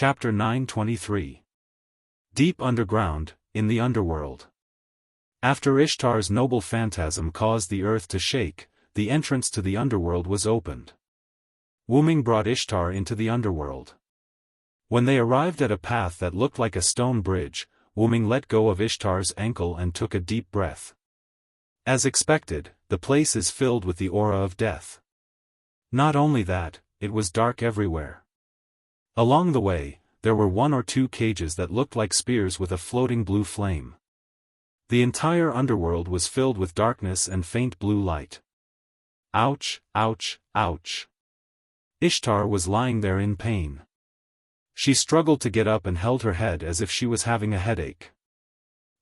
Chapter 923. Deep underground, in the underworld. After Ishtar's noble phantasm caused the earth to shake, the entrance to the underworld was opened. Wuming brought Ishtar into the underworld. When they arrived at a path that looked like a stone bridge, Wuming let go of Ishtar's ankle and took a deep breath. As expected, the place is filled with the aura of death. Not only that, it was dark everywhere. Along the way, there were one or two cages that looked like spears with a floating blue flame. The entire underworld was filled with darkness and faint blue light. Ouch, ouch, ouch. Ishtar was lying there in pain. She struggled to get up and held her head as if she was having a headache.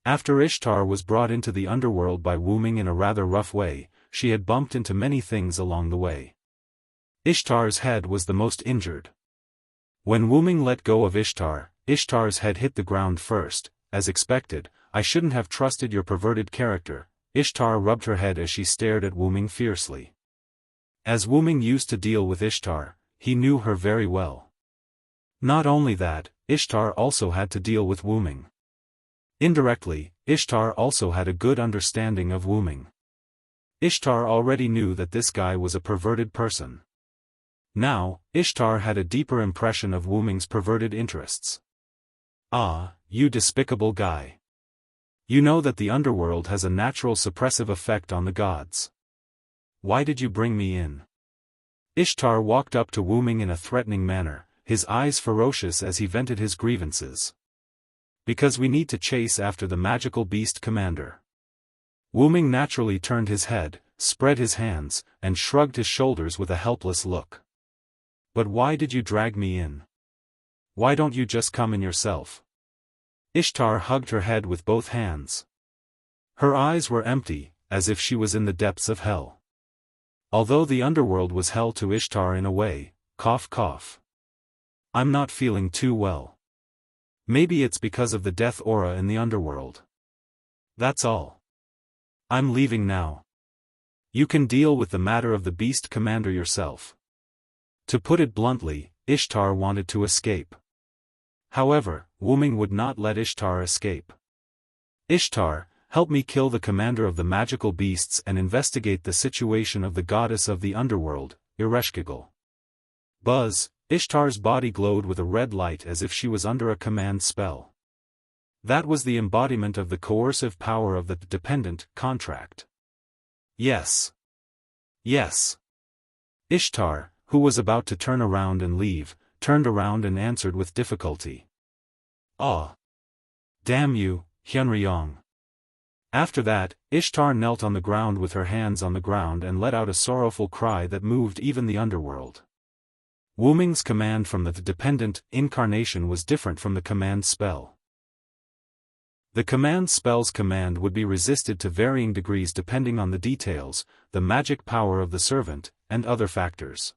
After Ishtar was brought into the underworld by Wuming in a rather rough way, she had bumped into many things along the way. Ishtar's head was the most injured. When Wuming let go of Ishtar, Ishtar's head hit the ground first. As expected, "I shouldn't have trusted your perverted character." Ishtar rubbed her head as she stared at Wuming fiercely. As Wuming used to deal with Ishtar, he knew her very well. Not only that, Ishtar also had to deal with Wuming. Indirectly, Ishtar also had a good understanding of Wuming. Ishtar already knew that this guy was a perverted person. Now, Ishtar had a deeper impression of Wuming's perverted interests. "Ah, you despicable guy. You know that the underworld has a natural suppressive effect on the gods. Why did you bring me in?" Ishtar walked up to Wuming in a threatening manner, his eyes ferocious as he vented his grievances. "Because we need to chase after the magical beast commander." Wuming naturally turned his head, spread his hands, and shrugged his shoulders with a helpless look. "But why did you drag me in? Why don't you just come in yourself?" Ishtar hugged her head with both hands. Her eyes were empty, as if she was in the depths of hell. Although the underworld was hell to Ishtar in a way, cough cough. "I'm not feeling too well. Maybe it's because of the death aura in the underworld. That's all. I'm leaving now. You can deal with the matter of the beast commander yourself." To put it bluntly, Ishtar wanted to escape. However, Wuming would not let Ishtar escape. "Ishtar, help me kill the commander of the magical beasts and investigate the situation of the goddess of the underworld, Ereshkigal." Buzz, Ishtar's body glowed with a red light as if she was under a command spell. That was the embodiment of the coercive power of the dependent contract. "Yes. Yes." Ishtar, who was about to turn around and leave, turned around and answered with difficulty. "Ah. Damn you, Hyunryong." After that, Ishtar knelt on the ground with her hands on the ground and let out a sorrowful cry that moved even the underworld. Wuming's command from the dependent incarnation was different from the command spell. The command spell's command would be resisted to varying degrees depending on the details, the magic power of the servant, and other factors.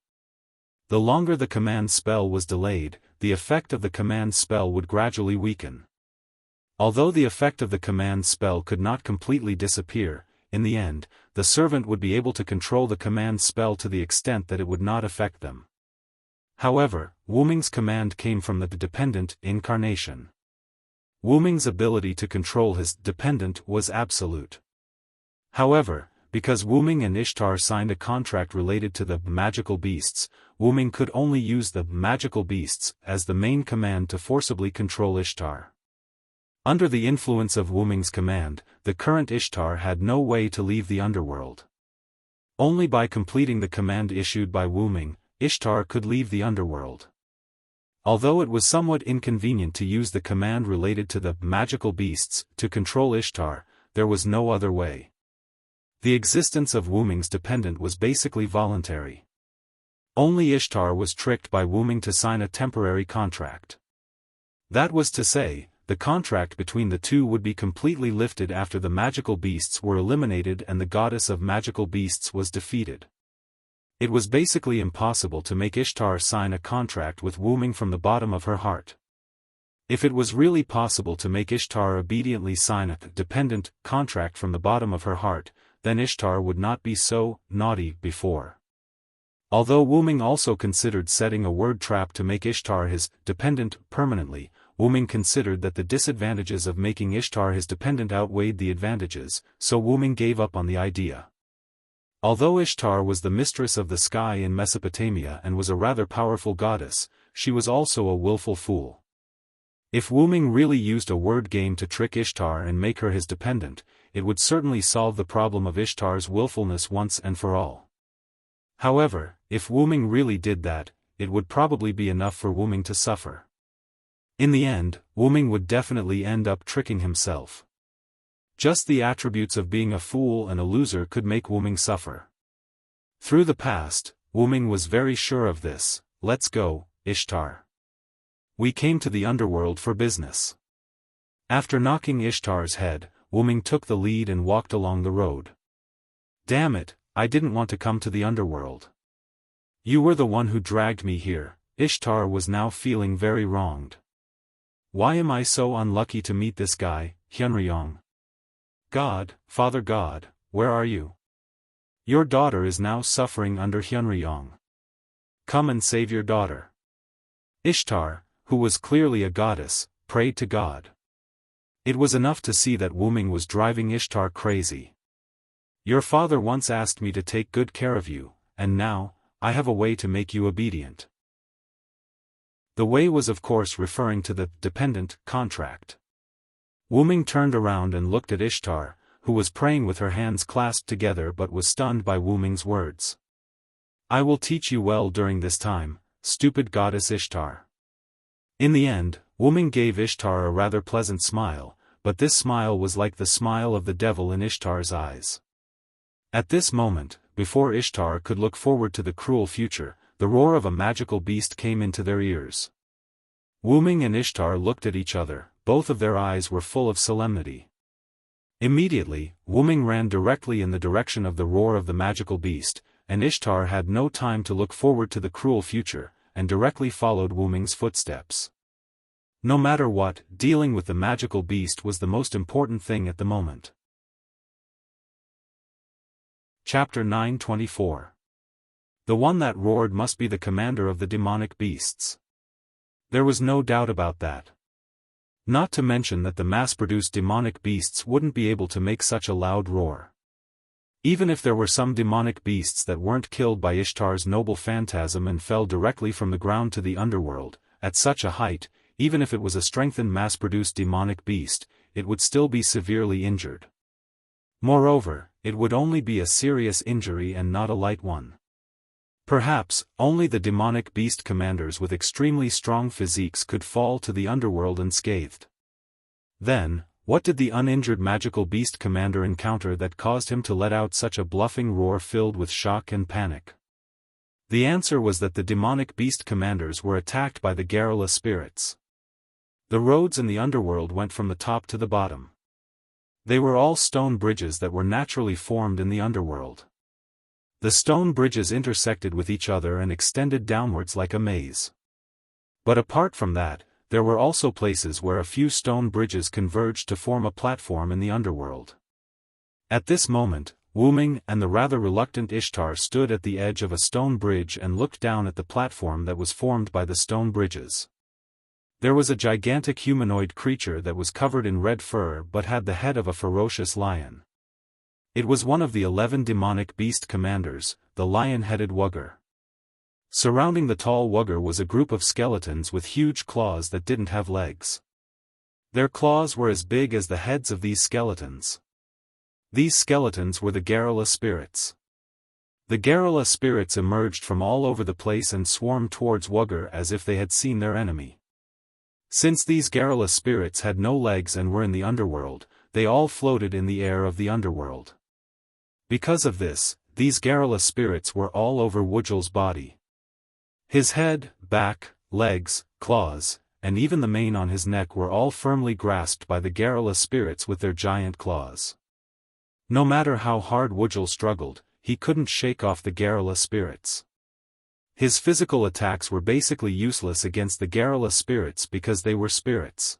The longer the command spell was delayed, the effect of the command spell would gradually weaken. Although the effect of the command spell could not completely disappear, in the end, the servant would be able to control the command spell to the extent that it would not affect them. However, Wuming's command came from the dependent incarnation. Wuming's ability to control his dependent was absolute. However, because Wuming and Ishtar signed a contract related to the magical beasts, Wuming could only use the magical beasts as the main command to forcibly control Ishtar. Under the influence of Wuming's command, the current Ishtar had no way to leave the underworld. Only by completing the command issued by Wuming, Ishtar could leave the underworld. Although it was somewhat inconvenient to use the command related to the magical beasts to control Ishtar, there was no other way. The existence of Wuming's dependent was basically voluntary. Only Ishtar was tricked by Wuming to sign a temporary contract. That was to say, the contract between the two would be completely lifted after the magical beasts were eliminated and the goddess of magical beasts was defeated. It was basically impossible to make Ishtar sign a contract with Wuming from the bottom of her heart. If it was really possible to make Ishtar obediently sign a dependent contract from the bottom of her heart, then Ishtar would not be so naughty before. Although Wu-ming also considered setting a word trap to make Ishtar his dependent permanently, Wu-ming considered that the disadvantages of making Ishtar his dependent outweighed the advantages, so Wu-ming gave up on the idea. Although Ishtar was the mistress of the sky in Mesopotamia and was a rather powerful goddess, she was also a willful fool. If Wu-ming really used a word game to trick Ishtar and make her his dependent, it would certainly solve the problem of Ishtar's willfulness once and for all. However, if Wu-ming really did that, it would probably be enough for Wu-ming to suffer. In the end, Wu-ming would definitely end up tricking himself. Just the attributes of being a fool and a loser could make Wu-ming suffer. Through the past, Wu-ming was very sure of this. Let's go, Ishtar. We came to the underworld for business. After knocking Ishtar's head, Wu-ming took the lead and walked along the road. Damn it, I didn't want to come to the underworld. You were the one who dragged me here. Ishtar was now feeling very wronged. Why am I so unlucky to meet this guy, Hyunryong? God, Father God, where are you? Your daughter is now suffering under Hyunryong. Come and save your daughter. Ishtar, who was clearly a goddess, prayed to God. It was enough to see that Wu-ming was driving Ishtar crazy. Your father once asked me to take good care of you, and now, I have a way to make you obedient. The way was of course referring to the dependent contract. Wu-ming turned around and looked at Ishtar, who was praying with her hands clasped together but was stunned by Wu-ming's words. I will teach you well during this time, stupid goddess Ishtar. In the end, Wu-ming gave Ishtar a rather pleasant smile, but this smile was like the smile of the devil in Ishtar's eyes. At this moment, before Ishtar could look forward to the cruel future, the roar of a magical beast came into their ears. Wu-ming and Ishtar looked at each other, both of their eyes were full of solemnity. Immediately, Wu-ming ran directly in the direction of the roar of the magical beast, and Ishtar had no time to look forward to the cruel future, and directly followed Wu-ming's footsteps. No matter what, dealing with the magical beast was the most important thing at the moment. Chapter 924. The one that roared must be the commander of the demonic beasts. There was no doubt about that. Not to mention that the mass-produced demonic beasts wouldn't be able to make such a loud roar. Even if there were some demonic beasts that weren't killed by Ishtar's noble phantasm and fell directly from the ground to the underworld, at such a height, even if it was a strengthened mass-produced demonic beast, it would still be severely injured. Moreover, it would only be a serious injury and not a light one. Perhaps, only the demonic beast commanders with extremely strong physiques could fall to the underworld unscathed. Then, what did the uninjured magical beast commander encounter that caused him to let out such a bluffing roar filled with shock and panic? The answer was that the demonic beast commanders were attacked by the garrulous spirits. The roads in the underworld went from the top to the bottom. They were all stone bridges that were naturally formed in the underworld. The stone bridges intersected with each other and extended downwards like a maze. But apart from that, there were also places where a few stone bridges converged to form a platform in the underworld. At this moment, Wu-ming and the rather reluctant Ishtar stood at the edge of a stone bridge and looked down at the platform that was formed by the stone bridges. There was a gigantic humanoid creature that was covered in red fur but had the head of a ferocious lion. It was one of the 11 demonic beast commanders, the lion-headed Wugger. Surrounding the tall Wugger was a group of skeletons with huge claws that didn't have legs. Their claws were as big as the heads of these skeletons. These skeletons were the garrulous spirits. The garrulous spirits emerged from all over the place and swarmed towards Wugger as if they had seen their enemy. Since these garrulous spirits had no legs and were in the underworld, they all floated in the air of the underworld. Because of this, these garrulous spirits were all over Wujul's body. His head, back, legs, claws, and even the mane on his neck were all firmly grasped by the garrulous spirits with their giant claws. No matter how hard Wujul struggled, he couldn't shake off the garrulous spirits. His physical attacks were basically useless against the garrulous spirits because they were spirits.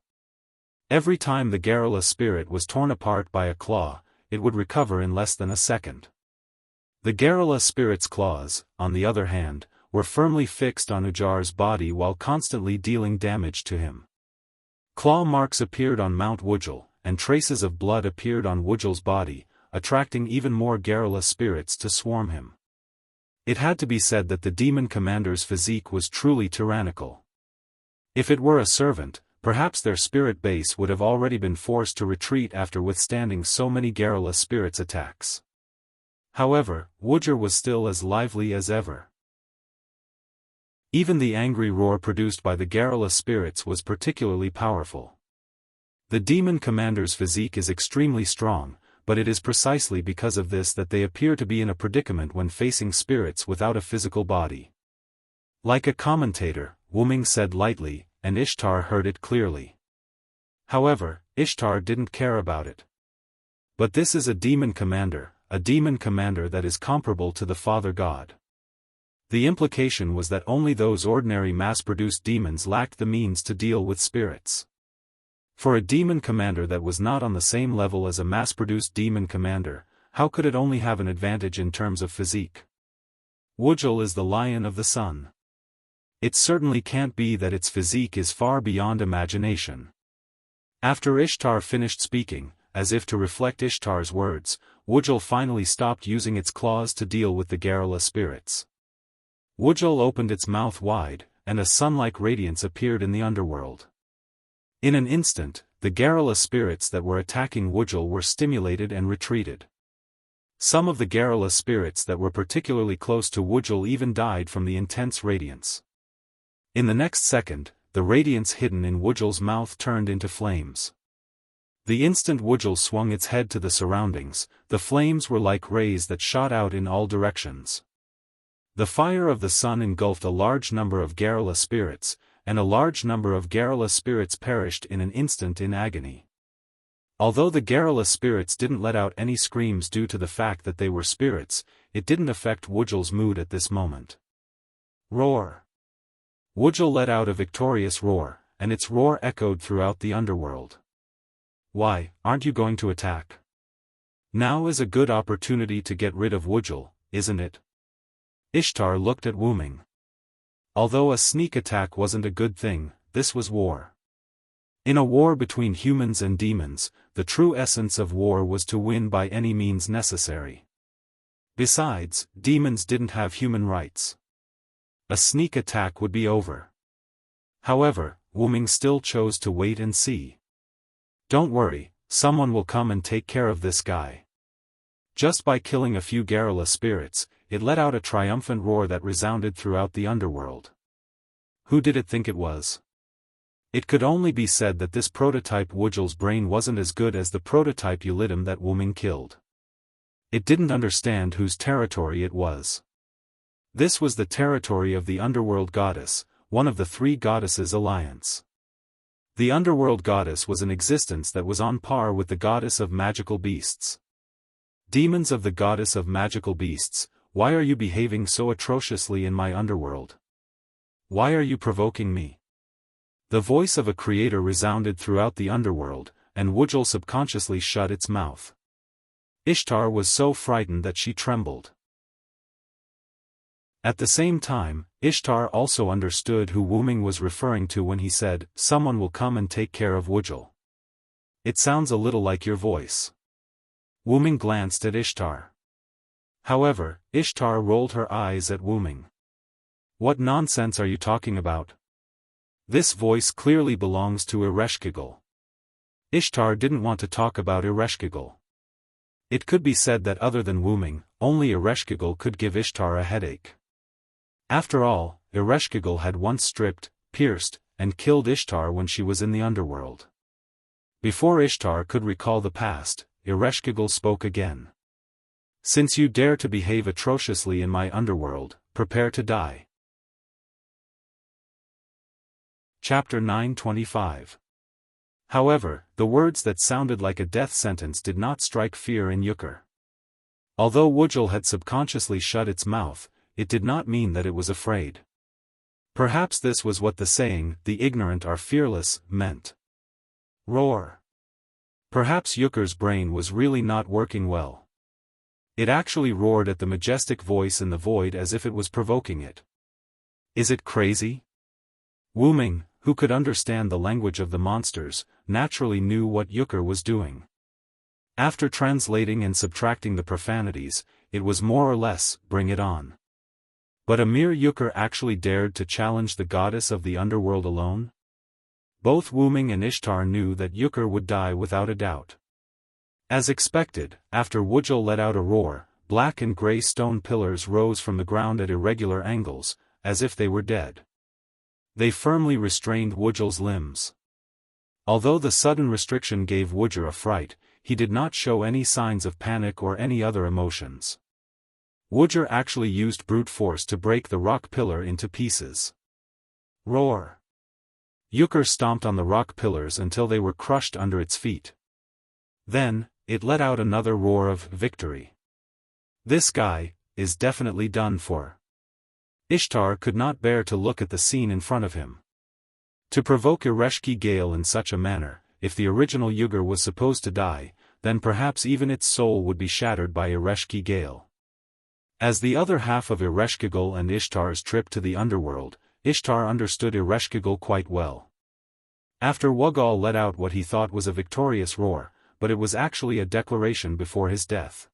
Every time the garrulous spirit was torn apart by a claw, it would recover in less than a second. The Garrula spirit's claws, on the other hand, were firmly fixed on Ujar's body while constantly dealing damage to him. Claw marks appeared on Mount Wujal, and traces of blood appeared on Wujal's body, attracting even more Garrula spirits to swarm him. It had to be said that the demon commander's physique was truly tyrannical. If it were a servant, perhaps their spirit base would have already been forced to retreat after withstanding so many Garrula spirits' attacks. However, Wujar was still as lively as ever. Even the angry roar produced by the Garrula spirits was particularly powerful. The demon commander's physique is extremely strong, but it is precisely because of this that they appear to be in a predicament when facing spirits without a physical body. Like a commentator, Wuming said lightly, and Ishtar heard it clearly. However, Ishtar didn't care about it. But this is a demon commander that is comparable to the Father God. The implication was that only those ordinary mass-produced demons lacked the means to deal with spirits. For a demon commander that was not on the same level as a mass-produced demon commander, how could it only have an advantage in terms of physique? Wujal is the lion of the sun. It certainly can't be that its physique is far beyond imagination. After Ishtar finished speaking, as if to reflect Ishtar's words, Wujal finally stopped using its claws to deal with the Garrula spirits. Wujal opened its mouth wide, and a sun-like radiance appeared in the underworld. In an instant, the Garrula spirits that were attacking Wujal were stimulated and retreated. Some of the Garrula spirits that were particularly close to Wujal even died from the intense radiance. In the next second, the radiance hidden in Wujal's mouth turned into flames. The instant Wujal swung its head to the surroundings, the flames were like rays that shot out in all directions. The fire of the sun engulfed a large number of Garrula spirits, and a large number of Garrula spirits perished in an instant in agony. Although the Garrula spirits didn't let out any screams due to the fact that they were spirits, it didn't affect Wujal's mood at this moment. Roar! Wujal let out a victorious roar, and its roar echoed throughout the underworld. Why, aren't you going to attack? Now is a good opportunity to get rid of Wujal, isn't it? Ishtar looked at Wuming. Although a sneak attack wasn't a good thing, this was war. In a war between humans and demons, the true essence of war was to win by any means necessary. Besides, demons didn't have human rights. A sneak attack would be over. However, Wuming still chose to wait and see. Don't worry, someone will come and take care of this guy. Just by killing a few Garrula spirits, it let out a triumphant roar that resounded throughout the underworld. Who did it think it was? It could only be said that this prototype Wujal's brain wasn't as good as the prototype Ulidim that Wuming killed. It didn't understand whose territory it was. This was the territory of the underworld goddess, one of the three goddesses' alliance. The underworld goddess was an existence that was on par with the goddess of magical beasts. Demons of the goddess of magical beasts, why are you behaving so atrociously in my underworld? Why are you provoking me? The voice of a creator resounded throughout the underworld, and Wujal subconsciously shut its mouth. Ishtar was so frightened that she trembled. At the same time, Ishtar also understood who Wuming was referring to when he said, "Someone will come and take care of Wujal." It sounds a little like your voice. Wuming glanced at Ishtar. However, Ishtar rolled her eyes at Wuming. What nonsense are you talking about? This voice clearly belongs to Ereshkigal. Ishtar didn't want to talk about Ereshkigal. It could be said that other than Wuming, only Ereshkigal could give Ishtar a headache. After all, Ereshkigal had once stripped, pierced, and killed Ishtar when she was in the underworld. Before Ishtar could recall the past, Ereshkigal spoke again. Since you dare to behave atrociously in my underworld, prepare to die. Chapter 925. However, the words that sounded like a death sentence did not strike fear in Yukar. Although Wujal had subconsciously shut its mouth, it did not mean that it was afraid. Perhaps this was what the saying, "the ignorant are fearless," meant. Roar. Perhaps Yukar's brain was really not working well. It actually roared at the majestic voice in the void as if it was provoking it. Is it crazy? Wu Ming, who could understand the language of the monsters, naturally knew what Euchre was doing. After translating and subtracting the profanities, it was more or less, bring it on. But a mere Euchre actually dared to challenge the goddess of the underworld alone? Both Wu Ming and Ishtar knew that Euchre would die without a doubt. As expected, after Wujil let out a roar, black and grey stone pillars rose from the ground at irregular angles, as if they were dead. They firmly restrained Wujil's limbs. Although the sudden restriction gave Wujil a fright, he did not show any signs of panic or any other emotions. Wujil actually used brute force to break the rock pillar into pieces. Roar! Euchre stomped on the rock pillars until they were crushed under its feet. Then, it let out another roar of victory. This guy is definitely done for. Ishtar could not bear to look at the scene in front of him. To provoke Ereshki Gale in such a manner, if the original Euchre was supposed to die, then perhaps even its soul would be shattered by Ereshki Gale. As the other half of Ereshkigal and Ishtar's trip to the underworld, Ishtar understood Ereshkigal quite well. After Wugal let out what he thought was a victorious roar, but it was actually a declaration before his death.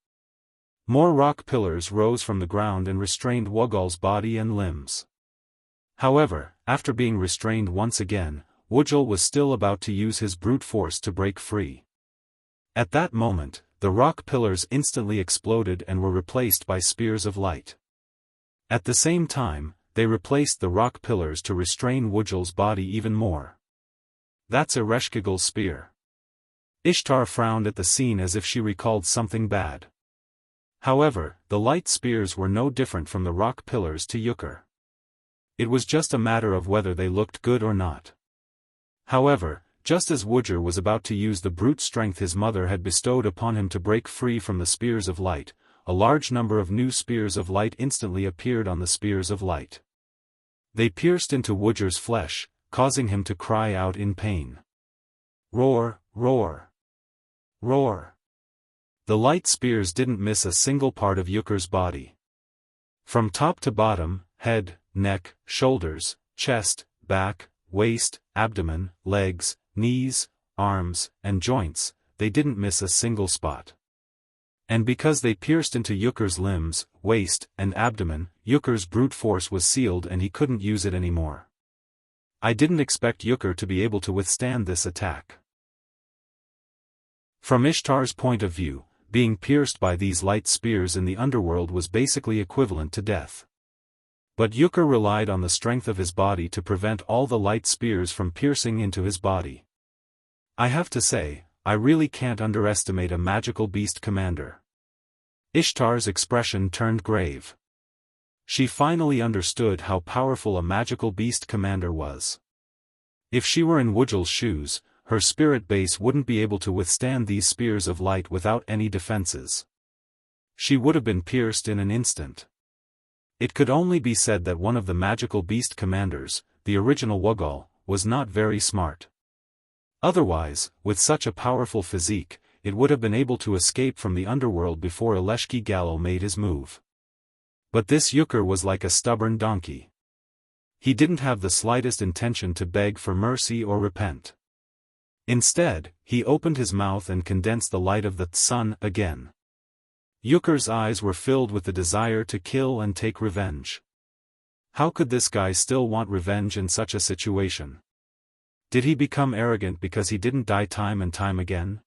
More rock pillars rose from the ground and restrained Wugal's body and limbs. However, after being restrained once again, Wujil was still about to use his brute force to break free. At that moment, the rock pillars instantly exploded and were replaced by spears of light. At the same time, they replaced the rock pillars to restrain Wujil's body even more. That's Ereshkigal's spear. Ishtar frowned at the scene as if she recalled something bad. However, the light spears were no different from the rock pillars to Euchre. It was just a matter of whether they looked good or not. However, just as Wujil was about to use the brute strength his mother had bestowed upon him to break free from the spears of light, a large number of new spears of light instantly appeared on the spears of light. They pierced into Wujil's flesh, causing him to cry out in pain. Roar, roar, roar. The light spears didn't miss a single part of Euchre's body. From top to bottom, head, neck, shoulders, chest, back, waist, abdomen, legs, knees, arms, and joints, they didn't miss a single spot. And because they pierced into Euchre's limbs, waist, and abdomen, Euchre's brute force was sealed and he couldn't use it anymore. I didn't expect Euchre to be able to withstand this attack. From Ishtar's point of view, being pierced by these light spears in the underworld was basically equivalent to death. But Euchre relied on the strength of his body to prevent all the light spears from piercing into his body. I have to say, I really can't underestimate a magical beast commander. Ishtar's expression turned grave. She finally understood how powerful a magical beast commander was. If she were in Wujil's shoes, her spirit base wouldn't be able to withstand these spears of light without any defenses. She would have been pierced in an instant. It could only be said that one of the magical beast commanders, the original Wugal, was not very smart. Otherwise, with such a powerful physique, it would have been able to escape from the underworld before Ereshki Gale made his move. But this Euchre was like a stubborn donkey. He didn't have the slightest intention to beg for mercy or repent. Instead, he opened his mouth and condensed the light of the sun again. Euchre's eyes were filled with the desire to kill and take revenge. How could this guy still want revenge in such a situation? Did he become arrogant because he didn't die time and time again?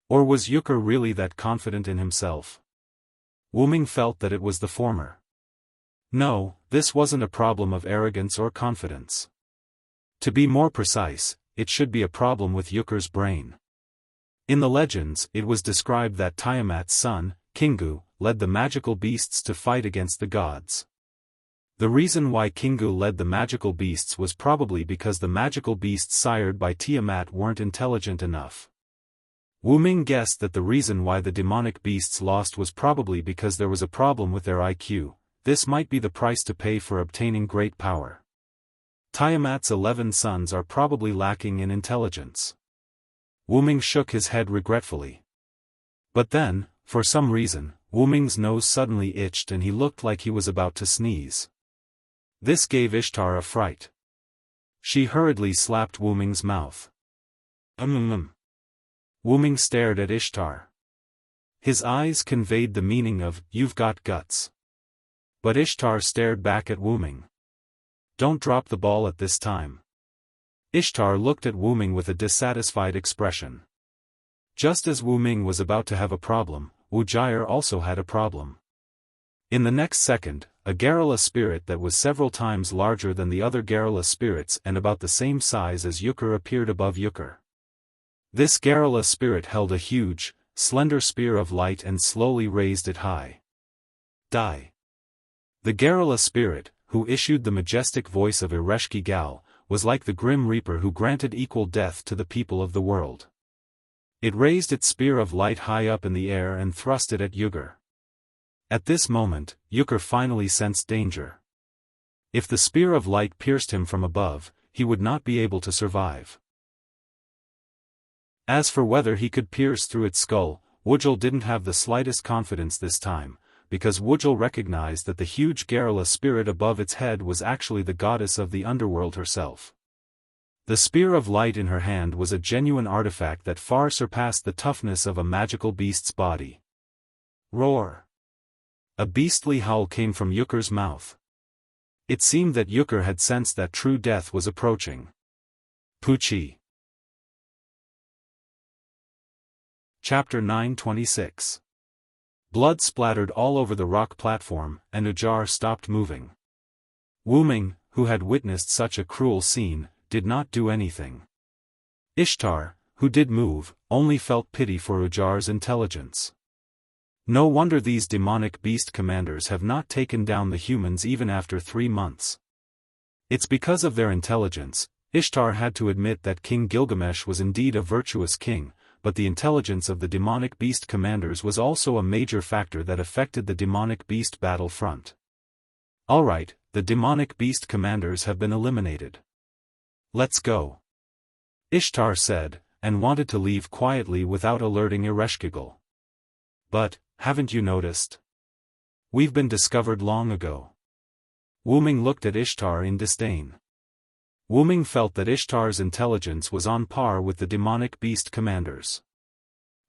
Or was Euchre really that confident in himself? Wu Ming felt that it was the former. No, this wasn't a problem of arrogance or confidence. To be more precise, it should be a problem with Euchre's brain. In the legends, it was described that Tiamat's son, Kingu, led the magical beasts to fight against the gods. The reason why Kingu led the magical beasts was probably because the magical beasts sired by Tiamat weren't intelligent enough. Wu Ming guessed that the reason why the demonic beasts lost was probably because there was a problem with their IQ. This might be the price to pay for obtaining great power. Tiamat's 11 sons are probably lacking in intelligence. Wu Ming shook his head regretfully. But then, For some reason, Wu Ming's nose suddenly itched and he looked like he was about to sneeze. This gave Ishtar a fright. She hurriedly slapped Wu Ming's mouth. Wu Ming stared at Ishtar. His eyes conveyed the meaning of, "You've got guts." But Ishtar stared back at Wu Ming. "Don't drop the ball at this time." Ishtar looked at Wu Ming with a dissatisfied expression. Just as Wu Ming was about to have a problem, Wu Jier also had a problem. In the next second, a Garrula spirit that was several times larger than the other Garrula spirits and about the same size as Euchre appeared above Euchre. This Garrula spirit held a huge, slender spear of light and slowly raised it high. Die. The Garrula spirit, who issued the majestic voice of Ereshki Gal, was like the Grim Reaper who granted equal death to the people of the world. It raised its spear of light high up in the air and thrust it at Euchre. At this moment, Euchre finally sensed danger. If the spear of light pierced him from above, he would not be able to survive. As for whether he could pierce through its skull, Wujel didn't have the slightest confidence this time, because Wujel recognized that the huge Garrula spirit above its head was actually the goddess of the underworld herself. The spear of light in her hand was a genuine artifact that far surpassed the toughness of a magical beast's body. Roar! A beastly howl came from Euchre's mouth. It seemed that Euchre had sensed that true death was approaching. Pucci. Chapter 926. Blood splattered all over the rock platform, and Ujar stopped moving. Wu Ming, who had witnessed such a cruel scene, did not do anything. Ishtar, who did move, only felt pity for Ujar's intelligence. No wonder these demonic beast commanders have not taken down the humans even after 3 months. It's because of their intelligence. Ishtar had to admit that King Gilgamesh was indeed a virtuous king, but the intelligence of the demonic beast commanders was also a major factor that affected the demonic beast battle front. Alright, the demonic beast commanders have been eliminated. Let's go. Ishtar said, and wanted to leave quietly without alerting Ereshkigal. But, haven't you noticed? We've been discovered long ago. Wu Ming looked at Ishtar in disdain. Wu Ming felt that Ishtar's intelligence was on par with the demonic beast commanders.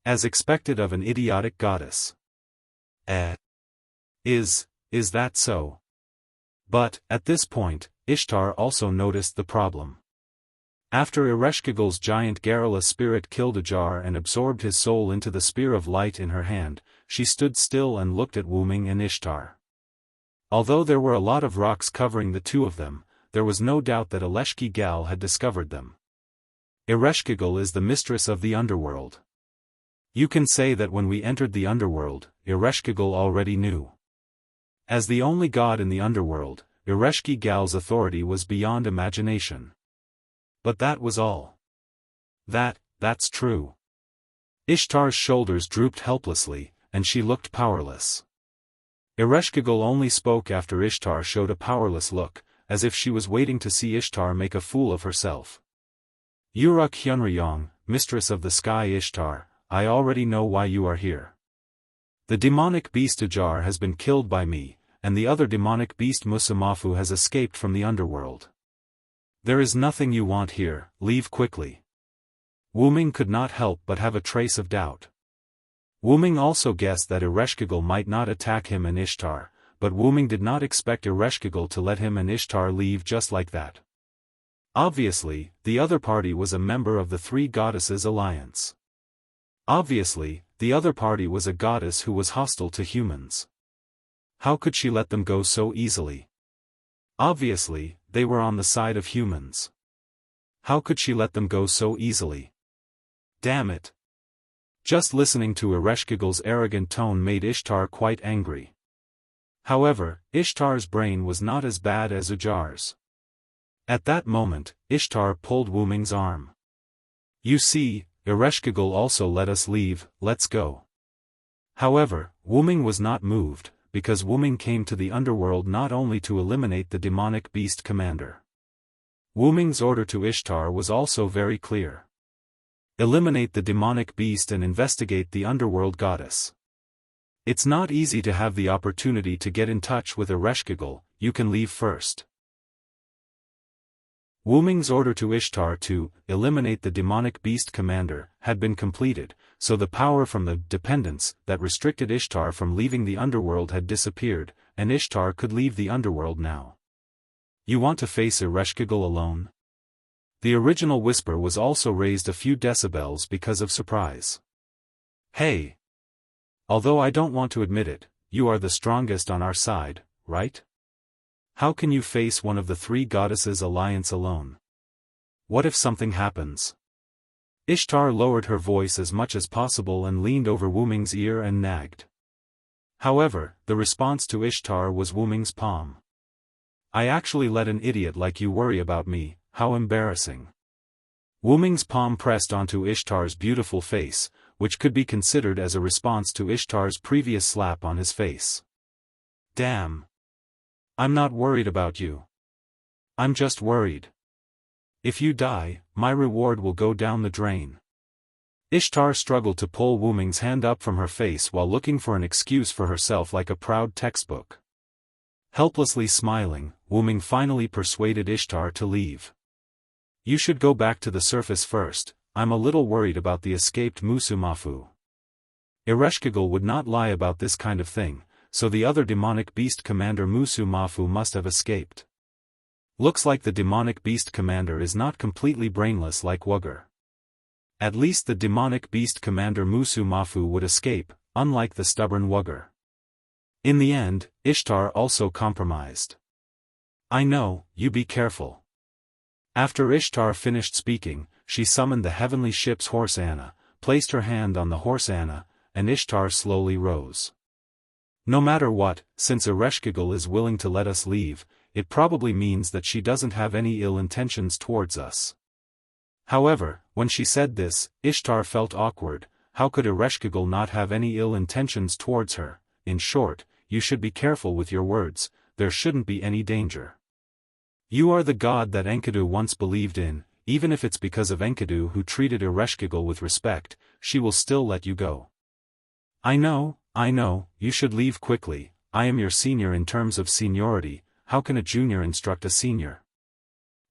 As expected of an idiotic goddess. Is that so? But, at this point, Ishtar also noticed the problem. After Ereshkigal's giant Garrula spirit killed Ujar and absorbed his soul into the spear of light in her hand, she stood still and looked at Wu Ming and Ishtar. Although there were a lot of rocks covering the two of them, there was no doubt that Ereshki Gal had discovered them. Ereshkigal is the mistress of the underworld. You can say that when we entered the underworld, Ereshkigal already knew. As the only god in the underworld, Ereshki Gal's authority was beyond imagination. But that was all. That's true. Ishtar's shoulders drooped helplessly, and she looked powerless. Ereshkigal only spoke after Ishtar showed a powerless look, as if she was waiting to see Ishtar make a fool of herself. Uruk Hyunryong, mistress of the sky Ishtar, I already know why you are here. The demonic beast Ujar has been killed by me, and the other demonic beast Musamafu has escaped from the underworld. There is nothing you want here, leave quickly. Wu Ming could not help but have a trace of doubt. Wu Ming also guessed that Ereshkigal might not attack him and Ishtar, but Wu Ming did not expect Ereshkigal to let him and Ishtar leave just like that. Obviously, the other party was a member of the Three Goddesses Alliance. Obviously, the other party was a goddess who was hostile to humans. How could she let them go so easily? Obviously, they were on the side of humans. How could she let them go so easily? Damn it. Just listening to Ereshkigal's arrogant tone made Ishtar quite angry. However, Ishtar's brain was not as bad as Ujar's. At that moment, Ishtar pulled Wu Ming's arm. You see, Ereshkigal also let us leave, let's go. However, Wu Ming was not moved, because Wu Ming came to the underworld not only to eliminate the demonic beast commander. Wu Ming's order to Ishtar was also very clear. Eliminate the demonic beast and investigate the underworld goddess. It's not easy to have the opportunity to get in touch with Ereshkigal, you can leave first. Wuming's order to Ishtar to eliminate the demonic beast commander had been completed, so the power from the dependence that restricted Ishtar from leaving the underworld had disappeared, and Ishtar could leave the underworld now. You want to face Ereshkigal alone? The original whisper was also raised a few decibels because of surprise. Hey! Although I don't want to admit it, you are the strongest on our side, right? How can you face one of the three goddesses' alliance alone? What if something happens? Ishtar lowered her voice as much as possible and leaned over Wuming's ear and nagged. However, the response to Ishtar was Wuming's palm. I actually let an idiot like you worry about me, how embarrassing. Wuming's palm pressed onto Ishtar's beautiful face, which could be considered as a response to Ishtar's previous slap on his face. Damn. I'm not worried about you. I'm just worried. If you die, my reward will go down the drain. Ishtar struggled to pull Wuming's hand up from her face while looking for an excuse for herself like a proud textbook. Helplessly smiling, Wuming finally persuaded Ishtar to leave. You should go back to the surface first, I'm a little worried about the escaped Musumafu. Ereshkigal would not lie about this kind of thing, so the other demonic beast commander Musumafu must have escaped. Looks like the demonic beast commander is not completely brainless like Wugger. At least the demonic beast commander Musumafu would escape, unlike the stubborn Wugger. In the end, Ishtar also compromised. I know, you be careful. After Ishtar finished speaking, she summoned the heavenly ship's horse Anna, placed her hand on the horse Anna, and Ishtar slowly rose. No matter what, since Ereshkigal is willing to let us leave, it probably means that she doesn't have any ill intentions towards us. However, when she said this, Ishtar felt awkward. How could Ereshkigal not have any ill intentions towards her? In short, you should be careful with your words, there shouldn't be any danger. You are the god that Enkidu once believed in, even if it's because of Enkidu who treated Ereshkigal with respect, she will still let you go. I know, you should leave quickly, I am your senior in terms of seniority, how can a junior instruct a senior?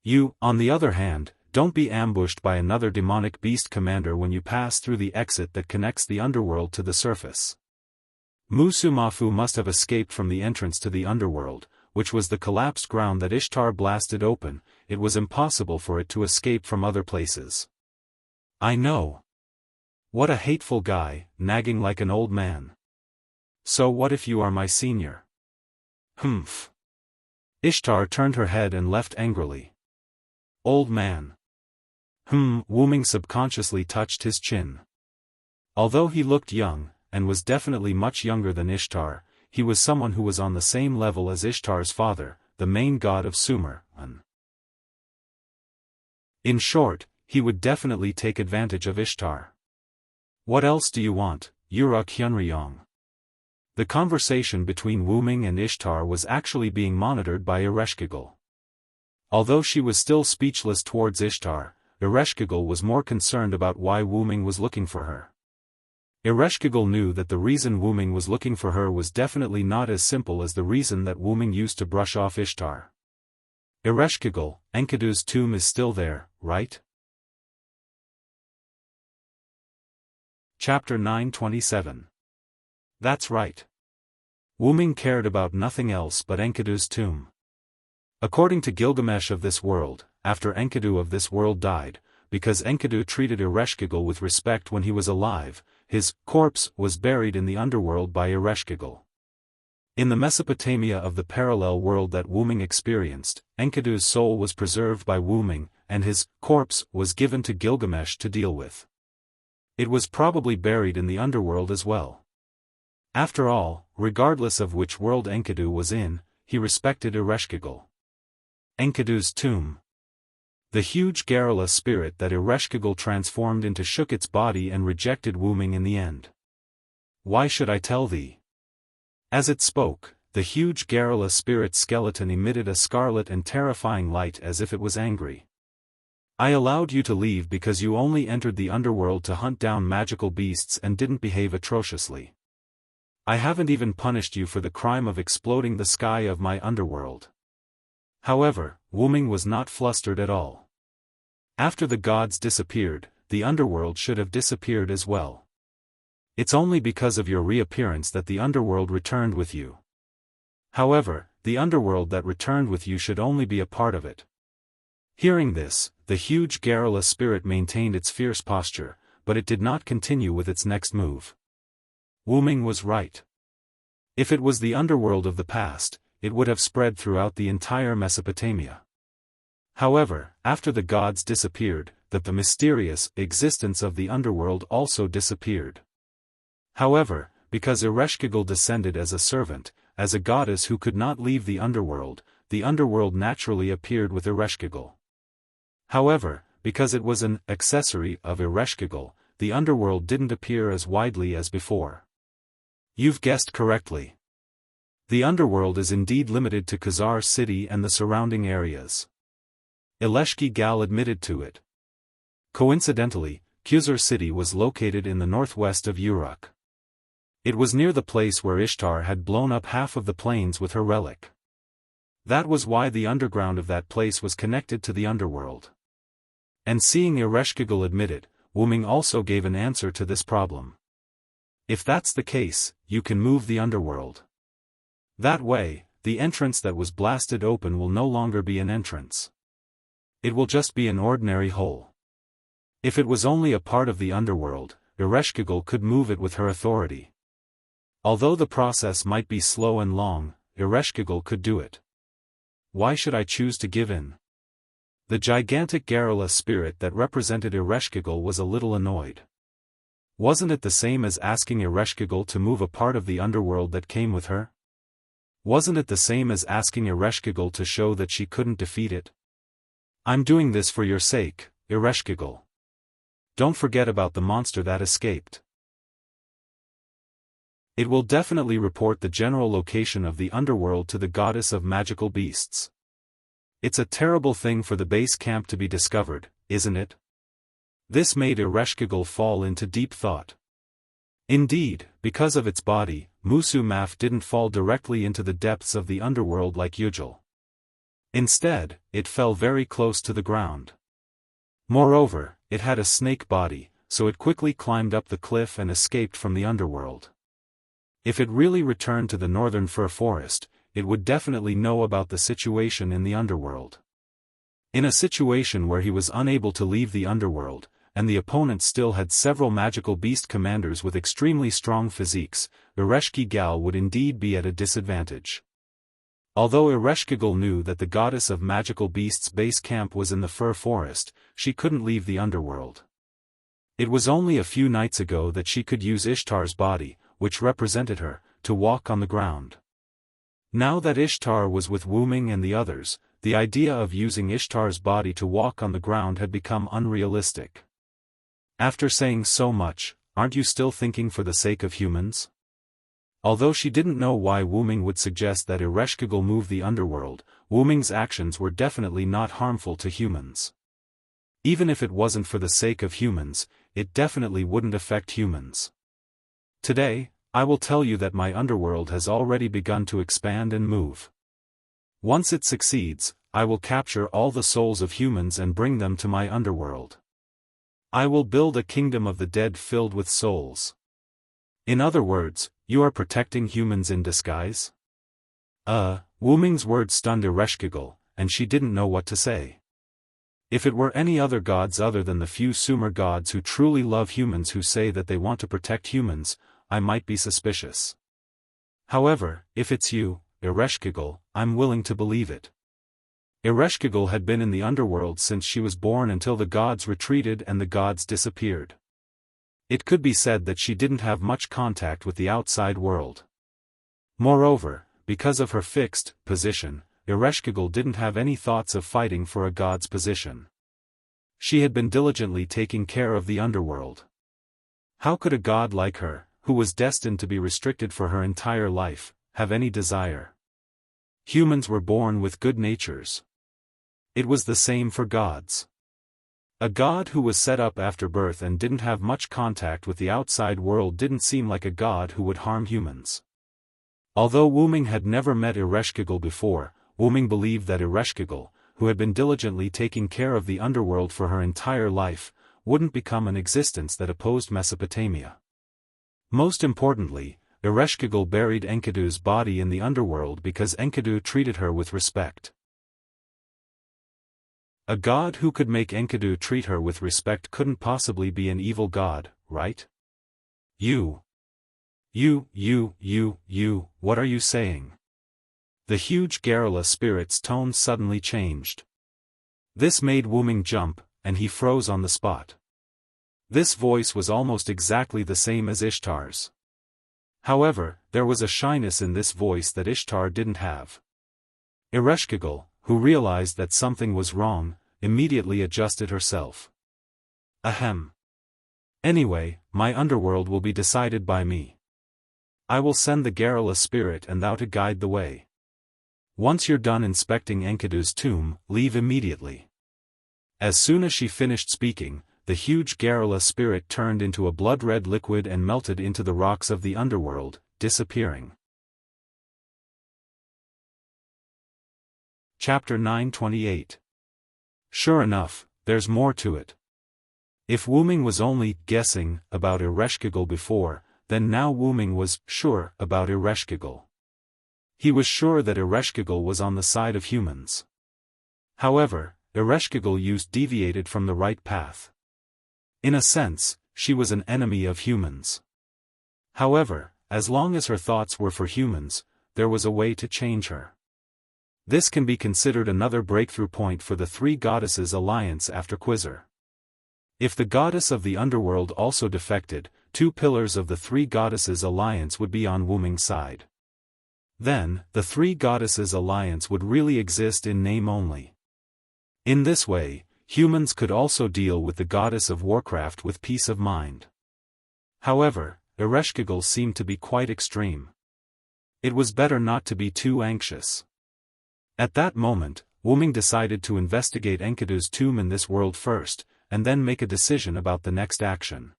You, on the other hand, don't be ambushed by another demonic beast commander when you pass through the exit that connects the underworld to the surface. Musumafu must have escaped from the entrance to the underworld, which was the collapsed ground that Ishtar blasted open, it was impossible for it to escape from other places. I know. What a hateful guy, nagging like an old man. So what if you are my senior? Humph. Ishtar turned her head and left angrily. Old man. Wuming subconsciously touched his chin. Although he looked young, and was definitely much younger than Ishtar, he was someone who was on the same level as Ishtar's father, the main god of Sumer. In short, he would definitely take advantage of Ishtar. What else do you want, Yura Hyunryong? The conversation between Wuming and Ishtar was actually being monitored by Ereshkigal. Although she was still speechless towards Ishtar, Ereshkigal was more concerned about why Wuming was looking for her. Ereshkigal knew that the reason Wuming was looking for her was definitely not as simple as the reason that Wuming used to brush off Ishtar. Ereshkigal, Enkidu's tomb is still there, right? Chapter 927. That's right. Wuming cared about nothing else but Enkidu's tomb. According to Gilgamesh of this world, after Enkidu of this world died, because Enkidu treated Ereshkigal with respect when he was alive, his corpse was buried in the underworld by Ereshkigal. In the Mesopotamia of the parallel world that Wuming experienced, Enkidu's soul was preserved by Wuming, and his corpse was given to Gilgamesh to deal with. It was probably buried in the underworld as well. After all, regardless of which world Enkidu was in, he respected Ereshkigal. Enkidu's tomb. The huge Garrula spirit that Ereshkigal transformed into shook its body and rejected Wuming in the end. Why should I tell thee? As it spoke, the huge Garrula spirit skeleton emitted a scarlet and terrifying light as if it was angry. I allowed you to leave because you only entered the underworld to hunt down magical beasts and didn't behave atrociously. I haven't even punished you for the crime of exploding the sky of my underworld. However, Wuming was not flustered at all. After the gods disappeared, the underworld should have disappeared as well. It's only because of your reappearance that the underworld returned with you. However, the underworld that returned with you should only be a part of it. Hearing this, the huge garrulous spirit maintained its fierce posture, but it did not continue with its next move. Wuming was right. If it was the underworld of the past, it would have spread throughout the entire Mesopotamia. However, after the gods disappeared, the mysterious existence of the underworld also disappeared. However, because Ereshkigal descended as a servant, as a goddess who could not leave the underworld naturally appeared with Ereshkigal. However, because it was an accessory of Ereshkigal, the underworld didn't appear as widely as before. You've guessed correctly. The underworld is indeed limited to Khazar city and the surrounding areas. Ereshkigal admitted to it. Coincidentally, Khazar city was located in the northwest of Uruk. It was near the place where Ishtar had blown up half of the plains with her relic. That was why the underground of that place was connected to the underworld. And seeing Ereshkigal admit it, Wuming also gave an answer to this problem. If that's the case, you can move the underworld. That way, the entrance that was blasted open will no longer be an entrance. It will just be an ordinary hole. If it was only a part of the underworld, Ereshkigal could move it with her authority. Although the process might be slow and long, Ereshkigal could do it. Why should I choose to give in? The gigantic garrulous spirit that represented Ereshkigal was a little annoyed. Wasn't it the same as asking Ereshkigal to move a part of the underworld that came with her? Wasn't it the same as asking Ereshkigal to show that she couldn't defeat it? I'm doing this for your sake, Ereshkigal. Don't forget about the monster that escaped. It will definitely report the general location of the underworld to the goddess of magical beasts. It's a terrible thing for the base camp to be discovered, isn't it? This made Ereshkigal fall into deep thought. Indeed, because of its body, Musu Maf didn't fall directly into the depths of the underworld like Yujil. Instead, it fell very close to the ground. Moreover, it had a snake body, so it quickly climbed up the cliff and escaped from the underworld. If it really returned to the northern fir forest, it would definitely know about the situation in the underworld. In a situation where he was unable to leave the underworld, and the opponent still had several magical beast commanders with extremely strong physiques, Ereshkigal would indeed be at a disadvantage. Although Ereshkigal knew that the goddess of magical beasts' base camp was in the fir forest, she couldn't leave the underworld. It was only a few nights ago that she could use Ishtar's body, which represented her, to walk on the ground. Now that Ishtar was with Wuming and the others, the idea of using Ishtar's body to walk on the ground had become unrealistic. After saying so much, aren't you still thinking for the sake of humans? Although she didn't know why Wuming would suggest that Ereshkigal move the underworld, Wuming's actions were definitely not harmful to humans. Even if it wasn't for the sake of humans, it definitely wouldn't affect humans. Today, I will tell you that my underworld has already begun to expand and move. Once it succeeds, I will capture all the souls of humans and bring them to my underworld. I will build a kingdom of the dead filled with souls. In other words, you are protecting humans in disguise? Wuming's words stunned Ereshkigal, and she didn't know what to say. If it were any other gods other than the few Sumer gods who truly love humans who say that they want to protect humans, I might be suspicious. However, if it's you, Ereshkigal, I'm willing to believe it. Ereshkigal had been in the underworld since she was born until the gods retreated and the gods disappeared. It could be said that she didn't have much contact with the outside world. Moreover, because of her fixed position, Ereshkigal didn't have any thoughts of fighting for a god's position. She had been diligently taking care of the underworld. How could a god like her, who was destined to be restricted for her entire life, have any desire? Humans were born with good natures. It was the same for gods. A god who was set up after birth and didn't have much contact with the outside world didn't seem like a god who would harm humans. Although Wuming had never met Ereshkigal before, Wuming believed that Ereshkigal, who had been diligently taking care of the underworld for her entire life, wouldn't become an existence that opposed Mesopotamia. Most importantly, Ereshkigal buried Enkidu's body in the underworld because Enkidu treated her with respect. A god who could make Enkidu treat her with respect couldn't possibly be an evil god, right? You, what are you saying? The huge Garrula spirit's tone suddenly changed. This made Wuming jump, and he froze on the spot. This voice was almost exactly the same as Ishtar's. However, there was a shyness in this voice that Ishtar didn't have. Ereshkigal, who realized that something was wrong, immediately adjusted herself. Ahem. Anyway, my underworld will be decided by me. I will send the Garrula spirit and thou to guide the way. Once you're done inspecting Enkidu's tomb, leave immediately. As soon as she finished speaking, the huge Garrula spirit turned into a blood-red liquid and melted into the rocks of the underworld, disappearing. Chapter 928. Sure enough, there's more to it. If Wuming was only guessing about Ereshkigal before, then now Wuming was sure about Ereshkigal. He was sure that Ereshkigal was on the side of humans. However, Ereshkigal deviated from the right path. In a sense, she was an enemy of humans. However, as long as her thoughts were for humans, there was a way to change her. This can be considered another breakthrough point for the three goddesses' alliance after Quizzer. If the goddess of the underworld also defected, two pillars of the three goddesses' alliance would be on Wuming's side. Then, the three goddesses' alliance would really exist in name only. In this way, humans could also deal with the goddess of Warcraft with peace of mind. However, Ereshkigal seemed to be quite extreme. It was better not to be too anxious. At that moment, Wuming decided to investigate Enkidu's tomb in this world first, and then make a decision about the next action.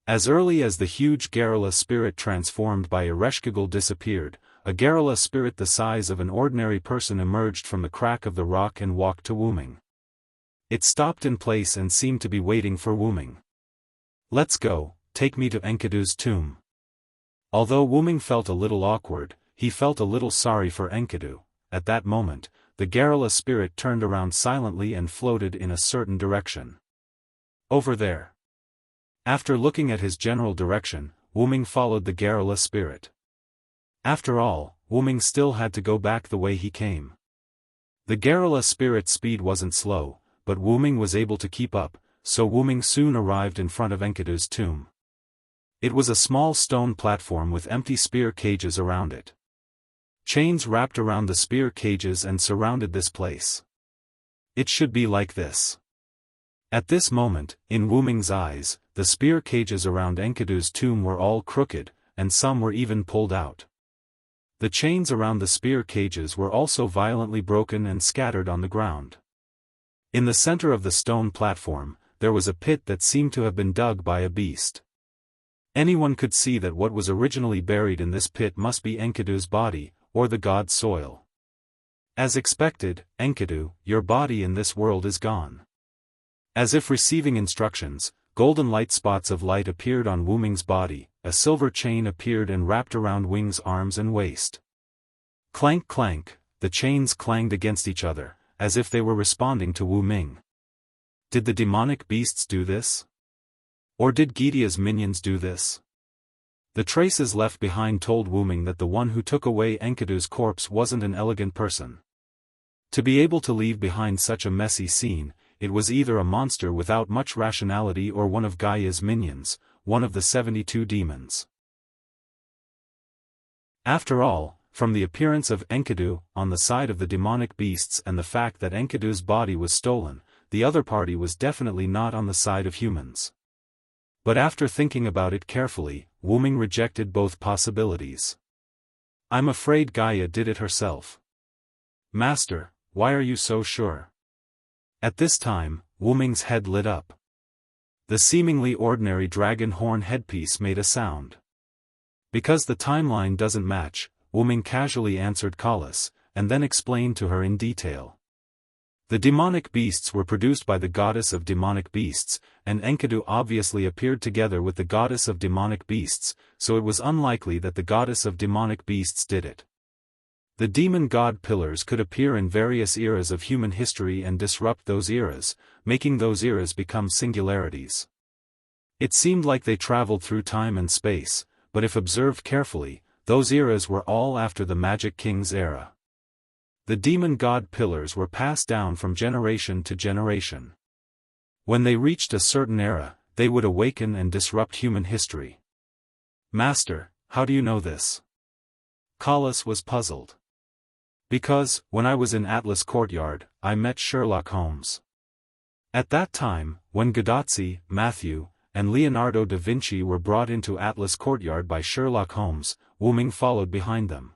As early as the huge Garrula spirit transformed by Ereshkigal disappeared, a Garrula spirit the size of an ordinary person emerged from the crack of the rock and walked to Wuming. It stopped in place and seemed to be waiting for Wuming. Let's go, take me to Enkidu's tomb. Although Wuming felt a little awkward, he felt a little sorry for Enkidu. At that moment, the Garrula spirit turned around silently and floated in a certain direction. Over there. After looking at his general direction, Wuming followed the Garrula spirit. After all, Wuming still had to go back the way he came. The Garrula spirit's speed wasn't slow, but Wuming was able to keep up, so Wuming soon arrived in front of Enkidu's tomb. It was a small stone platform with empty spear cages around it. Chains wrapped around the spear cages and surrounded this place. It should be like this. At this moment, in Wuming's eyes, the spear cages around Enkidu's tomb were all crooked, and some were even pulled out. The chains around the spear cages were also violently broken and scattered on the ground. In the center of the stone platform, there was a pit that seemed to have been dug by a beast. Anyone could see that what was originally buried in this pit must be Enkidu's body, or the god's soil. As expected, Enkidu, your body in this world is gone. As if receiving instructions, golden light spots of light appeared on Wuming's body, a silver chain appeared and wrapped around Wing's arms and waist. Clank clank, the chains clanged against each other, as if they were responding to Wuming. Did the demonic beasts do this? Or did Gidea's minions do this? The traces left behind told Wuming that the one who took away Enkidu's corpse wasn't an elegant person. To be able to leave behind such a messy scene, it was either a monster without much rationality or one of Gaia's minions, one of the 72 demons. After all, from the appearance of Enkidu on the side of the demonic beasts and the fact that Enkidu's body was stolen, the other party was definitely not on the side of humans. But after thinking about it carefully, Wuming rejected both possibilities. I'm afraid Gaia did it herself. Master, why are you so sure? At this time, Wu Ming's head lit up. The seemingly ordinary dragon horn headpiece made a sound. Because the timeline doesn't match, Wu Ming casually answered Kalas, and then explained to her in detail. The demonic beasts were produced by the goddess of demonic beasts, and Enkidu obviously appeared together with the goddess of demonic beasts, so it was unlikely that the goddess of demonic beasts did it. The demon god pillars could appear in various eras of human history and disrupt those eras, making those eras become singularities. It seemed like they traveled through time and space, but if observed carefully, those eras were all after the Magic King's era. The demon god pillars were passed down from generation to generation. When they reached a certain era, they would awaken and disrupt human history. Master, how do you know this? Kalas was puzzled. Because, when I was in Atlas Courtyard, I met Sherlock Holmes. At that time, when Gadazzi, Matthew, and Leonardo da Vinci were brought into Atlas Courtyard by Sherlock Holmes, Wu Ming followed behind them.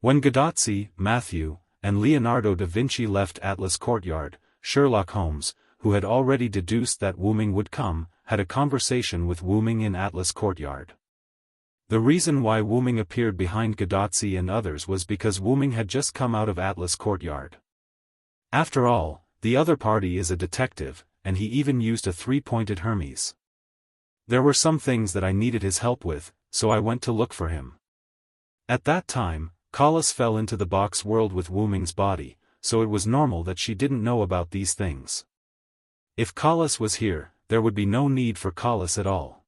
When Gadazzi, Matthew, and Leonardo da Vinci left Atlas Courtyard, Sherlock Holmes, who had already deduced that Wu Ming would come, had a conversation with Wu Ming in Atlas Courtyard. The reason why Wu Ming appeared behind Gadazzi and others was because Wu Ming had just come out of Atlas Courtyard. After all, the other party is a detective, and he even used a three-pointed Hermes. There were some things that I needed his help with, so I went to look for him. At that time, Kalas fell into the box world with Wu Ming's body, so it was normal that she didn't know about these things. If Kalas was here, there would be no need for Kalas at all.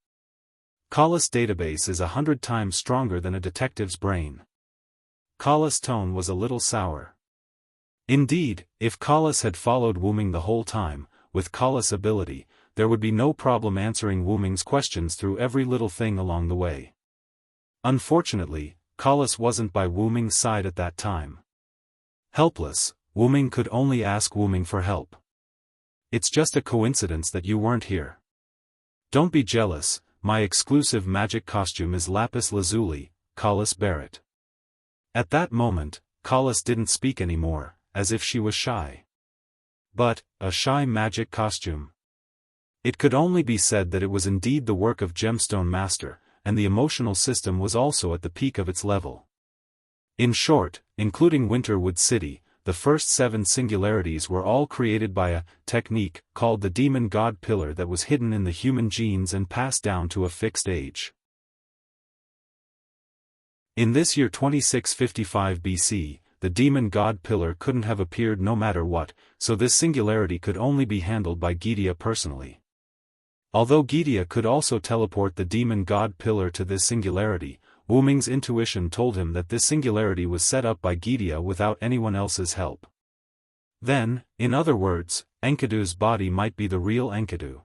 Kalas' database is 100 times stronger than a detective's brain. Kalas' tone was a little sour. Indeed, if Kalas had followed Wu Ming the whole time, with Kalas' ability, there would be no problem answering Wu Ming's questions through every little thing along the way. Unfortunately, Kalas wasn't by Wu Ming's side at that time. Helpless, Wu Ming could only ask Wu Ming for help. It's just a coincidence that you weren't here. Don't be jealous, my exclusive magic costume is lapis lazuli, Kalas Barrett. At that moment, Kalas didn't speak anymore, as if she was shy. But, a shy magic costume? It could only be said that it was indeed the work of Gemstone Master, and the emotional system was also at the peak of its level. In short, including Winterwood City, the first 7 singularities were all created by a technique called the Demon God Pillar that was hidden in the human genes and passed down to a fixed age. In this year 2655 BC, the Demon God Pillar couldn't have appeared no matter what, so this singularity could only be handled by Gydia personally. Although Gydia could also teleport the Demon God Pillar to this singularity, Wu Ming's intuition told him that this singularity was set up by Gydia without anyone else's help. Then, in other words, Enkidu's body might be the real Enkidu.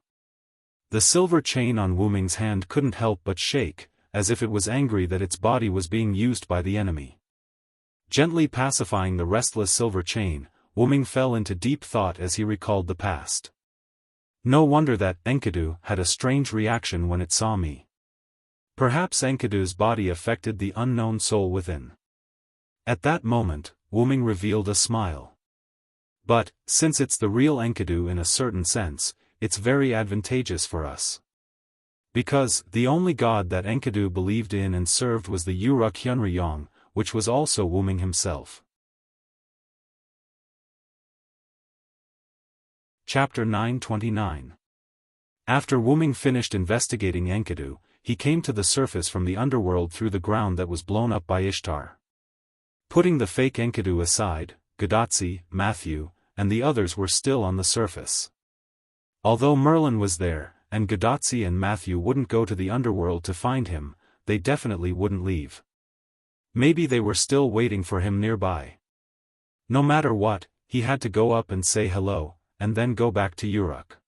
The silver chain on Wu Ming's hand couldn't help but shake, as if it was angry that its body was being used by the enemy. Gently pacifying the restless silver chain, Wu Ming fell into deep thought as he recalled the past. No wonder that Enkidu had a strange reaction when it saw me. Perhaps Enkidu's body affected the unknown soul within. At that moment, Wu Ming revealed a smile. But, since it's the real Enkidu in a certain sense, it's very advantageous for us. Because, the only god that Enkidu believed in and served was the Uruk Hyunryong, which was also Wu Ming himself. Chapter 929. After Wu Ming finished investigating Enkidu, he came to the surface from the underworld through the ground that was blown up by Ishtar. Putting the fake Enkidu aside, Gadazzi, Matthew, and the others were still on the surface. Although Merlin was there, and Gadazzi and Matthew wouldn't go to the underworld to find him, they definitely wouldn't leave. Maybe they were still waiting for him nearby. No matter what, he had to go up and say hello, and then go back to Uruk.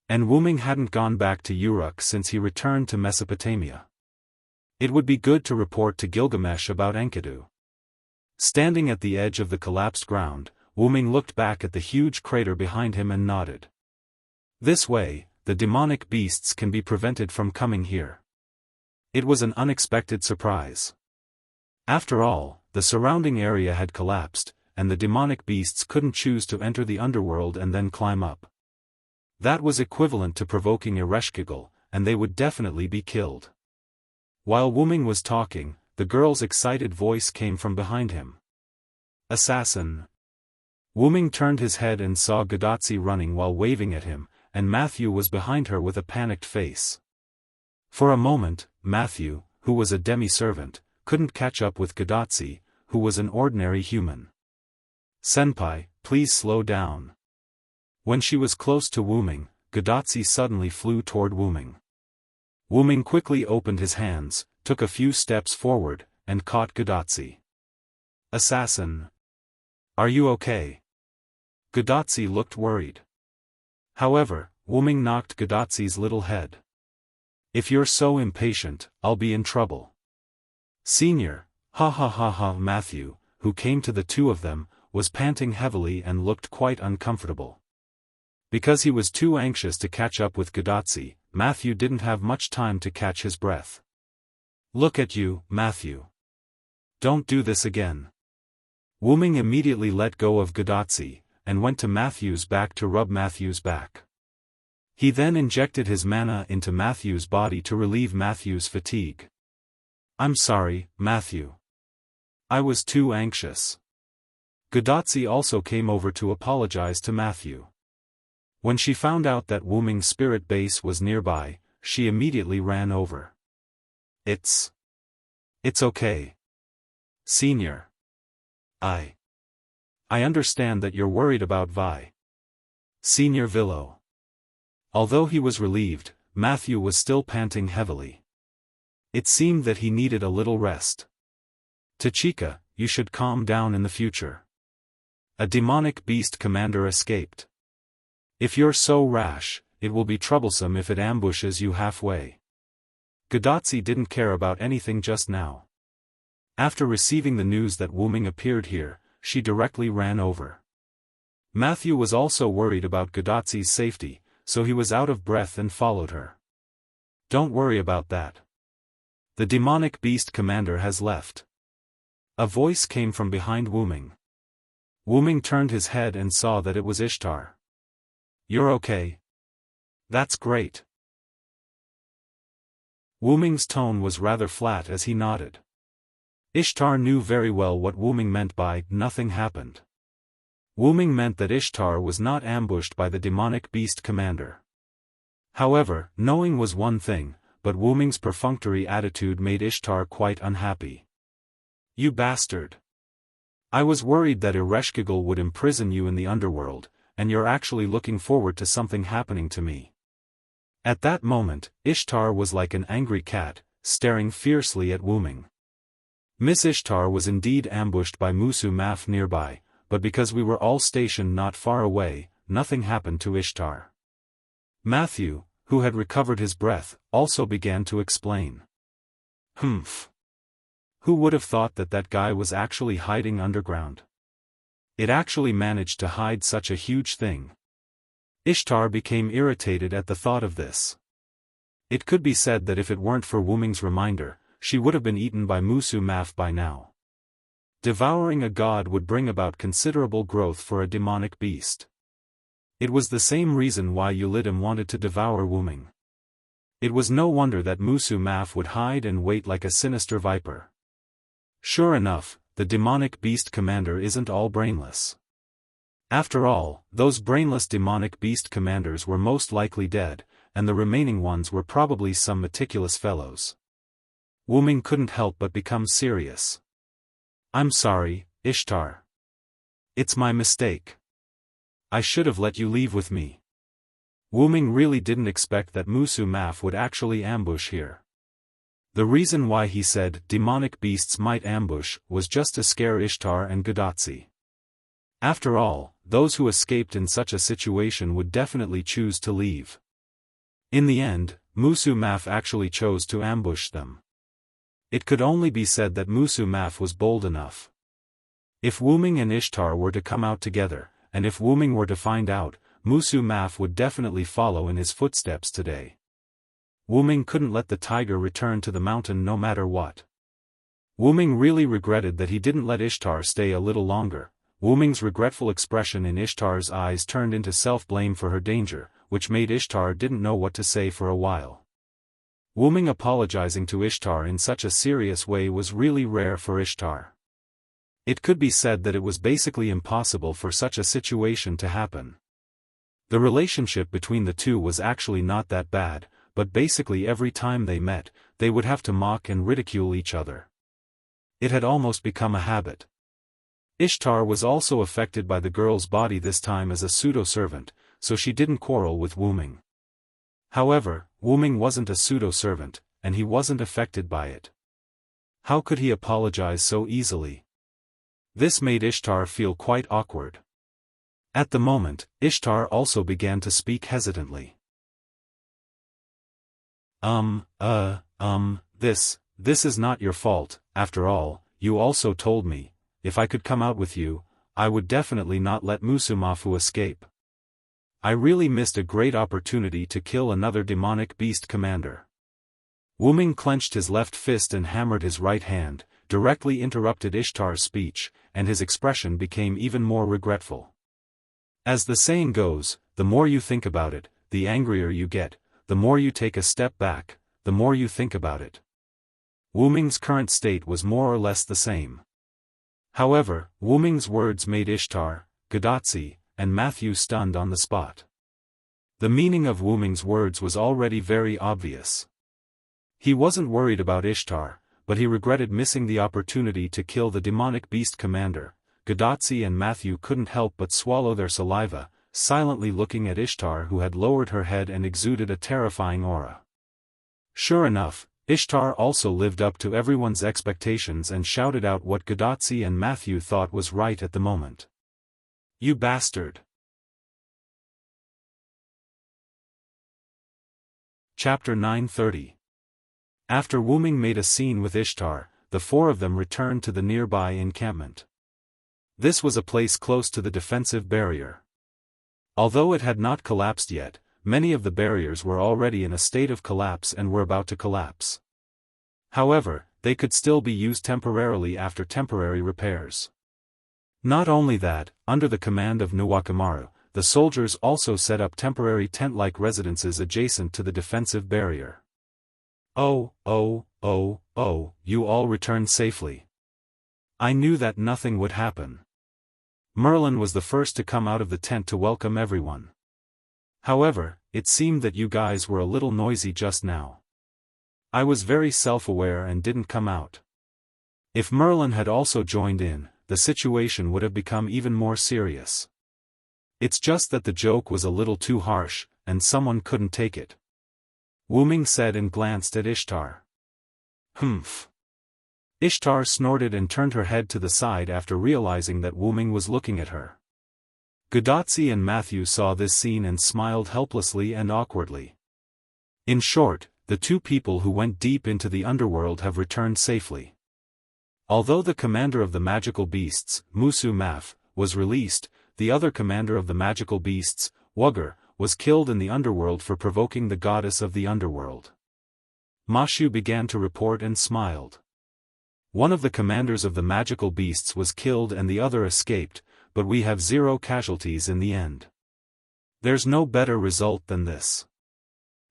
And Wu Ming hadn't gone back to Uruk since he returned to Mesopotamia. It would be good to report to Gilgamesh about Enkidu. Standing at the edge of the collapsed ground, Wu Ming looked back at the huge crater behind him and nodded. This way, the demonic beasts can be prevented from coming here. It was an unexpected surprise. After all, the surrounding area had collapsed, and the demonic beasts couldn't choose to enter the underworld and then climb up. That was equivalent to provoking Ereshkigal, and they would definitely be killed. While Wuming was talking, the girl's excited voice came from behind him. Assassin! Wuming turned his head and saw Gadatsi running while waving at him, and Matthew was behind her with a panicked face. For a moment, Matthew, who was a demi-servant, couldn't catch up with Gadatsi, who was an ordinary human. Senpai, please slow down. When she was close to Wuming, Gadatsi suddenly flew toward Wuming. Wuming quickly opened his hands, took a few steps forward, and caught Gadatsi. Assassin! Are you okay? Gadatsi looked worried. However, Wuming knocked Gadatsi's little head. If you're so impatient, I'll be in trouble. Senior, ha ha ha ha. Matthew, who came to the two of them, was panting heavily and looked quite uncomfortable. Because he was too anxious to catch up with Gadatsi, Matthew didn't have much time to catch his breath. Look at you, Matthew. Don't do this again. Wuming immediately let go of Gadatsi, and went to Matthew's back to rub Matthew's back. He then injected his mana into Matthew's body to relieve Matthew's fatigue. I'm sorry, Matthew. I was too anxious. Gadatsi also came over to apologize to Matthew. When she found out that Wuming's spirit base was nearby, she immediately ran over. It's okay. Senior. I understand that you're worried about Vi. Senior Villo. Although he was relieved, Matthew was still panting heavily. It seemed that he needed a little rest. Tachika, you should calm down in the future. A demonic beast commander escaped. If you're so rash, it will be troublesome if it ambushes you halfway. Gadatsi didn't care about anything just now. After receiving the news that Wuming appeared here, she directly ran over. Matthew was also worried about Gadatsi's safety, so he was out of breath and followed her. Don't worry about that. The demonic beast commander has left. A voice came from behind Wuming. Wuming turned his head and saw that it was Ishtar. You're okay? That's great. Wuming's tone was rather flat as he nodded. Ishtar knew very well what Wuming meant by nothing happened. Wuming meant that Ishtar was not ambushed by the demonic beast commander. However, knowing was one thing, but Wuming's perfunctory attitude made Ishtar quite unhappy. You bastard! I was worried that Ereshkigal would imprison you in the underworld, and you're actually looking forward to something happening to me. At that moment, Ishtar was like an angry cat, staring fiercely at Wuming. Miss Ishtar was indeed ambushed by Musu Maf nearby, but because we were all stationed not far away, nothing happened to Ishtar. Matthew, who had recovered his breath, also began to explain. Humph. Who would have thought that that guy was actually hiding underground? It actually managed to hide such a huge thing. Ishtar became irritated at the thought of this. It could be said that if it weren't for Wuming's reminder, she would have been eaten by Musu Maf by now. Devouring a god would bring about considerable growth for a demonic beast. It was the same reason why Ulidim wanted to devour Wuming. It was no wonder that Musu Maf would hide and wait like a sinister viper. Sure enough, the demonic beast commander isn't all brainless. After all, those brainless demonic beast commanders were most likely dead, and the remaining ones were probably some meticulous fellows. Wuming couldn't help but become serious. I'm sorry, Ishtar. It's my mistake. I should have let you leave with me. Wuming really didn't expect that Musu Maf would actually ambush here. The reason why he said demonic beasts might ambush was just to scare Ishtar and Gadatsi. After all, those who escaped in such a situation would definitely choose to leave. In the end, Musu Maf actually chose to ambush them. It could only be said that Musu Maf was bold enough. If Wuming and Ishtar were to come out together, and if Wuming were to find out, Musu Maf would definitely follow in his footsteps today. Wuming couldn't let the tiger return to the mountain no matter what. Wuming really regretted that he didn't let Ishtar stay a little longer. Wuming's regretful expression in Ishtar's eyes turned into self-blame for her danger, which made Ishtar didn't know what to say for a while. Wu-Ming apologizing to Ishtar in such a serious way was really rare for Ishtar. It could be said that it was basically impossible for such a situation to happen. The relationship between the two was actually not that bad, but basically every time they met, they would have to mock and ridicule each other. It had almost become a habit. Ishtar was also affected by the girl's body this time as a pseudo-servant, so she didn't quarrel with Wu-Ming. However, Wu-Ming wasn't a pseudo-servant, and he wasn't affected by it. How could he apologize so easily? This made Ishtar feel quite awkward. At the moment, Ishtar also began to speak hesitantly. This is not your fault, after all, you also told me, if I could come out with you, I would definitely not let Musumafu escape. I really missed a great opportunity to kill another demonic beast commander. Wu-Ming clenched his left fist and hammered his right hand, directly interrupted Ishtar's speech, and his expression became even more regretful. As the saying goes, the more you think about it, the angrier you get, the more you take a step back, the more you think about it. Wu-Ming's current state was more or less the same. However, Wu-Ming's words made Ishtar, Gadotsi, and Matthew stunned on the spot. The meaning of Wu-Ming's words was already very obvious. He wasn't worried about Ishtar, but he regretted missing the opportunity to kill the demonic beast commander. Gadotsi and Matthew couldn't help but swallow their saliva, silently looking at Ishtar, who had lowered her head and exuded a terrifying aura. Sure enough, Ishtar also lived up to everyone's expectations and shouted out what Gadotsi and Matthew thought was right at the moment. You bastard! Chapter 930. After Wu-Ming made a scene with Ishtar, the four of them returned to the nearby encampment. This was a place close to the defensive barrier. Although it had not collapsed yet, many of the barriers were already in a state of collapse and were about to collapse. However, they could still be used temporarily after temporary repairs. Not only that, under the command of Nuwakamaru, the soldiers also set up temporary tent-like residences adjacent to the defensive barrier. You all returned safely. I knew that nothing would happen. Merlin was the first to come out of the tent to welcome everyone. However, it seemed that you guys were a little noisy just now. I was very self-aware and didn't come out. If Merlin had also joined in, the situation would have become even more serious. It's just that the joke was a little too harsh, and someone couldn't take it. Wu-Ming said and glanced at Ishtar. Humph. Ishtar snorted and turned her head to the side after realizing that Wu-Ming was looking at her. Gadotsi and Matthew saw this scene and smiled helplessly and awkwardly. In short, the two people who went deep into the underworld have returned safely. Although the commander of the magical beasts, Musu Maf, was released, the other commander of the magical beasts, Wugger, was killed in the underworld for provoking the goddess of the underworld. Mashu began to report and smiled. One of the commanders of the magical beasts was killed and the other escaped, but we have 0 casualties in the end. There's no better result than this.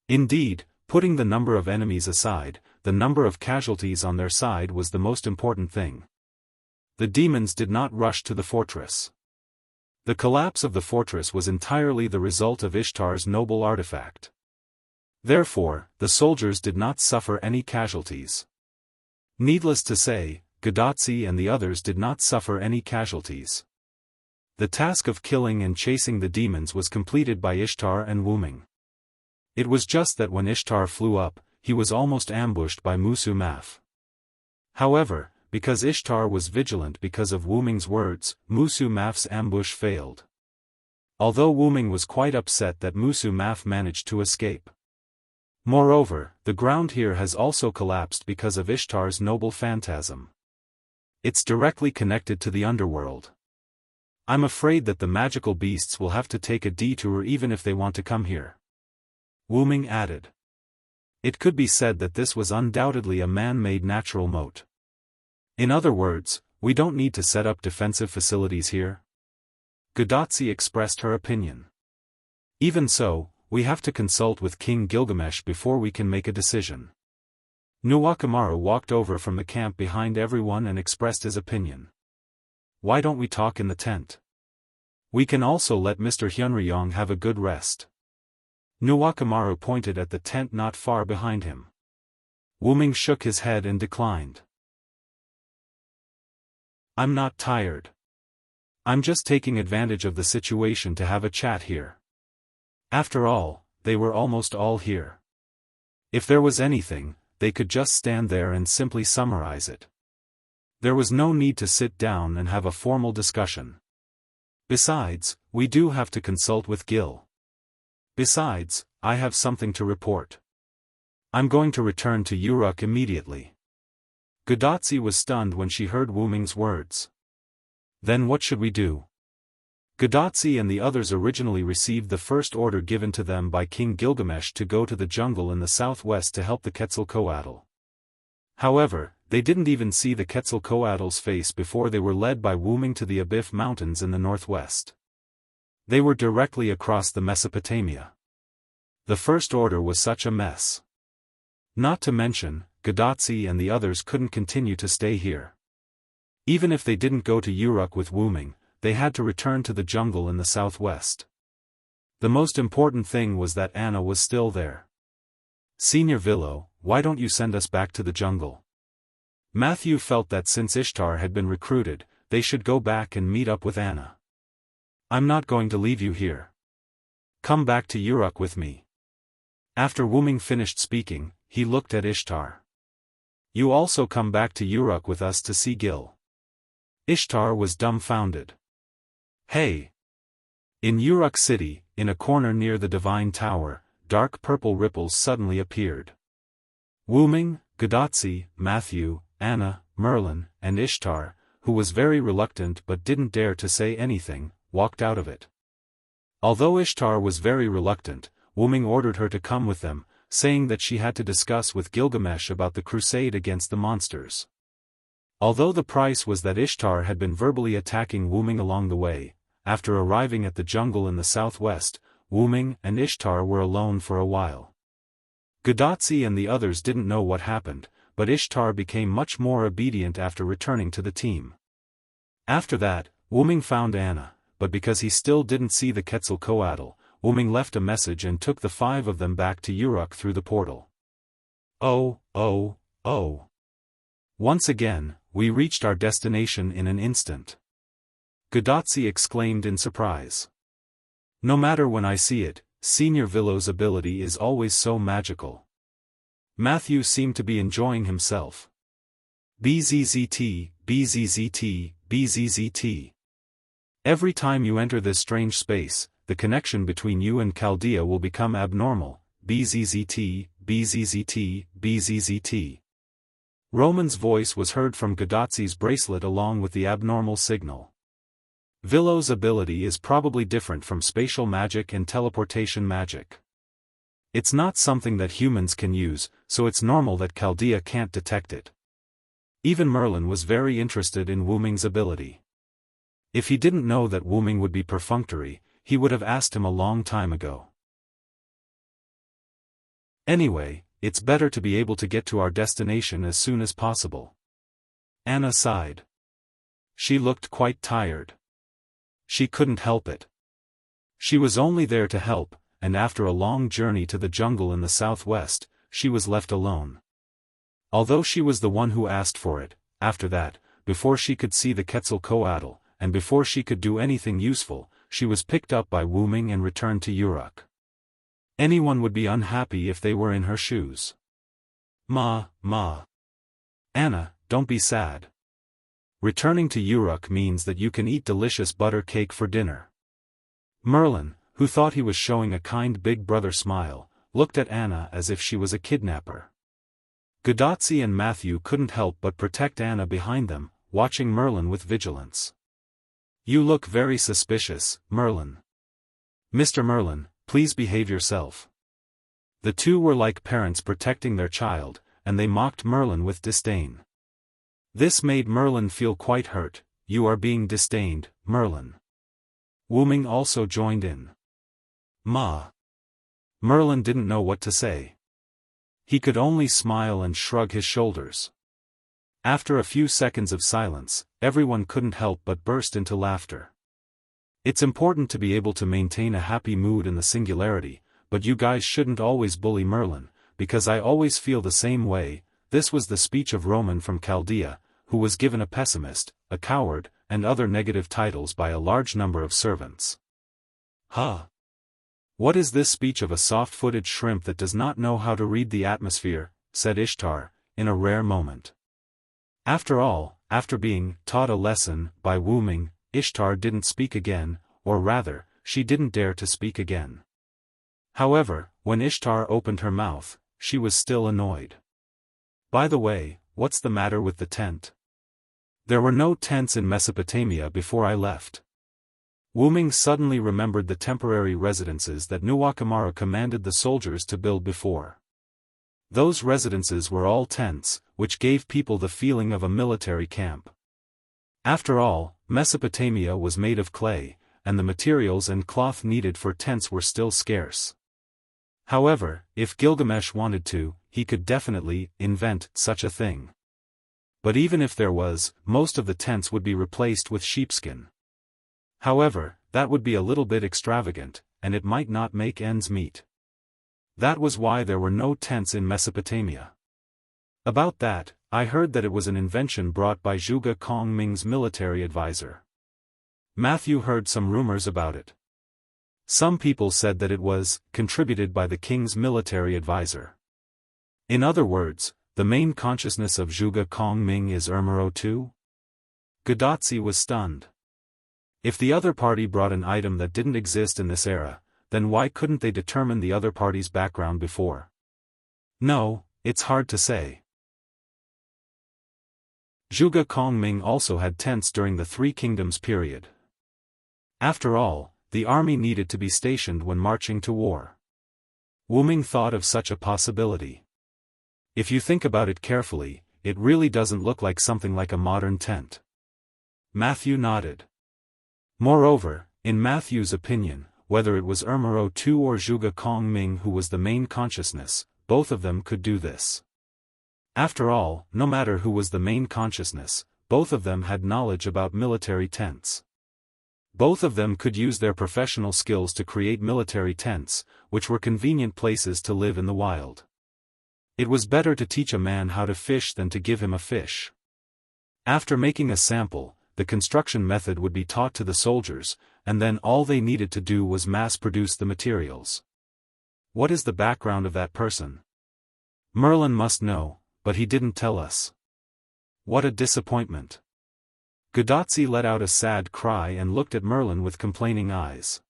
Indeed, putting the number of enemies aside, the number of casualties on their side was the most important thing. The demons did not rush to the fortress. The collapse of the fortress was entirely the result of Ishtar's noble artifact. Therefore, the soldiers did not suffer any casualties. Needless to say, Gadotsi and the others did not suffer any casualties. The task of killing and chasing the demons was completed by Ishtar and Wu-Ming. It was just that when Ishtar flew up, he was almost ambushed by Musu Maf. However, because Ishtar was vigilant because of Wu-Ming's words, Musu Maf's ambush failed. Although Wu-Ming was quite upset that Musu Maf managed to escape. Moreover, the ground here has also collapsed because of Ishtar's noble phantasm. It's directly connected to the underworld. I'm afraid that the magical beasts will have to take a detour even if they want to come here. Wu-Ming added. It could be said that this was undoubtedly a man-made natural moat. In other words, we don't need to set up defensive facilities here. Gadotsi expressed her opinion. Even so, we have to consult with King Gilgamesh before we can make a decision. Nuwakamaru walked over from the camp behind everyone and expressed his opinion. Why don't we talk in the tent? We can also let Mr. Hyunryong have a good rest. Nuwakamaru pointed at the tent not far behind him. Wuming shook his head and declined. I'm not tired. I'm just taking advantage of the situation to have a chat here. After all, they were almost all here. If there was anything, they could just stand there and simply summarize it. There was no need to sit down and have a formal discussion. Besides, we do have to consult with Gil. Besides, I have something to report. I'm going to return to Uruk immediately. Gadotsi was stunned when she heard Wuming's words. Then what should we do? Gadotsi and the others originally received the first order given to them by King Gilgamesh to go to the jungle in the southwest to help the Quetzalcoatl. However, they didn't even see the Quetzalcoatl's face before they were led by Wuming to the Abif Mountains in the northwest. They were directly across the Mesopotamia. The first order was such a mess. Not to mention, Gadotsi and the others couldn't continue to stay here. Even if they didn't go to Uruk with Wuming, they had to return to the jungle in the southwest. The most important thing was that Anna was still there. Senior Villo, why don't you send us back to the jungle? Matthew felt that since Ishtar had been recruited, they should go back and meet up with Anna. I'm not going to leave you here. Come back to Uruk with me. After Wuming finished speaking, he looked at Ishtar. You also come back to Uruk with us to see Gil. Ishtar was dumbfounded. Hey! In Uruk City, in a corner near the Divine Tower, dark purple ripples suddenly appeared. Wuming, Gadotsi, Matthew, Anna, Merlin, and Ishtar, who was very reluctant but didn't dare to say anything, walked out of it. Although Ishtar was very reluctant, Wuming ordered her to come with them, saying that she had to discuss with Gilgamesh about the crusade against the monsters. Although the price was that Ishtar had been verbally attacking Wuming along the way, after arriving at the jungle in the southwest, Wuming and Ishtar were alone for a while. Gadotsi and the others didn't know what happened, but Ishtar became much more obedient after returning to the team. After that, Wuming found Anna, but because he still didn't see the Quetzalcoatl, Wuming left a message and took the 5 of them back to Uruk through the portal. Oh. Once again, we reached our destination in an instant. Gadotsi exclaimed in surprise. No matter when I see it, Senior Villo's ability is always so magical. Matthew seemed to be enjoying himself. BZZT, BZZT, BZZT. Every time you enter this strange space, the connection between you and Chaldea will become abnormal. BZZT, BZZT, BZZT. Roman's voice was heard from Gadotsi's bracelet along with the abnormal signal. Villo's ability is probably different from spatial magic and teleportation magic. It's not something that humans can use, so it's normal that Chaldea can't detect it. Even Merlin was very interested in Wuming's ability. If he didn't know that Wuming would be perfunctory, he would have asked him a long time ago. Anyway, it's better to be able to get to our destination as soon as possible. Anna sighed. She looked quite tired. She couldn't help it. She was only there to help, and after a long journey to the jungle in the southwest, she was left alone. Although she was the one who asked for it, after that, before she could see the Quetzalcoatl, and before she could do anything useful, she was picked up by Wuming and returned to Uruk. Anyone would be unhappy if they were in her shoes. Ma. Anna, don't be sad. Returning to Uruk means that you can eat delicious butter cake for dinner. Merlin, who thought he was showing a kind big brother smile, looked at Anna as if she was a kidnapper. Gadotsi and Matthew couldn't help but protect Anna behind them, watching Merlin with vigilance. You look very suspicious, Merlin. Mr. Merlin, please behave yourself. The two were like parents protecting their child, and they mocked Merlin with disdain. This made Merlin feel quite hurt. You are being disdained, Merlin. Wuming also joined in. Ma. Merlin didn't know what to say. He could only smile and shrug his shoulders. After a few seconds of silence, everyone couldn't help but burst into laughter. It's important to be able to maintain a happy mood in the singularity, but you guys shouldn't always bully Merlin, because I always feel the same way. This was the speech of Roman from Chaldea, who was given a pessimist, a coward, and other negative titles by a large number of servants. Huh? What is this speech of a soft-footed shrimp that does not know how to read the atmosphere, said Ishtar, in a rare moment. After all, after being taught a lesson by Wu Ming, Ishtar didn't speak again, or rather, she didn't dare to speak again. However, when Ishtar opened her mouth, she was still annoyed. By the way, what's the matter with the tent? There were no tents in Mesopotamia before I left. Wu Ming suddenly remembered the temporary residences that Nuwakamaru commanded the soldiers to build before. Those residences were all tents, which gave people the feeling of a military camp. After all, Mesopotamia was made of clay, and the materials and cloth needed for tents were still scarce. However, if Gilgamesh wanted to, he could definitely invent such a thing. But even if there was, most of the tents would be replaced with sheepskin. However, that would be a little bit extravagant, and it might not make ends meet. That was why there were no tents in Mesopotamia. About that, I heard that it was an invention brought by Zhuge Kongming's military advisor. Matthew heard some rumors about it. Some people said that it was contributed by the king's military advisor. In other words, the main consciousness of Zhuge Kongming is Ermero too? Gadotsi was stunned. If the other party brought an item that didn't exist in this era, then why couldn't they determine the other party's background before? No, it's hard to say. Zhuge Kongming also had tents during the Three Kingdoms period. After all, the army needed to be stationed when marching to war. Wu Ming thought of such a possibility. If you think about it carefully, it really doesn't look like something like a modern tent. Matthew nodded. Moreover, in Matthew's opinion, whether it was Ermero II or Zhuge Kongming who was the main consciousness, both of them could do this. After all, no matter who was the main consciousness, both of them had knowledge about military tents. Both of them could use their professional skills to create military tents, which were convenient places to live in the wild. It was better to teach a man how to fish than to give him a fish. After making a sample, the construction method would be taught to the soldiers, and then all they needed to do was mass-produce the materials. What is the background of that person? Merlin must know, but he didn't tell us. What a disappointment. Gadotsi let out a sad cry and looked at Merlin with complaining eyes.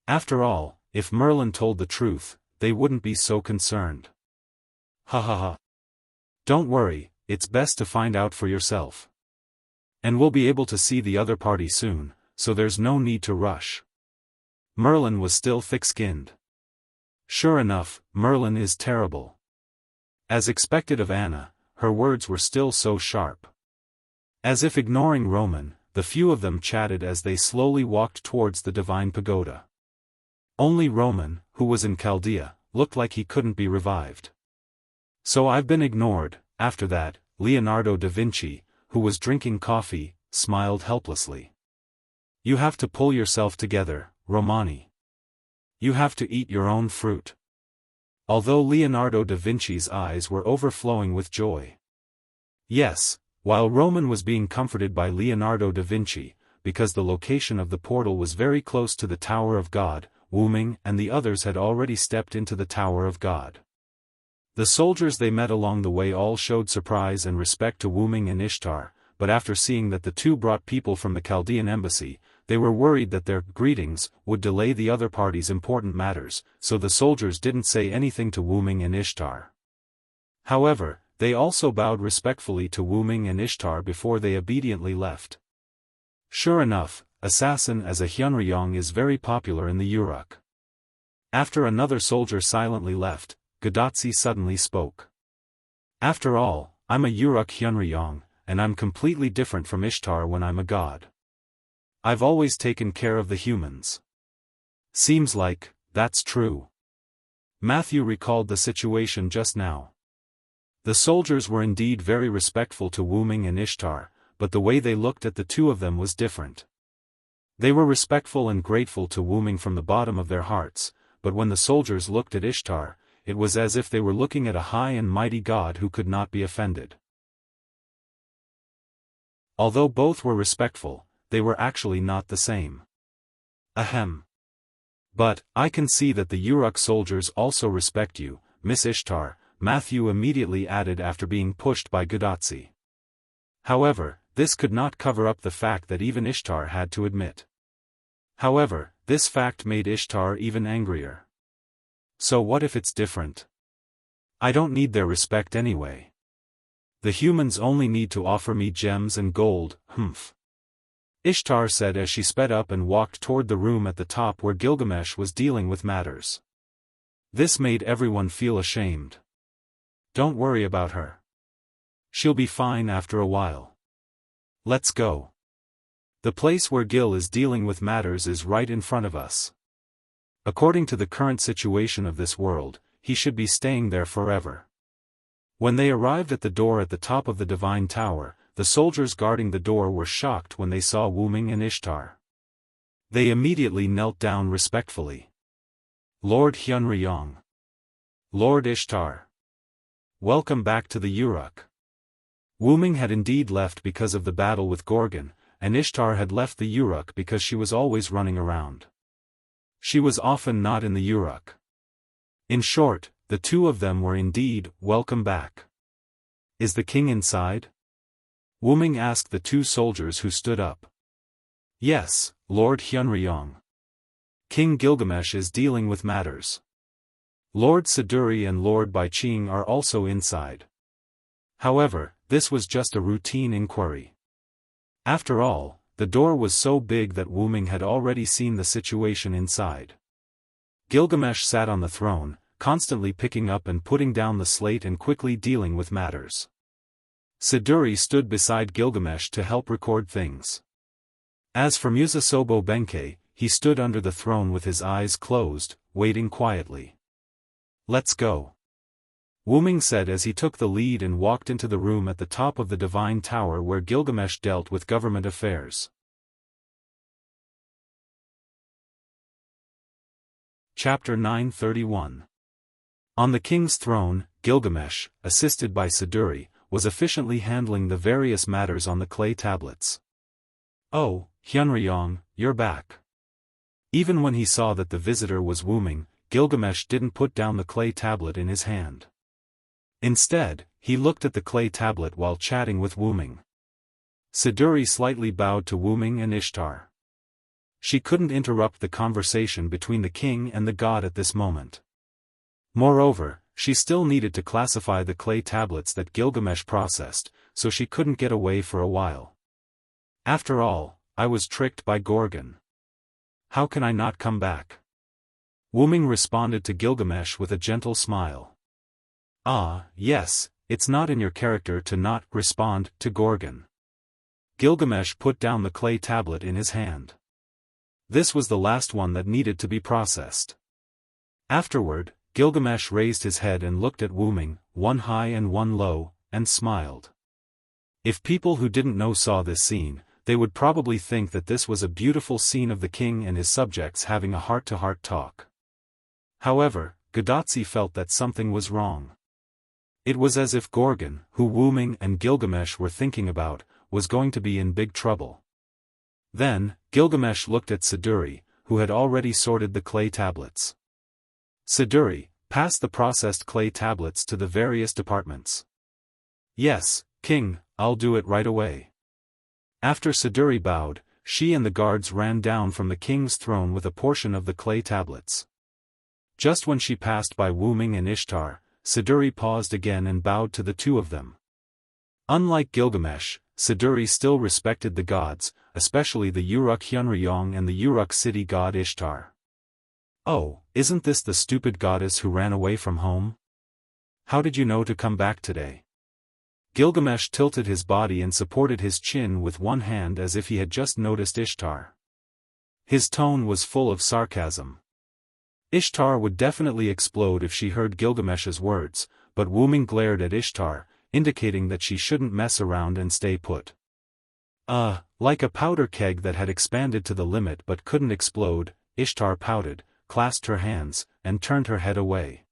After all, if Merlin told the truth, they wouldn't be so concerned. Ha ha ha. Don't worry, it's best to find out for yourself. And we'll be able to see the other party soon, so there's no need to rush. Merlin was still thick-skinned. Sure enough, Merlin is terrible. As expected of Anna, her words were still so sharp. As if ignoring Roman, the few of them chatted as they slowly walked towards the divine pagoda. Only Roman, who was in Chaldea, looked like he couldn't be revived. So I've been ignored. After that, Leonardo da Vinci, who was drinking coffee, smiled helplessly. You have to pull yourself together, Romani. You have to eat your own fruit. Although Leonardo da Vinci's eyes were overflowing with joy. Yes, while Roman was being comforted by Leonardo da Vinci, because the location of the portal was very close to the Tower of God, Wu Ming and the others had already stepped into the Tower of God. The soldiers they met along the way all showed surprise and respect to Wu Ming and Ishtar, but after seeing that the two brought people from the Chaldean embassy, they were worried that their greetings would delay the other party's important matters, so the soldiers didn't say anything to Wu Ming and Ishtar. However, they also bowed respectfully to Wu Ming and Ishtar before they obediently left. Sure enough, assassin as a Hyunryong is very popular in the Uruk. After another soldier silently left, Gadotsi suddenly spoke. After all, I'm a Uruk Hyunryong, and I'm completely different from Ishtar when I'm a god. I've always taken care of the humans. Seems like, that's true. Matthew recalled the situation just now. The soldiers were indeed very respectful to Wu Ming and Ishtar, but the way they looked at the two of them was different. They were respectful and grateful to Wu Ming from the bottom of their hearts, but when the soldiers looked at Ishtar, it was as if they were looking at a high and mighty god who could not be offended. Although both were respectful, they were actually not the same. Ahem. But, I can see that the Uruk soldiers also respect you, Miss Ishtar, Matthew immediately added after being pushed by Gadotsi. However, this could not cover up the fact that even Ishtar had to admit. However, this fact made Ishtar even angrier. So what if it's different? I don't need their respect anyway. The humans only need to offer me gems and gold, humph. Ishtar said as she sped up and walked toward the room at the top where Gilgamesh was dealing with matters. This made everyone feel ashamed. Don't worry about her. She'll be fine after a while. Let's go. The place where Gil is dealing with matters is right in front of us. According to the current situation of this world, he should be staying there forever. When they arrived at the door at the top of the divine tower, the soldiers guarding the door were shocked when they saw Wu Ming and Ishtar. They immediately knelt down respectfully. Lord Hyunryong. Lord Ishtar. Welcome back to the Uruk. Wu Ming had indeed left because of the battle with Gorgon, and Ishtar had left the Uruk because she was always running around. She was often not in the Uruk. In short, the two of them were indeed welcome back. Is the king inside? Wu Ming asked the two soldiers who stood up. Yes, Lord Hyunryong. King Gilgamesh is dealing with matters. Lord Siduri and Lord Baiching are also inside. However, this was just a routine inquiry. After all, the door was so big that Wu Ming had already seen the situation inside. Gilgamesh sat on the throne, constantly picking up and putting down the slate and quickly dealing with matters. Siduri stood beside Gilgamesh to help record things. As for Musasobo Benkei, he stood under the throne with his eyes closed, waiting quietly. Let's go. Wu Ming said as he took the lead and walked into the room at the top of the divine tower where Gilgamesh dealt with government affairs. Chapter 931. On the king's throne, Gilgamesh, assisted by Siduri, was efficiently handling the various matters on the clay tablets. Oh, Hyunryong, you're back. Even when he saw that the visitor was Wu Ming, Gilgamesh didn't put down the clay tablet in his hand. Instead, he looked at the clay tablet while chatting with Wu Ming. Siduri slightly bowed to Wu Ming and Ishtar. She couldn't interrupt the conversation between the king and the god at this moment. Moreover, she still needed to classify the clay tablets that Gilgamesh processed, so she couldn't get away for a while. After all, I was tricked by Gorgon. How can I not come back? Wu Ming responded to Gilgamesh with a gentle smile. Ah, yes, it's not in your character to not respond to Gorgon. Gilgamesh put down the clay tablet in his hand. This was the last one that needed to be processed. Afterward, Gilgamesh raised his head and looked at Wu Ming, one high and one low, and smiled. If people who didn't know saw this scene, they would probably think that this was a beautiful scene of the king and his subjects having a heart-to-heart talk. However, Gadotsi felt that something was wrong. It was as if Gorgon, who Wu Ming and Gilgamesh were thinking about, was going to be in big trouble. Then, Gilgamesh looked at Siduri, who had already sorted the clay tablets. Siduri, pass the processed clay tablets to the various departments. Yes, King, I'll do it right away. After Siduri bowed, she and the guards ran down from the king's throne with a portion of the clay tablets. Just when she passed by Wu Ming and Ishtar, Siduri paused again and bowed to the two of them. Unlike Gilgamesh, Siduri still respected the gods, especially the Uruk Hyunryong and the Uruk city god Ishtar. Oh, isn't this the stupid goddess who ran away from home? How did you know to come back today? Gilgamesh tilted his body and supported his chin with one hand as if he had just noticed Ishtar. His tone was full of sarcasm. Ishtar would definitely explode if she heard Gilgamesh's words, but Wuming glared at Ishtar, indicating that she shouldn't mess around and stay put. Like a powder keg that had expanded to the limit but couldn't explode, Ishtar pouted, clasped her hands, and turned her head away.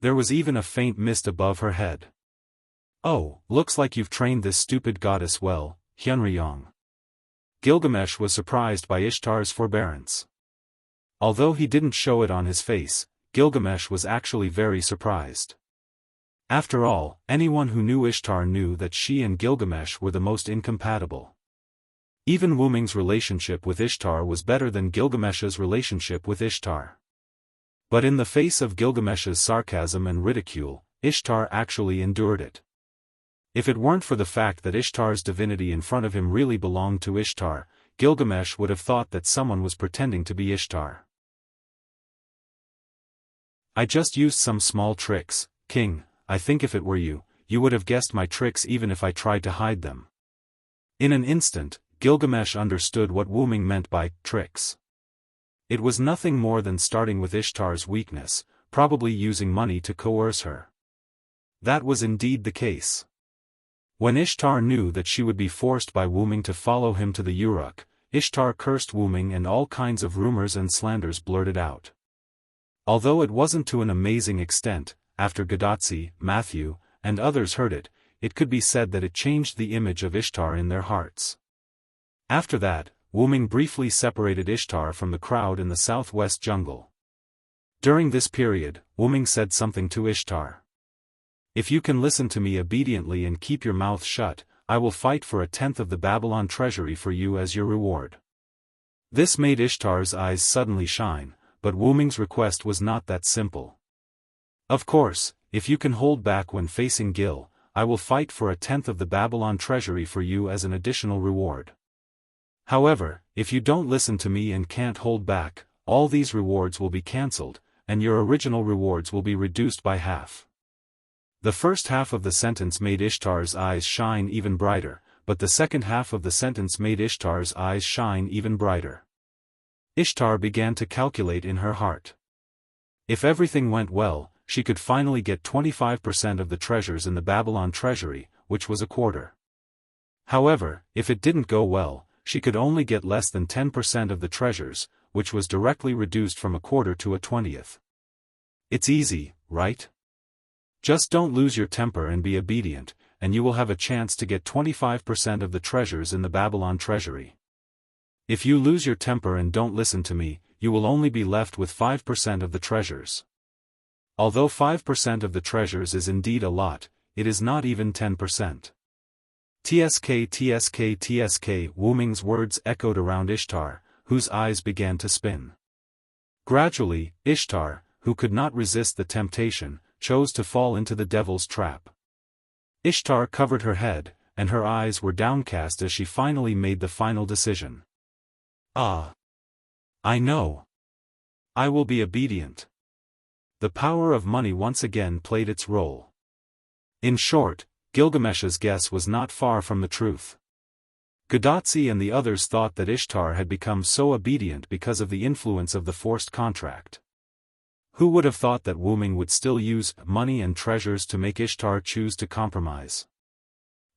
There was even a faint mist above her head. "Oh, looks like you've trained this stupid goddess well, Hyunryong." Gilgamesh was surprised by Ishtar's forbearance. Although he didn't show it on his face, Gilgamesh was actually very surprised. After all, anyone who knew Ishtar knew that she and Gilgamesh were the most incompatible. Even Wuming's relationship with Ishtar was better than Gilgamesh's relationship with Ishtar. But in the face of Gilgamesh's sarcasm and ridicule, Ishtar actually endured it. If it weren't for the fact that Ishtar's divinity in front of him really belonged to Ishtar, Gilgamesh would have thought that someone was pretending to be Ishtar. "I just used some small tricks, King. I think if it were you, you would have guessed my tricks even if I tried to hide them." In an instant, Gilgamesh understood what Wuming meant by tricks. It was nothing more than starting with Ishtar's weakness, probably using money to coerce her. That was indeed the case. When Ishtar knew that she would be forced by Wuming to follow him to the Uruk, Ishtar cursed Wuming and all kinds of rumors and slanders blurted out. Although it wasn't to an amazing extent, after Gadotsi, Matthew, and others heard it, it could be said that it changed the image of Ishtar in their hearts. After that, Wuming briefly separated Ishtar from the crowd in the southwest jungle. During this period, Wuming said something to Ishtar. "If you can listen to me obediently and keep your mouth shut, I will fight for a tenth of the Babylon treasury for you as your reward." This made Ishtar's eyes suddenly shine, but Wuming's request was not that simple. "Of course, if you can hold back when facing Gil, I will fight for a tenth of the Babylon treasury for you as an additional reward. However, if you don't listen to me and can't hold back, all these rewards will be cancelled, and your original rewards will be reduced by half." The first half of the sentence made Ishtar's eyes shine even brighter, but the second half of the sentence made Ishtar's eyes shine even brighter. Ishtar began to calculate in her heart. If everything went well, she could finally get 25% of the treasures in the Babylon treasury, which was a quarter. However, if it didn't go well, she could only get less than 10% of the treasures, which was directly reduced from a quarter to a 20th. It's easy, right? Just don't lose your temper and be obedient, and you will have a chance to get 25% of the treasures in the Babylon treasury. If you lose your temper and don't listen to me, you will only be left with 5% of the treasures. Although 5% of the treasures is indeed a lot, it is not even 10%. "Tsk tsk tsk." Wuming's words echoed around Ishtar, whose eyes began to spin. Gradually, Ishtar, who could not resist the temptation, chose to fall into the devil's trap. Ishtar covered her head, and her eyes were downcast as she finally made the final decision. I know. I will be obedient." The power of money once again played its role. In short, Gilgamesh's guess was not far from the truth. Gadotsi and the others thought that Ishtar had become so obedient because of the influence of the forced contract. Who would have thought that Wuming would still use money and treasures to make Ishtar choose to compromise?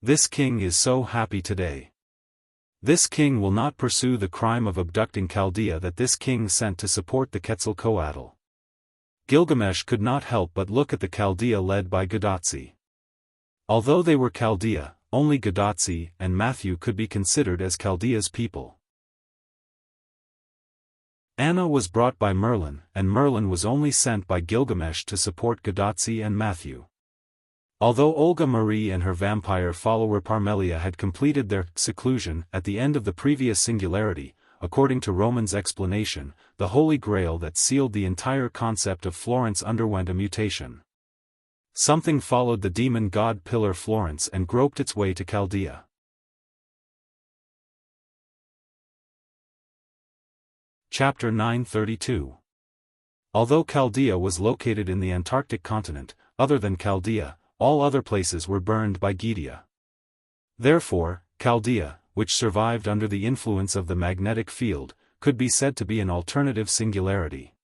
This king is so happy today. This king will not pursue the crime of abducting Chaldea that this king sent to support the Quetzalcoatl. Gilgamesh could not help but look at the Chaldea led by Gadotsi. Although they were Chaldea, only Gadotsi and Matthew could be considered as Chaldea's people. Anna was brought by Merlin, and Merlin was only sent by Gilgamesh to support Gadotsi and Matthew. Although Olga Marie and her vampire follower Parmelia had completed their seclusion at the end of the previous singularity, according to Roman's explanation, the Holy Grail that sealed the entire concept of Florence underwent a mutation. Something followed the demon god pillar Florence and groped its way to Chaldea. Chapter 932. Although Chaldea was located in the Antarctic continent, other than Chaldea, all other places were burned by Gidea. Therefore, Chaldea, which survived under the influence of the magnetic field, could be said to be an alternative singularity.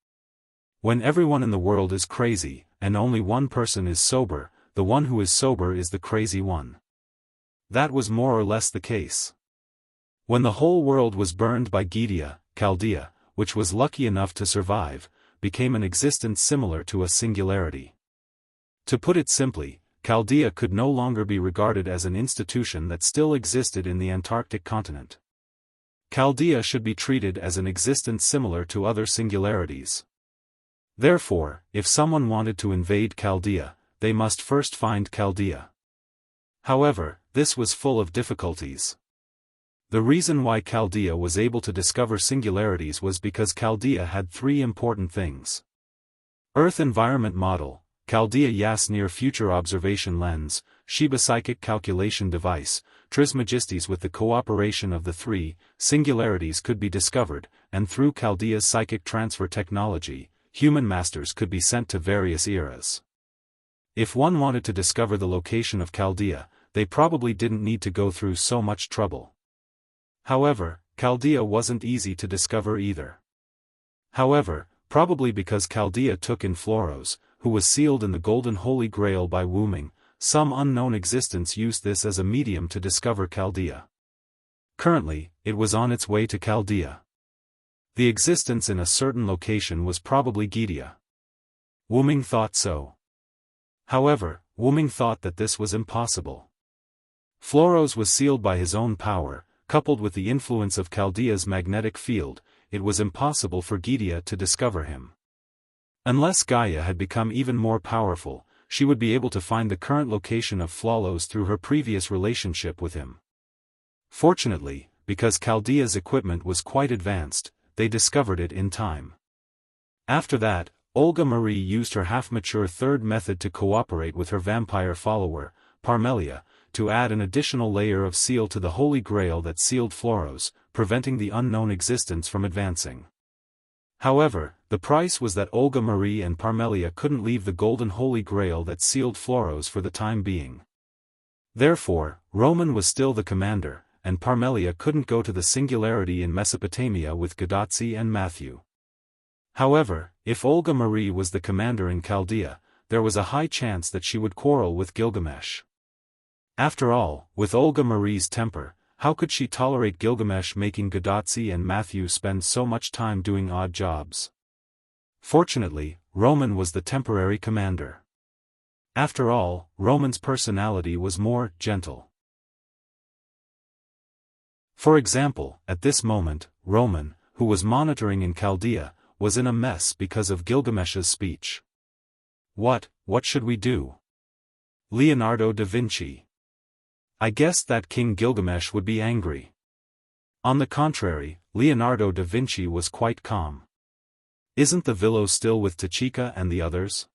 When everyone in the world is crazy, and only one person is sober, the one who is sober is the crazy one. That was more or less the case. When the whole world was burned by Gidea, Chaldea, which was lucky enough to survive, became an existence similar to a singularity. To put it simply, Chaldea could no longer be regarded as an institution that still existed in the Antarctic continent. Chaldea should be treated as an existence similar to other singularities. Therefore, if someone wanted to invade Chaldea, they must first find Chaldea. However, this was full of difficulties. The reason why Chaldea was able to discover singularities was because Chaldea had three important things. Earth Environment Model, Chaldea Yas Near Future Observation Lens, Sheba Psychic Calculation Device, Trismegistes. With the cooperation of the three, singularities could be discovered, and through Chaldea's psychic transfer technology, human masters could be sent to various eras. If one wanted to discover the location of Chaldea, they probably didn't need to go through so much trouble. However, Chaldea wasn't easy to discover either. However, probably because Chaldea took in Floros, who was sealed in the Golden Holy Grail by Wu Ming, some unknown existence used this as a medium to discover Chaldea. Currently, it was on its way to Chaldea. The existence in a certain location was probably Gidea. Wu Ming thought so. However, Wu Ming thought that this was impossible. Floros was sealed by his own power, coupled with the influence of Chaldea's magnetic field. It was impossible for Gidea to discover him. Unless Gaia had become even more powerful, she would be able to find the current location of Floros through her previous relationship with him. Fortunately, because Chaldea's equipment was quite advanced, they discovered it in time. After that, Olga Marie used her half-mature third method to cooperate with her vampire follower, Parmelia, to add an additional layer of seal to the Holy Grail that sealed Floros, preventing the unknown existence from advancing. However, the price was that Olga Marie and Parmelia couldn't leave the Golden Holy Grail that sealed Floros for the time being. Therefore, Roman was still the commander, and Parmelia couldn't go to the singularity in Mesopotamia with Gadotsi and Matthew. However, if Olga Marie was the commander in Chaldea, there was a high chance that she would quarrel with Gilgamesh. After all, with Olga Marie's temper, how could she tolerate Gilgamesh making Gadotsi and Matthew spend so much time doing odd jobs? Fortunately, Roman was the temporary commander. After all, Roman's personality was more gentle. For example, at this moment, Roman, who was monitoring in Chaldea, was in a mess because of Gilgamesh's speech. What should we do? Leonardo da Vinci. I guessed that King Gilgamesh would be angry. On the contrary, Leonardo da Vinci was quite calm. Isn't the Villo still with Tachika and the others?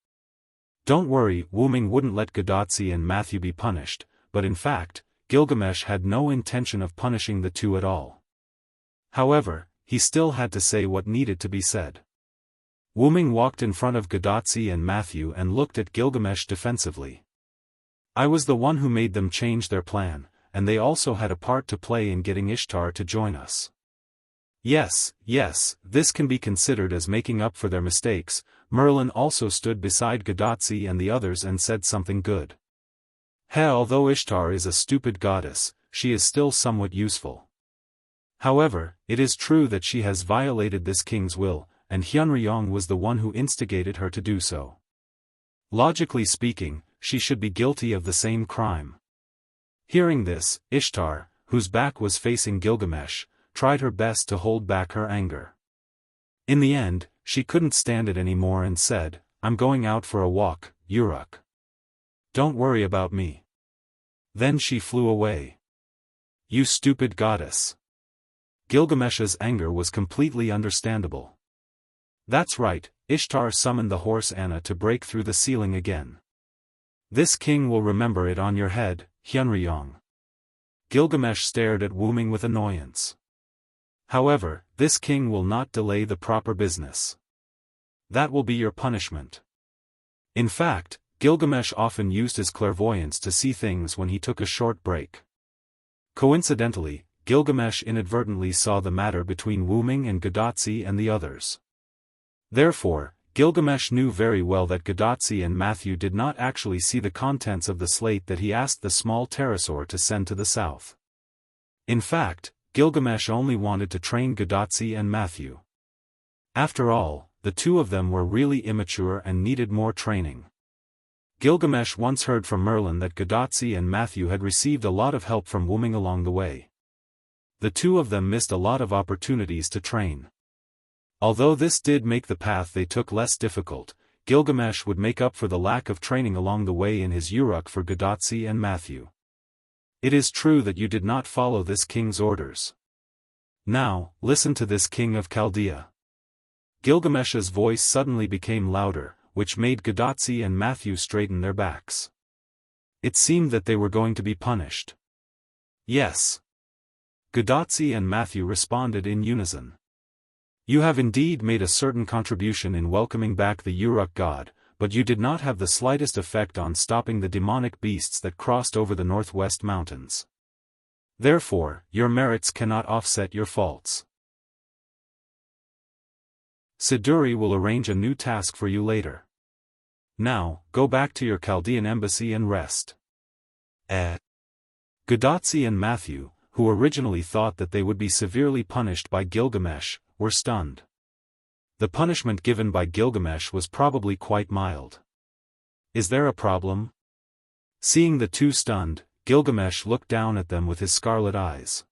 Don't worry, Wu Ming wouldn't let Gadotsi and Matthew be punished, but in fact, Gilgamesh had no intention of punishing the two at all. However, he still had to say what needed to be said. Wu Ming walked in front of Gadotsi and Matthew and looked at Gilgamesh defensively. I was the one who made them change their plan, and they also had a part to play in getting Ishtar to join us. Yes, this can be considered as making up for their mistakes. Merlin also stood beside Gadotsi and the others and said something good. Although Ishtar is a stupid goddess, she is still somewhat useful. However, it is true that she has violated this king's will, and Hyunryong was the one who instigated her to do so. Logically speaking, she should be guilty of the same crime. Hearing this, Ishtar, whose back was facing Gilgamesh, tried her best to hold back her anger. In the end, she couldn't stand it anymore and said, "I'm going out for a walk, Uruk. Don't worry about me." Then she flew away. You stupid goddess. Gilgamesh's anger was completely understandable. That's right, Ishtar summoned the horse Anna to break through the ceiling again. This king will remember it on your head, Hyunryong. Gilgamesh stared at Wu Ming with annoyance. However, this king will not delay the proper business. That will be your punishment. In fact, Gilgamesh often used his clairvoyance to see things when he took a short break. Coincidentally, Gilgamesh inadvertently saw the matter between Wu Ming and Gadotsi and the others. Therefore, Gilgamesh knew very well that Gadotsi and Matthew did not actually see the contents of the slate that he asked the small pterosaur to send to the south. In fact, Gilgamesh only wanted to train Gadotsi and Matthew. After all, the two of them were really immature and needed more training. Gilgamesh once heard from Merlin that Gadotsi and Matthew had received a lot of help from Wooming along the way. The two of them missed a lot of opportunities to train. Although this did make the path they took less difficult, Gilgamesh would make up for the lack of training along the way in his Uruk for Gadotsi and Matthew. It is true that you did not follow this king's orders. Now, listen to this king of Chaldea. Gilgamesh's voice suddenly became louder, which made Gadotsi and Matthew straighten their backs. It seemed that they were going to be punished. Yes. Gadotsi and Matthew responded in unison. You have indeed made a certain contribution in welcoming back the Uruk god, but you did not have the slightest effect on stopping the demonic beasts that crossed over the northwest mountains. Therefore, your merits cannot offset your faults. Siduri will arrange a new task for you later. Now, go back to your Chaldean embassy and rest. Gadotsi and Matthew, who originally thought that they would be severely punished by Gilgamesh, were stunned. The punishment given by Gilgamesh was probably quite mild. Is there a problem? Seeing the two stunned, Gilgamesh looked down at them with his scarlet eyes.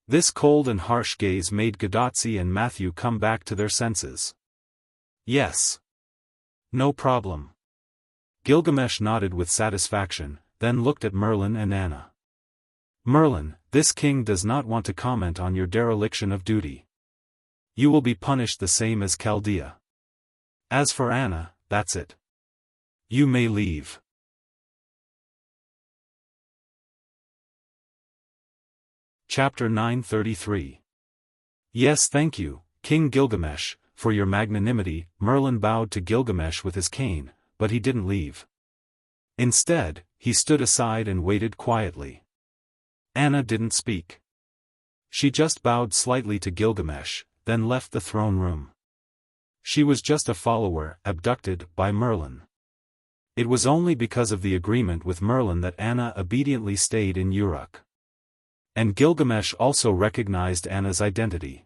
This cold and harsh gaze made Gadotsi and Matthew come back to their senses. Yes. No problem. Gilgamesh nodded with satisfaction, then looked at Merlin and Anna. Merlin, this king does not want to comment on your dereliction of duty. You will be punished the same as Chaldea. As for Anna, that's it. You may leave. Chapter 933. Yes, thank you, King Gilgamesh, for your magnanimity. Merlin bowed to Gilgamesh with his cane, but he didn't leave. Instead, he stood aside and waited quietly. Anna didn't speak. She just bowed slightly to Gilgamesh, then left the throne room. She was just a follower, abducted by Merlin. It was only because of the agreement with Merlin that Anna obediently stayed in Uruk. And Gilgamesh also recognized Anna's identity.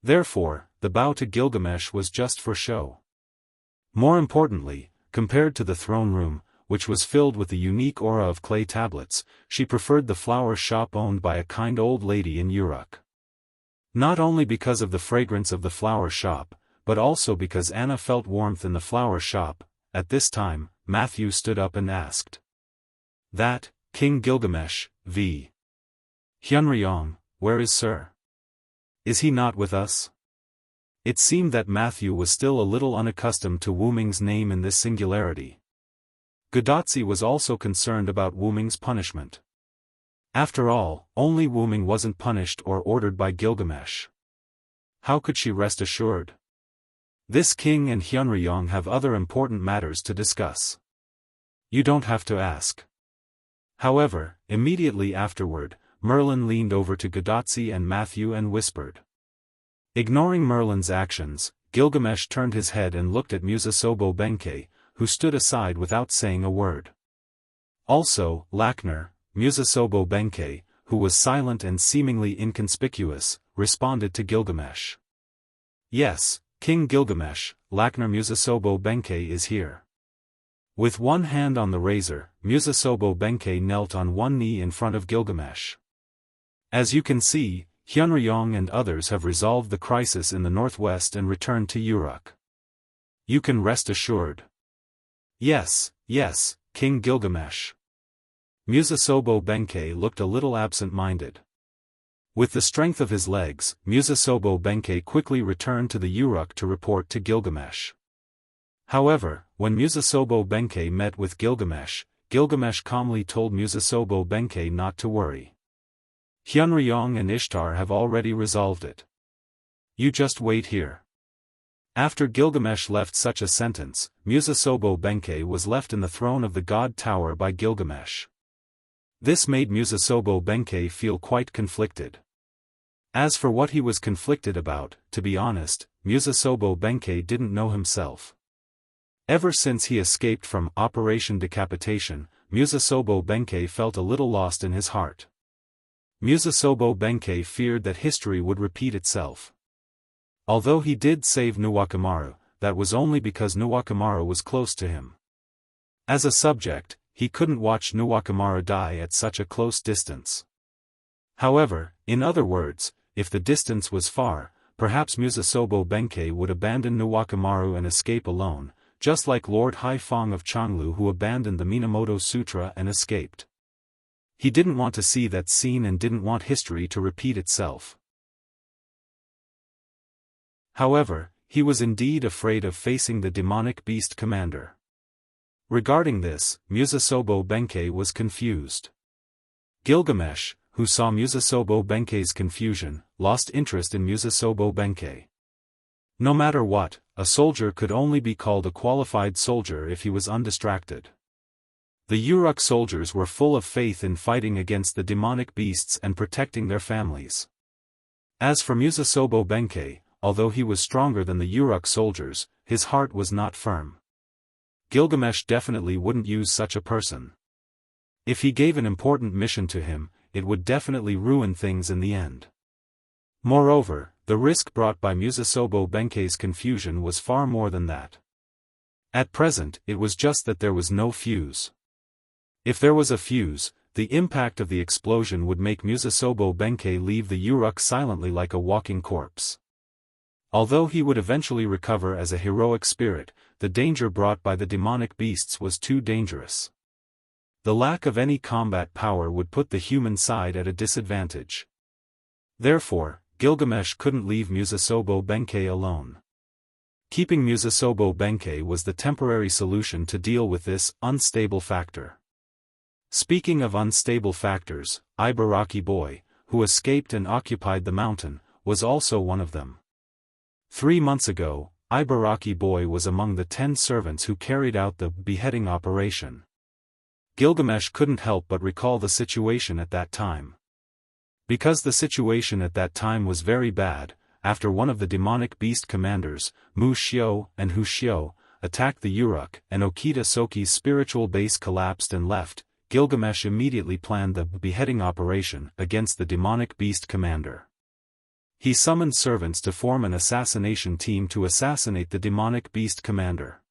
Therefore, the bow to Gilgamesh was just for show. More importantly, compared to the throne room, which was filled with the unique aura of clay tablets, she preferred the flower shop owned by a kind old lady in Uruk. Not only because of the fragrance of the flower shop, but also because Anna felt warmth in the flower shop. At this time, Matthew stood up and asked. That, King Gilgamesh, v. Hyunryong, where is Sir? Is he not with us? It seemed that Matthew was still a little unaccustomed to Wooming's name in this singularity. Gadotsi was also concerned about Wooming's punishment. After all, only Wooming wasn't punished or ordered by Gilgamesh. How could she rest assured? This king and Hyunryong have other important matters to discuss. You don't have to ask. However, immediately afterward, Merlin leaned over to Gadotsi and Matthew and whispered. Ignoring Merlin's actions, Gilgamesh turned his head and looked at Musasobo Benkei, who stood aside without saying a word. Also, Lakner, Musasobo Benkei, who was silent and seemingly inconspicuous, responded to Gilgamesh. Yes, King Gilgamesh, Lakner Musasobo Benkei is here. With one hand on the razor, Musasobo Benkei knelt on one knee in front of Gilgamesh. As you can see, Hyunryong and others have resolved the crisis in the northwest and returned to Uruk. You can rest assured. Yes, King Gilgamesh. Musasobo Benkei looked a little absent-minded. With the strength of his legs, Musasobo Benkei quickly returned to the Uruk to report to Gilgamesh. However, when Musasobo Benkei met with Gilgamesh, Gilgamesh calmly told Musasobo Benkei not to worry. Hyunryong and Ishtar have already resolved it. You just wait here. After Gilgamesh left such a sentence, Musasobo Benkei was left in the throne of the God Tower by Gilgamesh. This made Musasobo Benkei feel quite conflicted. As for what he was conflicted about, to be honest, Musasobo Benkei didn't know himself. Ever since he escaped from Operation Decapitation, Musasobo Benkei felt a little lost in his heart. Musasobo Benkei feared that history would repeat itself. Although he did save Nuwakamaru, that was only because Nuwakamaru was close to him. As a subject, he couldn't watch Nuwakamaru die at such a close distance. However, in other words, if the distance was far, perhaps Musasobo Benkei would abandon Nuwakamaru and escape alone, just like Lord Haifeng of Changlu who abandoned the Minamoto Sutra and escaped. He didn't want to see that scene and didn't want history to repeat itself. However, he was indeed afraid of facing the demonic beast commander. Regarding this, Musasobo Benkei was confused. Gilgamesh, who saw Musasobo Benkei's confusion, lost interest in Musasobo Benkei. No matter what, a soldier could only be called a qualified soldier if he was undistracted. The Uruk soldiers were full of faith in fighting against the demonic beasts and protecting their families. As for Musasobo Benkei, although he was stronger than the Uruk soldiers, his heart was not firm. Gilgamesh definitely wouldn't use such a person. If he gave an important mission to him, it would definitely ruin things in the end. Moreover, the risk brought by Musasobo Benkei's confusion was far more than that. At present, it was just that there was no fuse. If there was a fuse, the impact of the explosion would make Musasobo Benkei leave the Uruk silently like a walking corpse. Although he would eventually recover as a heroic spirit, the danger brought by the demonic beasts was too dangerous. The lack of any combat power would put the human side at a disadvantage. Therefore, Gilgamesh couldn't leave Musasobo Benkei alone. Keeping Musasobo Benkei was the temporary solution to deal with this unstable factor. Speaking of unstable factors, Ibaraki Boy, who escaped and occupied the mountain, was also one of them. 3 months ago, Ibaraki Boy was among the 10 servants who carried out the beheading operation. Gilgamesh couldn't help but recall the situation at that time. Because the situation at that time was very bad, after one of the demonic beast commanders, Mu Xiao and Hu Xiao, attacked the Uruk and Okita Soki's spiritual base collapsed and left, Gilgamesh immediately planned the beheading operation against the demonic beast commander. He summoned servants to form an assassination team to assassinate the demonic beast commander.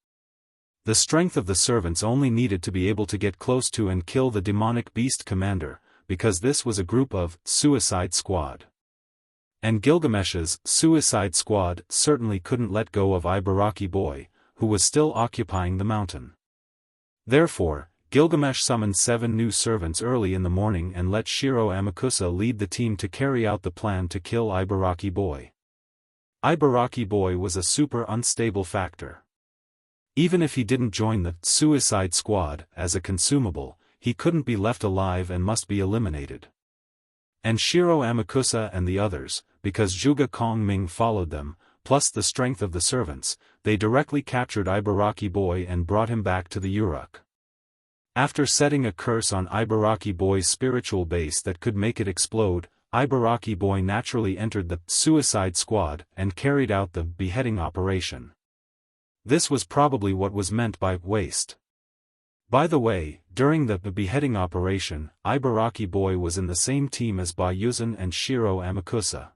The strength of the servants only needed to be able to get close to and kill the demonic beast commander, because this was a group of suicide squad. And Gilgamesh's suicide squad certainly couldn't let go of Ibaraki Boy, who was still occupying the mountain. Therefore, Gilgamesh summoned 7 new servants early in the morning and let Shiro Amakusa lead the team to carry out the plan to kill Ibaraki Boy. Ibaraki Boy was a super unstable factor. Even if he didn't join the suicide squad as a consumable, he couldn't be left alive and must be eliminated. And Shiro Amakusa and the others, because Zhuge Kongming followed them, plus the strength of the servants, they directly captured Ibaraki Boy and brought him back to the Uruk. After setting a curse on Ibaraki Boy's spiritual base that could make it explode, Ibaraki Boy naturally entered the suicide squad and carried out the beheading operation. This was probably what was meant by waste. By the way, during the beheading operation, Ibaraki Boy was in the same team as Bayuzan and Shiro Amakusa.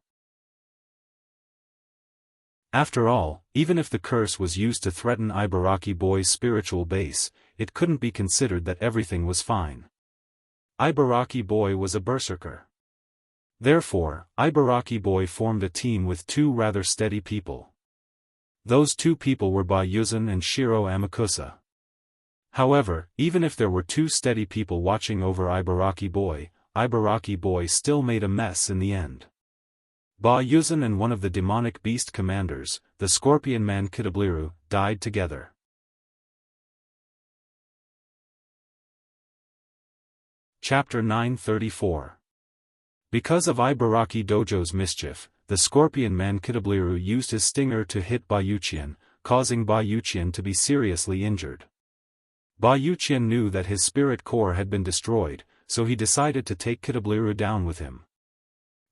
After all, even if the curse was used to threaten Ibaraki Boy's spiritual base, it couldn't be considered that everything was fine. Ibaraki Boy was a berserker. Therefore, Ibaraki Boy formed a team with 2 rather steady people. Those 2 people were Bayuzan and Shiro Amakusa. However, even if there were 2 steady people watching over Ibaraki Boy still made a mess in the end. Bayuzan and one of the demonic beast commanders, the Scorpion Man Kitabliru, died together. Chapter 934. Because of Ibaraki Dojo's mischief, the Scorpion Man Kitabliru used his stinger to hit Bayuchian, causing Bayuchian to be seriously injured. Bayuchian knew that his spirit core had been destroyed, so he decided to take Kitabliru down with him.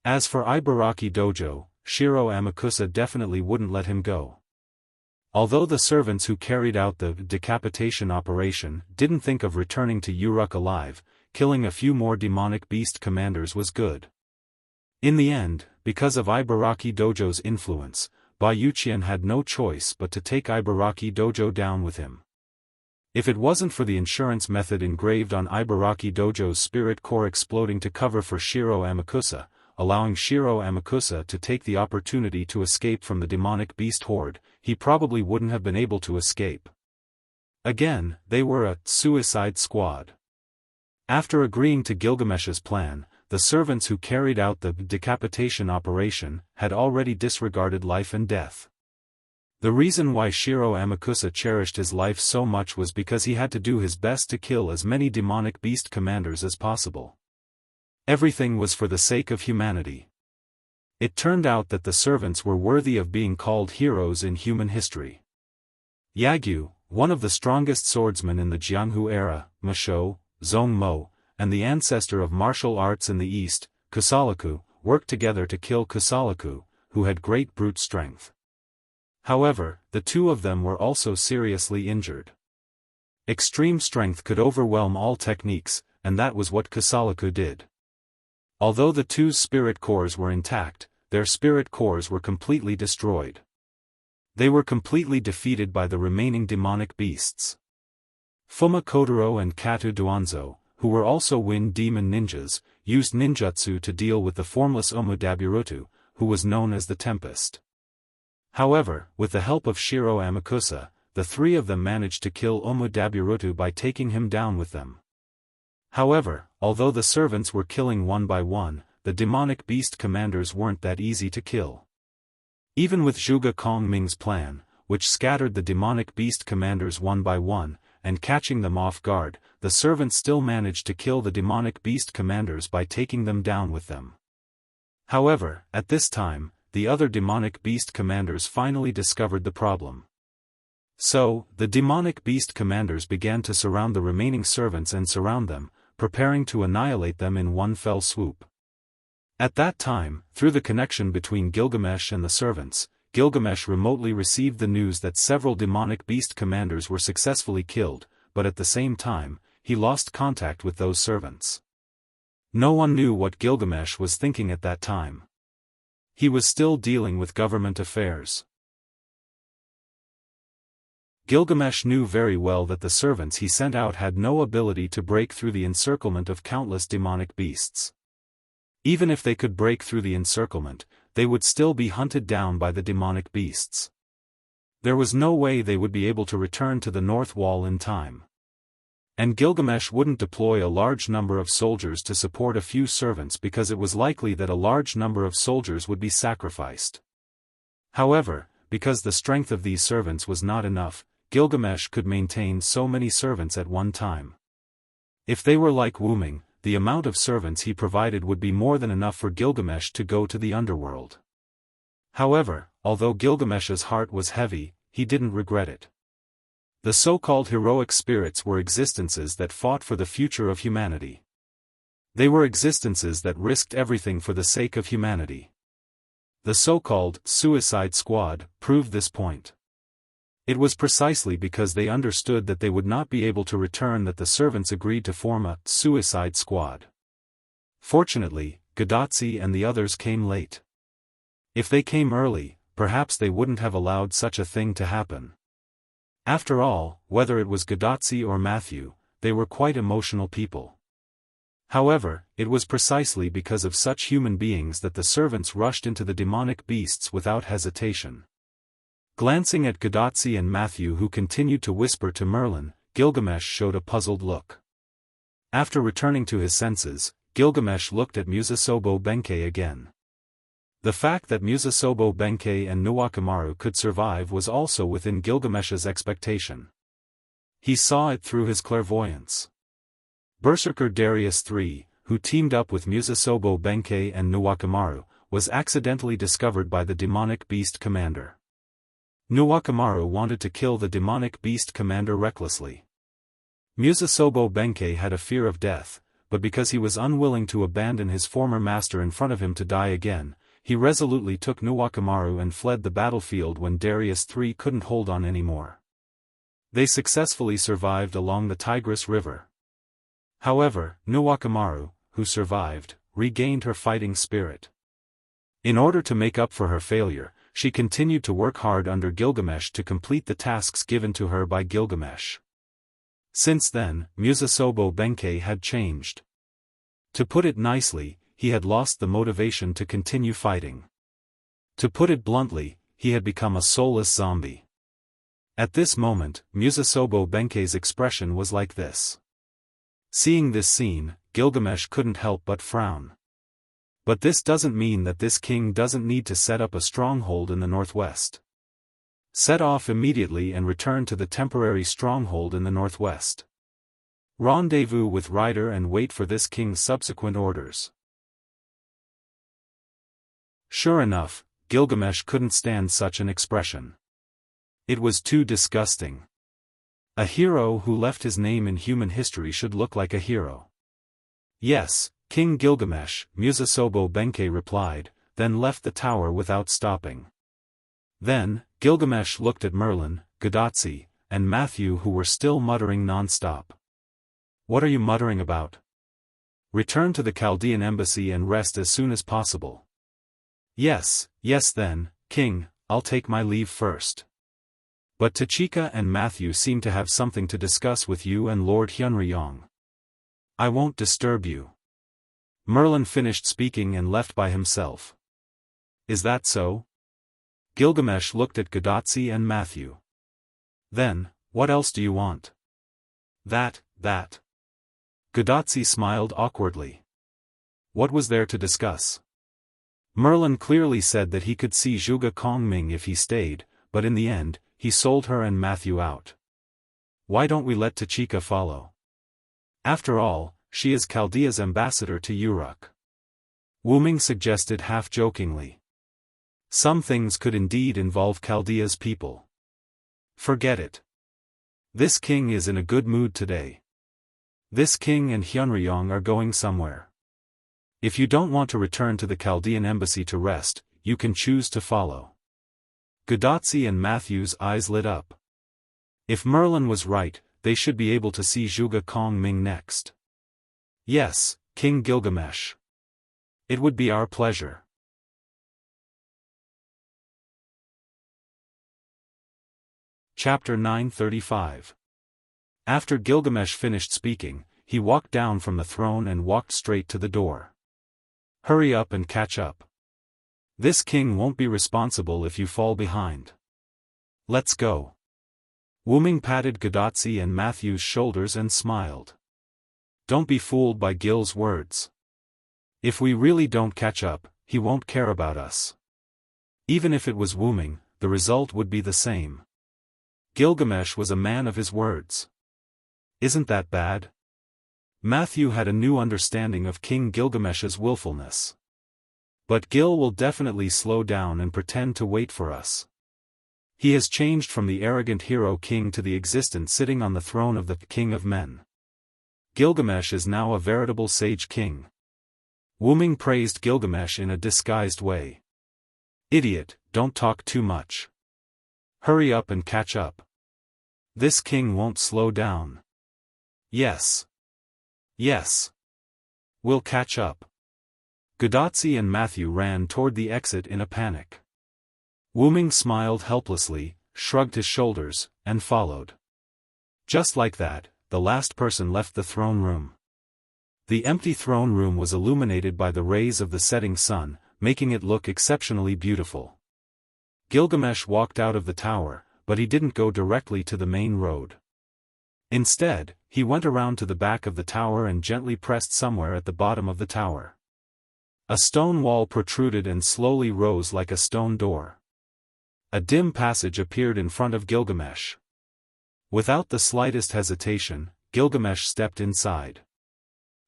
As for Ibaraki Dojo, Shiro Amakusa definitely wouldn't let him go. Although the servants who carried out the decapitation operation didn't think of returning to Uruk alive, killing a few more demonic beast commanders was good. In the end, because of Ibaraki Dojo's influence, Bayuchian had no choice but to take Ibaraki Dojo down with him. If it wasn't for the insurance method engraved on Ibaraki Dojo's spirit core exploding to cover for Shiro Amakusa, allowing Shiro Amakusa to take the opportunity to escape from the demonic beast horde, he probably wouldn't have been able to escape. Again, they were a suicide squad. After agreeing to Gilgamesh's plan, the servants who carried out the decapitation operation had already disregarded life and death. The reason why Shiro Amakusa cherished his life so much was because he had to do his best to kill as many demonic beast commanders as possible. Everything was for the sake of humanity. It turned out that the servants were worthy of being called heroes in human history. Yagyu, one of the strongest swordsmen in the Jianghu era, Musho, Zongmo, and the ancestor of martial arts in the East, Kusalaku, worked together to kill Kusalaku, who had great brute strength. However, the two of them were also seriously injured. Extreme strength could overwhelm all techniques, and that was what Kusalaku did. Although the two's spirit cores were intact, their spirit cores were completely destroyed. They were completely defeated by the remaining demonic beasts. Fuma Kodoro and Katu Duanzo, who were also wind demon ninjas, used ninjutsu to deal with the formless Omudaburutu, who was known as the Tempest. However, with the help of Shiro Amakusa, the three of them managed to kill Omudaburutu by taking him down with them. However, although the servants were killing one by one, the demonic beast commanders weren't that easy to kill. Even with Zhuge Kongming's plan, which scattered the demonic beast commanders one by one, and catching them off guard, the servants still managed to kill the demonic beast commanders by taking them down with them. However, at this time, the other demonic beast commanders finally discovered the problem. So, the demonic beast commanders began to surround the remaining servants and surround them, preparing to annihilate them in one fell swoop. At that time, through the connection between Gilgamesh and the servants, Gilgamesh remotely received the news that several demonic beast commanders were successfully killed, but at the same time, he lost contact with those servants. No one knew what Gilgamesh was thinking at that time. He was still dealing with government affairs. Gilgamesh knew very well that the servants he sent out had no ability to break through the encirclement of countless demonic beasts. Even if they could break through the encirclement, they would still be hunted down by the demonic beasts. There was no way they would be able to return to the North Wall in time. And Gilgamesh wouldn't deploy a large number of soldiers to support a few servants because it was likely that a large number of soldiers would be sacrificed. However, because the strength of these servants was not enough, Gilgamesh could maintain so many servants at one time. If they were like Wu Ming, the amount of servants he provided would be more than enough for Gilgamesh to go to the underworld. However, although Gilgamesh's heart was heavy, he didn't regret it. The so-called heroic spirits were existences that fought for the future of humanity. They were existences that risked everything for the sake of humanity. The so-called Suicide Squad proved this point. It was precisely because they understood that they would not be able to return that the servants agreed to form a Suicide Squad. Fortunately, Gadotsi and the others came late. If they came early, perhaps they wouldn't have allowed such a thing to happen. After all, whether it was Gadotsi or Matthew, they were quite emotional people. However, it was precisely because of such human beings that the servants rushed into the demonic beasts without hesitation. Glancing at Gadotsi and Matthew, who continued to whisper to Merlin, Gilgamesh showed a puzzled look. After returning to his senses, Gilgamesh looked at Musasobo Benkei again. The fact that Musasobo Benkei and Nuwakamaru could survive was also within Gilgamesh's expectation. He saw it through his clairvoyance. Berserker Darius III, who teamed up with Musasobo Benkei and Nuwakamaru, was accidentally discovered by the demonic beast commander. Nuwakamaru wanted to kill the demonic beast commander recklessly. Musasobo Benkei had a fear of death, but because he was unwilling to abandon his former master in front of him to die again, he resolutely took Nuwakamaru and fled the battlefield when Darius III couldn't hold on anymore. They successfully survived along the Tigris River. However, Nuwakamaru, who survived, regained her fighting spirit. In order to make up for her failure, she continued to work hard under Gilgamesh to complete the tasks given to her by Gilgamesh. Since then, Musasobo Benkei had changed. To put it nicely, he had lost the motivation to continue fighting. To put it bluntly, he had become a soulless zombie. At this moment, Musasobo Benkei's expression was like this. Seeing this scene, Gilgamesh couldn't help but frown. But this doesn't mean that this king doesn't need to set up a stronghold in the northwest. Set off immediately and return to the temporary stronghold in the northwest. Rendezvous with Ryder and wait for this king's subsequent orders. Sure enough, Gilgamesh couldn't stand such an expression. It was too disgusting. A hero who left his name in human history should look like a hero. Yes, King Gilgamesh, Musasobo Benkei replied, then left the tower without stopping. Then, Gilgamesh looked at Merlin, Gadotsi, and Matthew, who were still muttering non-stop. What are you muttering about? Return to the Chaldean embassy and rest as soon as possible. Yes then, King, I'll take my leave first. But Tachika and Matthew seem to have something to discuss with you and Lord Hyunryong. I won't disturb you. Merlin finished speaking and left by himself. Is that so? Gilgamesh looked at Gadotsi and Matthew. Then, what else do you want? That. Gadotsi smiled awkwardly. What was there to discuss? Merlin clearly said that he could see Zhuge Kongming if he stayed, but in the end, he sold her and Matthew out. Why don't we let Tachika follow? After all, she is Chaldea's ambassador to Uruk. Wuming suggested half-jokingly. Some things could indeed involve Chaldea's people. Forget it. This king is in a good mood today. This king and Hyunryong are going somewhere. If you don't want to return to the Chaldean embassy to rest, you can choose to follow. Gadotsi and Matthew's eyes lit up. If Merlin was right, they should be able to see Zhuge Kongming next. Yes, King Gilgamesh. It would be our pleasure. Chapter 935. After Gilgamesh finished speaking, he walked down from the throne and walked straight to the door. Hurry up and catch up. This king won't be responsible if you fall behind. Let's go. Wuming patted Gadotsi and Matthew's shoulders and smiled. Don't be fooled by Gil's words. If we really don't catch up, he won't care about us. Even if it was Wuming, the result would be the same. Gilgamesh was a man of his words. Isn't that bad? Matthew had a new understanding of King Gilgamesh's willfulness. But Gil will definitely slow down and pretend to wait for us. He has changed from the arrogant hero king to the existent sitting on the throne of the king of men. Gilgamesh is now a veritable sage king. Wuming praised Gilgamesh in a disguised way. Idiot, don't talk too much. Hurry up and catch up. This king won't slow down. Yes. We'll catch up. Gadotsi and Matthew ran toward the exit in a panic. Wuming smiled helplessly, shrugged his shoulders, and followed. Just like that, the last person left the throne room. The empty throne room was illuminated by the rays of the setting sun, making it look exceptionally beautiful. Gilgamesh walked out of the tower, but he didn't go directly to the main road. Instead, he went around to the back of the tower and gently pressed somewhere at the bottom of the tower. A stone wall protruded and slowly rose like a stone door. A dim passage appeared in front of Gilgamesh. Without the slightest hesitation, Gilgamesh stepped inside.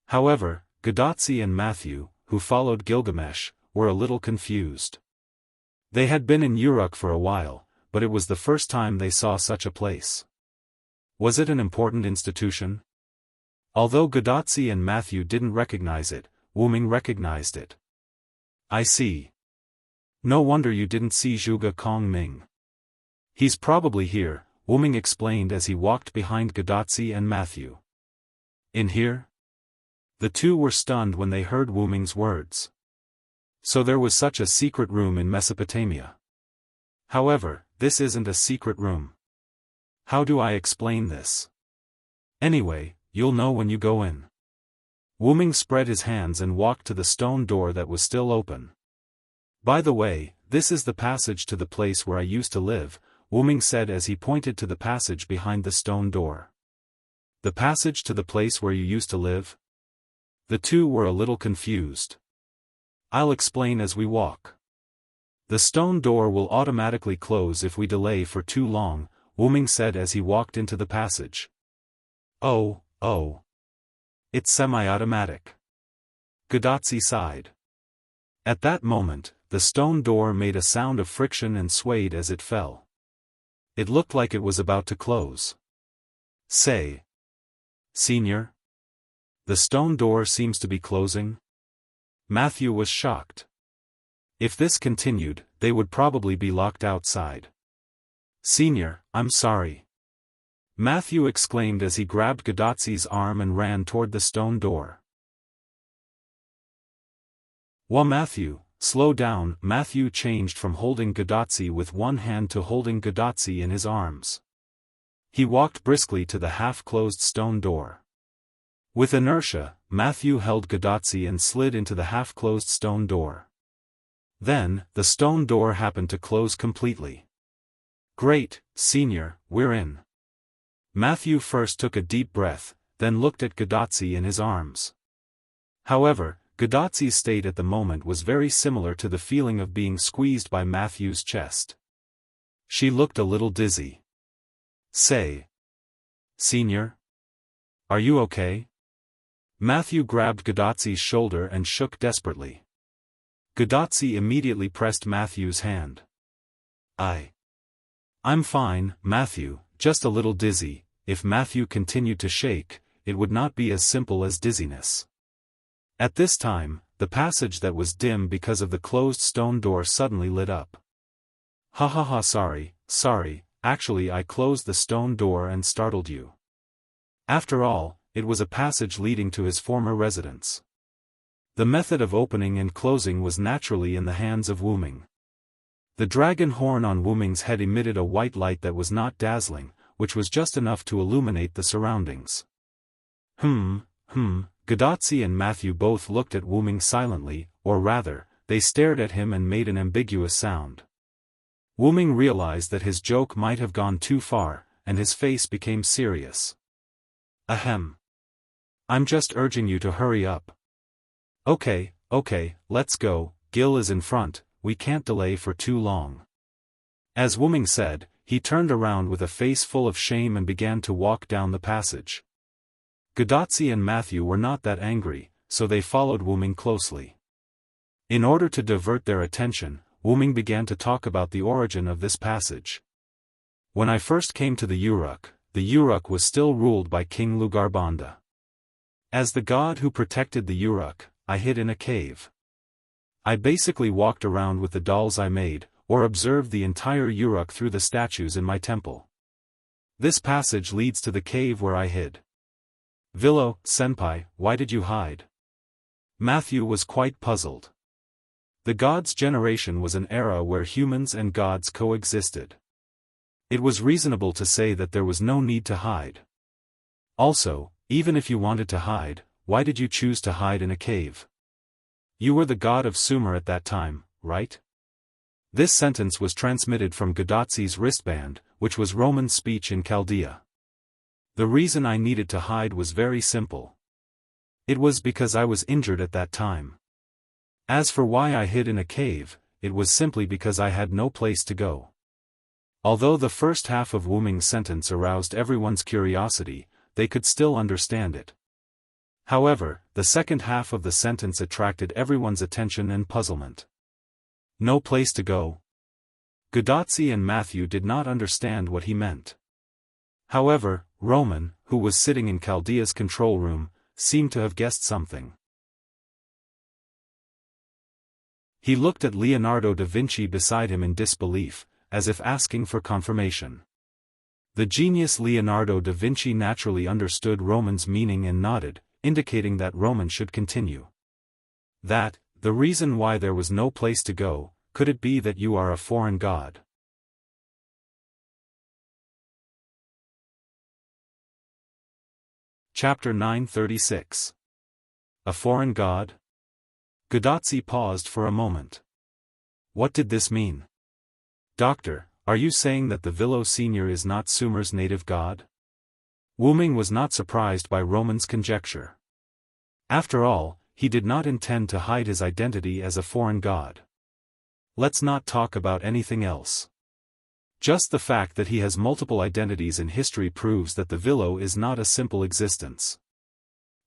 However, Gadotsi and Matthew, who followed Gilgamesh, were a little confused. They had been in Uruk for a while, but it was the first time they saw such a place. Was it an important institution? Although Gadotsi and Matthew didn't recognize it, Wuming recognized it. I see. No wonder you didn't see Zhuge Kong Ming. He's probably here, Wu Ming explained as he walked behind Gudatzi and Matthew. In here? The two were stunned when they heard Wu Ming's words. So there was such a secret room in Mesopotamia. However, this isn't a secret room. How do I explain this? Anyway, you'll know when you go in. Wu Ming spread his hands and walked to the stone door that was still open. By the way, this is the passage to the place where I used to live, Wu Ming said as he pointed to the passage behind the stone door. The passage to the place where you used to live? The two were a little confused. I'll explain as we walk. The stone door will automatically close if we delay for too long, Wu Ming said as he walked into the passage. Oh. It's semi-automatic. Gudatzi sighed. At that moment, the stone door made a sound of friction and swayed as it fell. It looked like it was about to close. Say. Senior? The stone door seems to be closing? Matthew was shocked. If this continued, they would probably be locked outside. Senior, I'm sorry. Matthew exclaimed as he grabbed Gudatzi's arm and ran toward the stone door. Matthew, slow down. Matthew changed from holding Gudatzi with one hand to holding Gudatzi in his arms. He walked briskly to the half-closed stone door. With inertia, Matthew held Gudatzi and slid into the half-closed stone door. Then, the stone door happened to close completely. Great, Senior, we're in. Matthew first took a deep breath, then looked at Gudatzi in his arms. However, Gudatzi's state at the moment was very similar to the feeling of being squeezed by Matthew's chest. She looked a little dizzy. Say. Senior? Are you okay? Matthew grabbed Gudatzi's shoulder and shook desperately. Gudatzi immediately pressed Matthew's hand. I'm fine, Matthew, just a little dizzy. If Matthew continued to shake, it would not be as simple as dizziness. At this time, the passage that was dim because of the closed stone door suddenly lit up. Sorry, actually I closed the stone door and startled you. After all, it was a passage leading to his former residence. The method of opening and closing was naturally in the hands of Wu Ming. The dragon horn on Wu Ming's head emitted a white light that was not dazzling, which was just enough to illuminate the surroundings. Gudatzi and Matthew both looked at Wu Ming silently, or rather, they stared at him and made an ambiguous sound. Wu Ming realized that his joke might have gone too far, and his face became serious. Ahem. I'm just urging you to hurry up. Okay, let's go, Gil is in front, we can't delay for too long. As Wu Ming said, he turned around with a face full of shame and began to walk down the passage. Gudatzi and Matthew were not that angry, so they followed Wu Ming closely. In order to divert their attention, Wu Ming began to talk about the origin of this passage. When I first came to the Uruk was still ruled by King Lugarbanda. As the god who protected the Uruk, I hid in a cave. I basically walked around with the dolls I made, or observed the entire Uruk through the statues in my temple. This passage leads to the cave where I hid. Villo, senpai, why did you hide? Matthew was quite puzzled. The gods' generation was an era where humans and gods coexisted. It was reasonable to say that there was no need to hide. Also, even if you wanted to hide, why did you choose to hide in a cave? You were the god of Sumer at that time, right? This sentence was transmitted from Gudatzi's wristband, which was Roman speech in Chaldea. The reason I needed to hide was very simple. It was because I was injured at that time. As for why I hid in a cave, it was simply because I had no place to go. Although the first half of Wu Ming's sentence aroused everyone's curiosity, they could still understand it. However, the second half of the sentence attracted everyone's attention and puzzlement. No place to go? Gudatzi and Matthew did not understand what he meant. However, Roman, who was sitting in Chaldea's control room, seemed to have guessed something. He looked at Leonardo da Vinci beside him in disbelief, as if asking for confirmation. The genius Leonardo da Vinci naturally understood Roman's meaning and nodded, indicating that Roman should continue. That, the reason why there was no place to go, could it be that you are a foreign god? Chapter 936. A foreign god? Godazzi paused for a moment. What did this mean? Doctor, are you saying that the Villo Senior is not Sumer's native god? Wu Ming was not surprised by Roman's conjecture. After all, he did not intend to hide his identity as a foreign god. Let's not talk about anything else. Just the fact that he has multiple identities in history proves that the Villo is not a simple existence.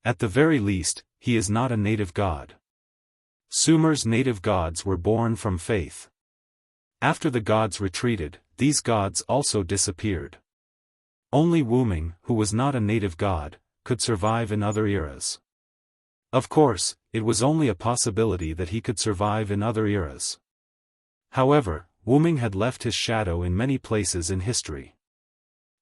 At the very least, he is not a native god. Sumer's native gods were born from faith. After the gods retreated, these gods also disappeared. Only Wu Ming, who was not a native god, could survive in other eras. Of course, it was only a possibility that he could survive in other eras. However, Wu Ming had left his shadow in many places in history.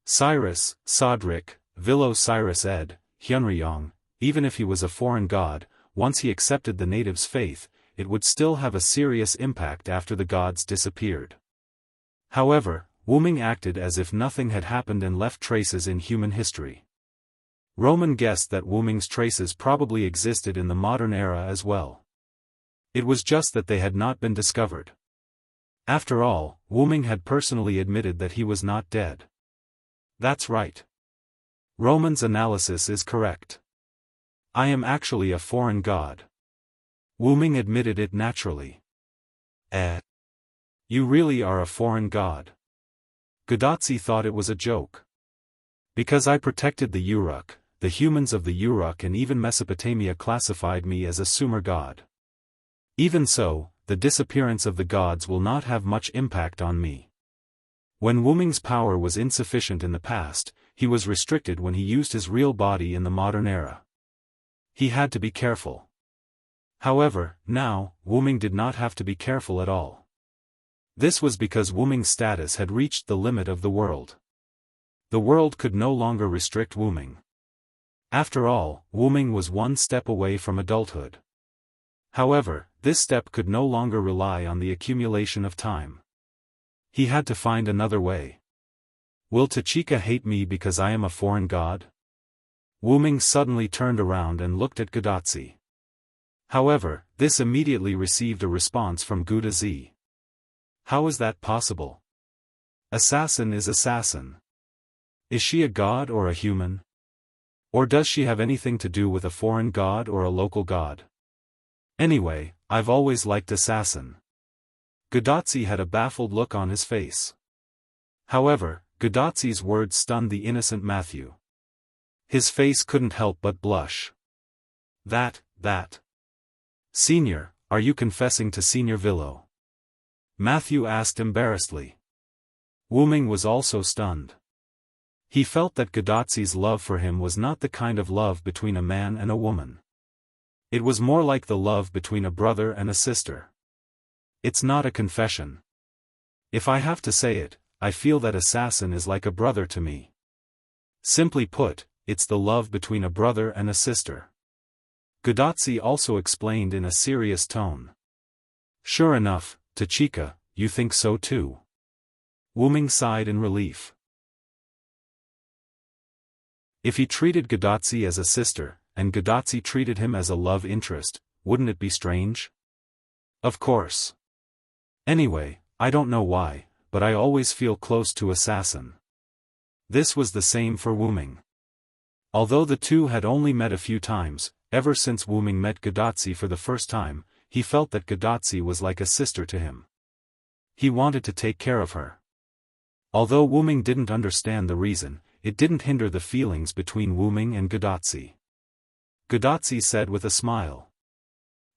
Cyrus, Sodric, Villo Cyrus Ed, Hyunryong, even if he was a foreign god, once he accepted the natives' faith, it would still have a serious impact after the gods disappeared. However, Wu Ming acted as if nothing had happened and left traces in human history. Roman guessed that Wu Ming's traces probably existed in the modern era as well. It was just that they had not been discovered. After all, Wu Ming had personally admitted that he was not dead. That's right. Roman's analysis is correct. I am actually a foreign god. Wu Ming admitted it naturally. You really are a foreign god. Godazzi thought it was a joke. Because I protected the Uruk, the humans of the Uruk and even Mesopotamia classified me as a Sumer god. Even so, the disappearance of the gods will not have much impact on me. When Wu Ming's power was insufficient in the past, he was restricted when he used his real body in the modern era. He had to be careful. However, now, Wu Ming did not have to be careful at all. This was because Wu Ming's status had reached the limit of the world. The world could no longer restrict Wu Ming. After all, Wu Ming was one step away from adulthood. However, this step could no longer rely on the accumulation of time. He had to find another way. Will Tachika hate me because I am a foreign god? Wu Ming suddenly turned around and looked at Godazzi. However, this immediately received a response from Godazzi. How is that possible? Assassin is assassin. Is she a god or a human? Or does she have anything to do with a foreign god or a local god? Anyway, I've always liked assassin. Godazzi had a baffled look on his face. However, Godazzi's words stunned the innocent Matthew. His face couldn't help but blush. That. Senior, are you confessing to Senior Villo? Matthew asked embarrassedly. Wu Ming was also stunned. He felt that Godazzi's love for him was not the kind of love between a man and a woman. It was more like the love between a brother and a sister. It's not a confession. If I have to say it, I feel that assassin is like a brother to me. Simply put, it's the love between a brother and a sister. Godazzi also explained in a serious tone. Sure enough, Tachika, you think so too. Wu Ming sighed in relief. If he treated Godazzi as a sister, and Godazzi treated him as a love interest, wouldn't it be strange? Of course. Anyway, I don't know why, but I always feel close to assassin. This was the same for Wu Ming. Although the two had only met a few times, ever since Wu Ming met Godazzi for the first time, he felt that Godazzi was like a sister to him. He wanted to take care of her. Although Wu Ming didn't understand the reason, it didn't hinder the feelings between Wu Ming and Godazzi. Godazzi said with a smile.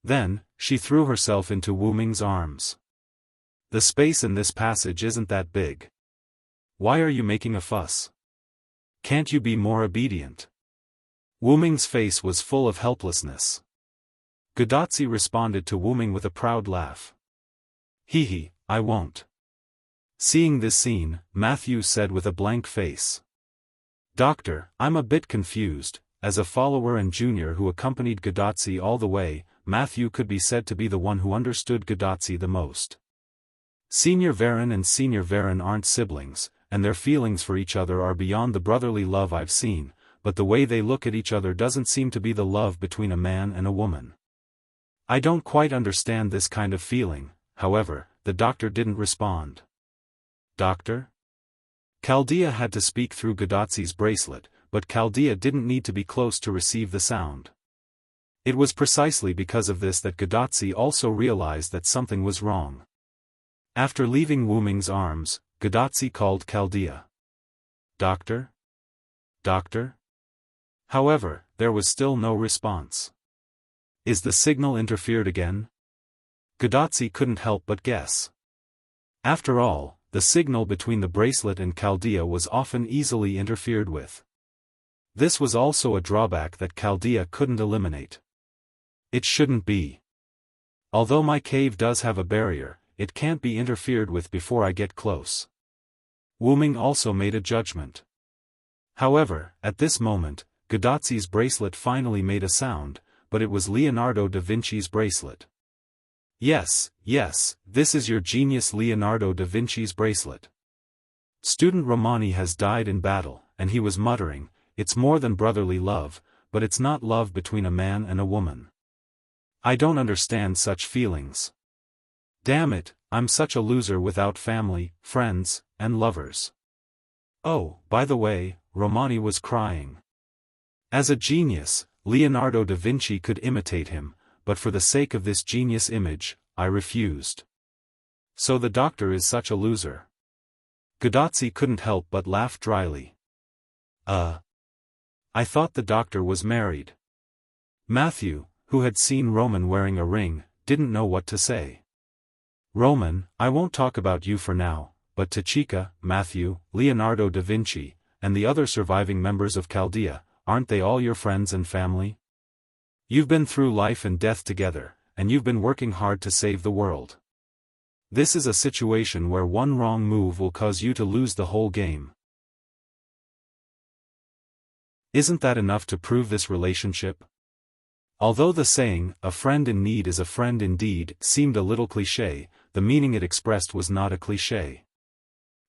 Then, she threw herself into Wu Ming's arms. The space in this passage isn't that big. Why are you making a fuss? Can't you be more obedient? Wu Ming's face was full of helplessness. Gadotsi responded to Wu Ming with a proud laugh. Hee, I won't. Seeing this scene, Matthew said with a blank face. Doctor, I'm a bit confused. As a follower and junior who accompanied Gadotsi all the way, Matthew could be said to be the one who understood Gadotsi the most. Senior Varen and Senior Varen aren't siblings, and their feelings for each other are beyond the brotherly love I've seen, but the way they look at each other doesn't seem to be the love between a man and a woman. I don't quite understand this kind of feeling. However, the doctor didn't respond. Doctor? Chaldea had to speak through Gadotsi's bracelet, but Chaldea didn't need to be close to receive the sound. It was precisely because of this that Gadotsi also realized that something was wrong. After leaving Wu Ming's arms, Gadotsi called Chaldea. Doctor? Doctor? However, there was still no response. Is the signal interfered again? Gadotsi couldn't help but guess. After all, the signal between the bracelet and Chaldea was often easily interfered with. This was also a drawback that Chaldea couldn't eliminate. It shouldn't be. Although my cave does have a barrier, it can't be interfered with before I get close. Wu Ming also made a judgment. However, at this moment, Gadotsi's bracelet finally made a sound, but it was Leonardo da Vinci's bracelet. Yes, this is your genius Leonardo da Vinci's bracelet. Student Romani has died in battle, and he was muttering, it's more than brotherly love, but it's not love between a man and a woman. I don't understand such feelings. Damn it, I'm such a loser without family, friends, and lovers. Oh, by the way, Romani was crying. As a genius, Leonardo da Vinci could imitate him, but for the sake of this genius image, I refused. So the doctor is such a loser. Gadotsi couldn't help but laugh dryly. I thought the doctor was married. Matthew, who had seen Roman wearing a ring, didn't know what to say. Roman, I won't talk about you for now, but Tachika, Matthew, Leonardo da Vinci, and the other surviving members of Chaldea, aren't they all your friends and family? You've been through life and death together, and you've been working hard to save the world. This is a situation where one wrong move will cause you to lose the whole game. Isn't that enough to prove this relationship? Although the saying, a friend in need is a friend indeed, seemed a little cliché, the meaning it expressed was not a cliché.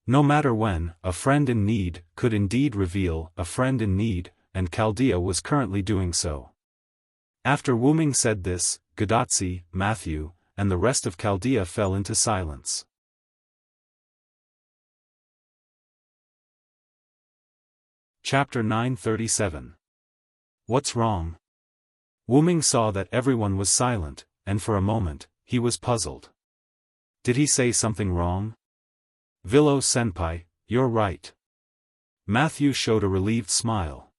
No matter when, a friend in need could indeed reveal a friend in need, and Chaldea was currently doing so. After Wu Ming said this, Gadotsi, Matthew, and the rest of Chaldea fell into silence. Chapter 937. What's wrong? Wu Ming saw that everyone was silent, and for a moment, he was puzzled. Did he say something wrong? Villo-senpai, you're right. Matthew showed a relieved smile.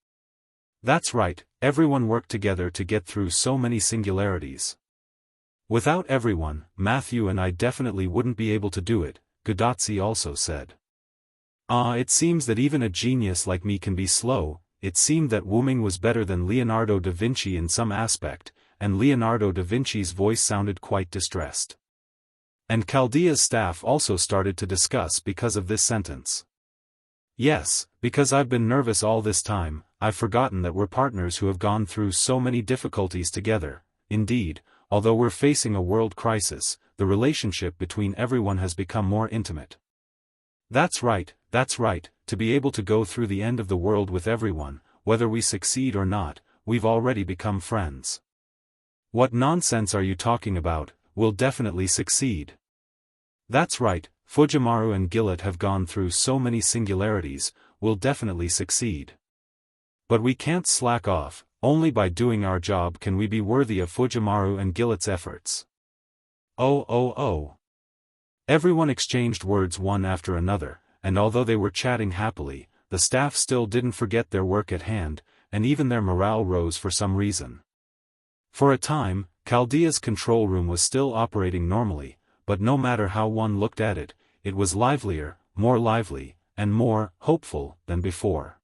That's right, everyone worked together to get through so many singularities. Without everyone, Matthew and I definitely wouldn't be able to do it, Gadotsi also said. It seems that even a genius like me can be slow. It seemed that Wu Ming was better than Leonardo da Vinci in some aspect, and Leonardo da Vinci's voice sounded quite distressed. And Chaldea's staff also started to discuss because of this sentence. Yes, because I've been nervous all this time, I've forgotten that we're partners who have gone through so many difficulties together. Indeed, although we're facing a world crisis, the relationship between everyone has become more intimate. That's right, to be able to go through the end of the world with everyone, whether we succeed or not, we've already become friends. What nonsense are you talking about? We'll definitely succeed. That's right, Fujimaru and Gillett have gone through so many singularities, we'll definitely succeed. But we can't slack off, only by doing our job can we be worthy of Fujimaru and Gillett's efforts. Oh. Everyone exchanged words one after another, and although they were chatting happily, the staff still didn't forget their work at hand, and even their morale rose for some reason. For a time, Chaldea's control room was still operating normally, but no matter how one looked at it, it was livelier, more lively, and more hopeful than before.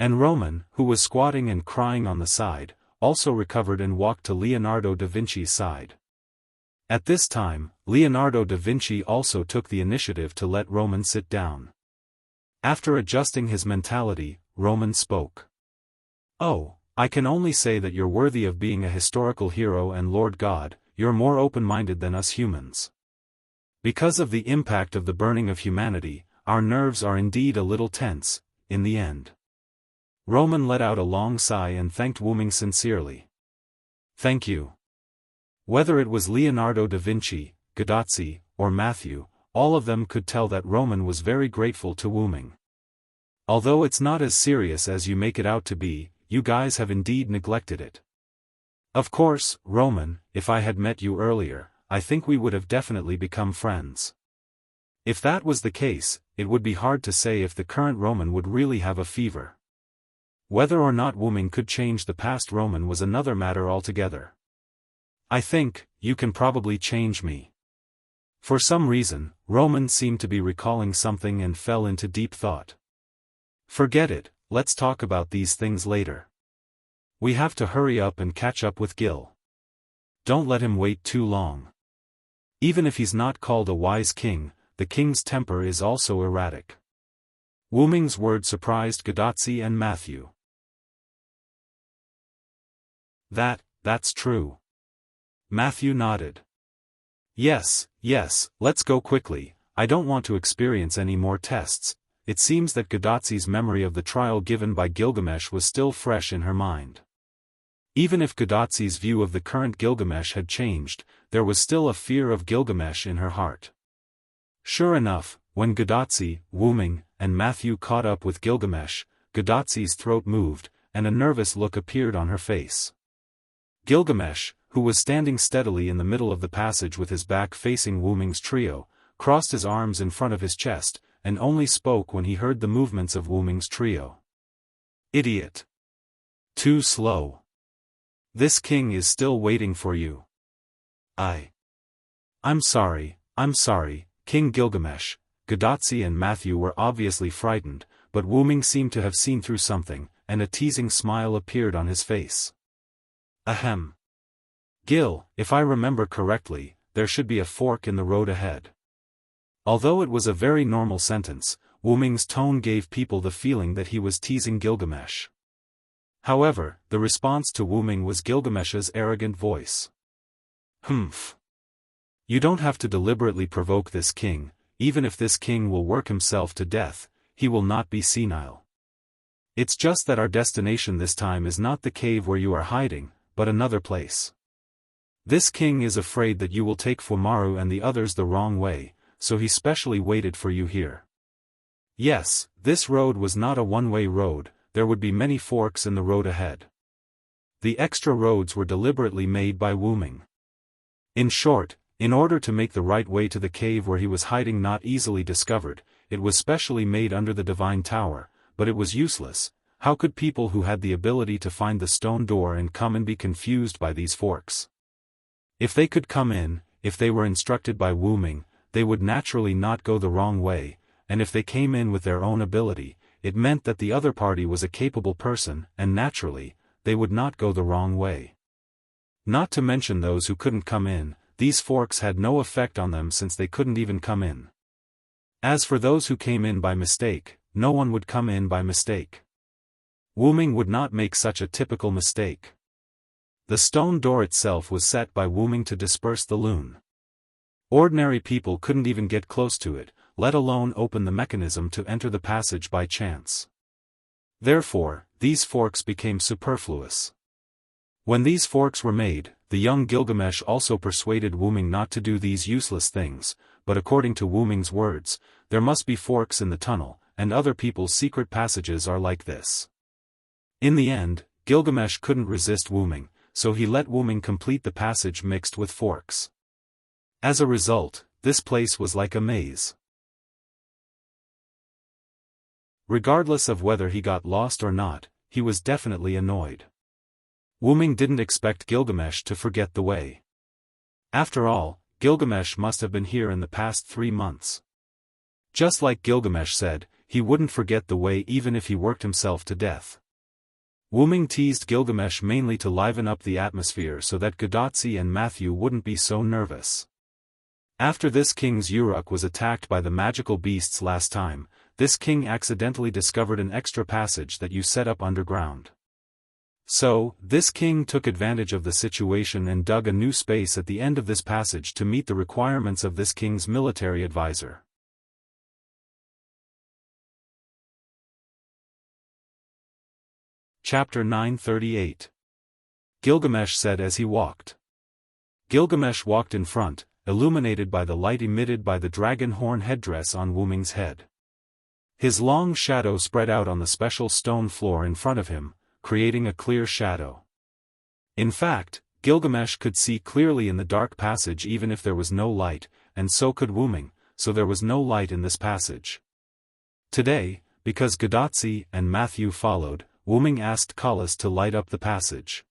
And Roman, who was squatting and crying on the side, also recovered and walked to Leonardo da Vinci's side. At this time, Leonardo da Vinci also took the initiative to let Roman sit down. After adjusting his mentality, Roman spoke. "Oh, I can only say that you're worthy of being a historical hero, and Lord God, you're more open-minded than us humans. Because of the impact of the burning of humanity, our nerves are indeed a little tense, in the end." Roman let out a long sigh and thanked Wu Ming sincerely. "Thank you." Whether it was Leonardo da Vinci, Gadazzi, or Matthew, all of them could tell that Roman was very grateful to Wu Ming. "Although it's not as serious as you make it out to be, you guys have indeed neglected it. Of course, Roman, if I had met you earlier, I think we would have definitely become friends. If that was the case, it would be hard to say if the current Roman would really have a fever." Whether or not Wu Ming could change the past Roman was another matter altogether. "I think, you can probably change me." For some reason, Roman seemed to be recalling something and fell into deep thought. "Forget it, let's talk about these things later. We have to hurry up and catch up with Gil. Don't let him wait too long. Even if he's not called a wise king, the king's temper is also erratic." Wu Ming's word surprised Gadazzi and Matthew. That's true." Matthew nodded. Yes, let's go quickly, I don't want to experience any more tests." It seems that Gadazzi's memory of the trial given by Gilgamesh was still fresh in her mind. Even if Gadazzi's view of the current Gilgamesh had changed, there was still a fear of Gilgamesh in her heart. Sure enough, when Gadazzi, Wu Ming, and Matthew caught up with Gilgamesh, Gadazzi's throat moved, and a nervous look appeared on her face. Gilgamesh, who was standing steadily in the middle of the passage with his back facing Wu Ming's trio, crossed his arms in front of his chest, and only spoke when he heard the movements of Wu Ming's trio. "Idiot. Too slow. This king is still waiting for you." I'm sorry, King Gilgamesh." Gadazzi and Matthew were obviously frightened, but Wu Ming seemed to have seen through something, and a teasing smile appeared on his face. "Ahem. Gil, if I remember correctly, there should be a fork in the road ahead." Although it was a very normal sentence, Wu Ming's tone gave people the feeling that he was teasing Gilgamesh. However, the response to Wu Ming was Gilgamesh's arrogant voice. "Humph. You don't have to deliberately provoke this king. Even if this king will work himself to death, he will not be senile. It's just that our destination this time is not the cave where you are hiding, but another place. This king is afraid that you will take Fumaru and the others the wrong way, so he specially waited for you here." Yes, this road was not a one-way road, there would be many forks in the road ahead. The extra roads were deliberately made by Wu Ming. In short, in order to make the right way to the cave where he was hiding not easily discovered, it was specially made under the Divine Tower, but it was useless. How could people who had the ability to find the stone door and come in be confused by these forks? If they could come in, if they were instructed by Wu Ming, they would naturally not go the wrong way, and if they came in with their own ability, it meant that the other party was a capable person, and naturally, they would not go the wrong way. Not to mention those who couldn't come in, these forks had no effect on them since they couldn't even come in. As for those who came in by mistake, no one would come in by mistake. Wu Ming would not make such a typical mistake. The stone door itself was set by Wu Ming to disperse the loon. Ordinary people couldn't even get close to it, let alone open the mechanism to enter the passage by chance. Therefore, these forks became superfluous. When these forks were made, the young Gilgamesh also persuaded Wu Ming not to do these useless things, but according to Wu Ming's words, there must be forks in the tunnel, and other people's secret passages are like this. In the end, Gilgamesh couldn't resist Wu Ming, so he let Wu Ming complete the passage mixed with forks. As a result, this place was like a maze. Regardless of whether he got lost or not, he was definitely annoyed. Wu Ming didn't expect Gilgamesh to forget the way. After all, Gilgamesh must have been here in the past 3 months. Just like Gilgamesh said, he wouldn't forget the way even if he worked himself to death. Wu Ming teased Gilgamesh mainly to liven up the atmosphere so that Gadotsi and Matthew wouldn't be so nervous. After this king's Uruk was attacked by the magical beasts last time, this king accidentally discovered an extra passage that you set up underground. So, this king took advantage of the situation and dug a new space at the end of this passage to meet the requirements of this king's military advisor. Chapter 938. Gilgamesh said as he walked. Gilgamesh walked in front, illuminated by the light emitted by the dragon horn headdress on Wu Ming's head. His long shadow spread out on the special stone floor in front of him, creating a clear shadow. In fact, Gilgamesh could see clearly in the dark passage even if there was no light, and so could Wu Ming, so there was no light in this passage. Today, because Gadotsi and Matthew followed, Wu Ming asked Kalas to light up the passage.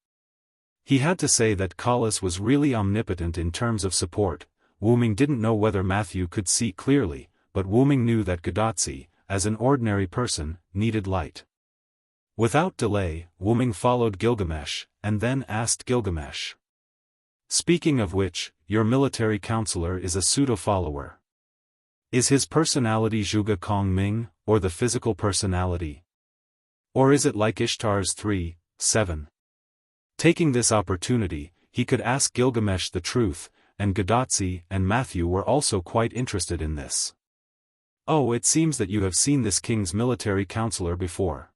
He had to say that Kalas was really omnipotent in terms of support. Wu Ming didn't know whether Matthew could see clearly, but Wu Ming knew that Gadotsi, as an ordinary person, needed light. Without delay, Wu Ming followed Gilgamesh, and then asked Gilgamesh. Speaking of which, your military counselor is a pseudo-follower. Is his personality Zhuge Kong Ming, or the physical personality? Or is it like Ishtar's 3:7? Taking this opportunity, he could ask Gilgamesh the truth, and Gadotsi and Matthew were also quite interested in this. Oh, it seems that you have seen this king's military counselor before.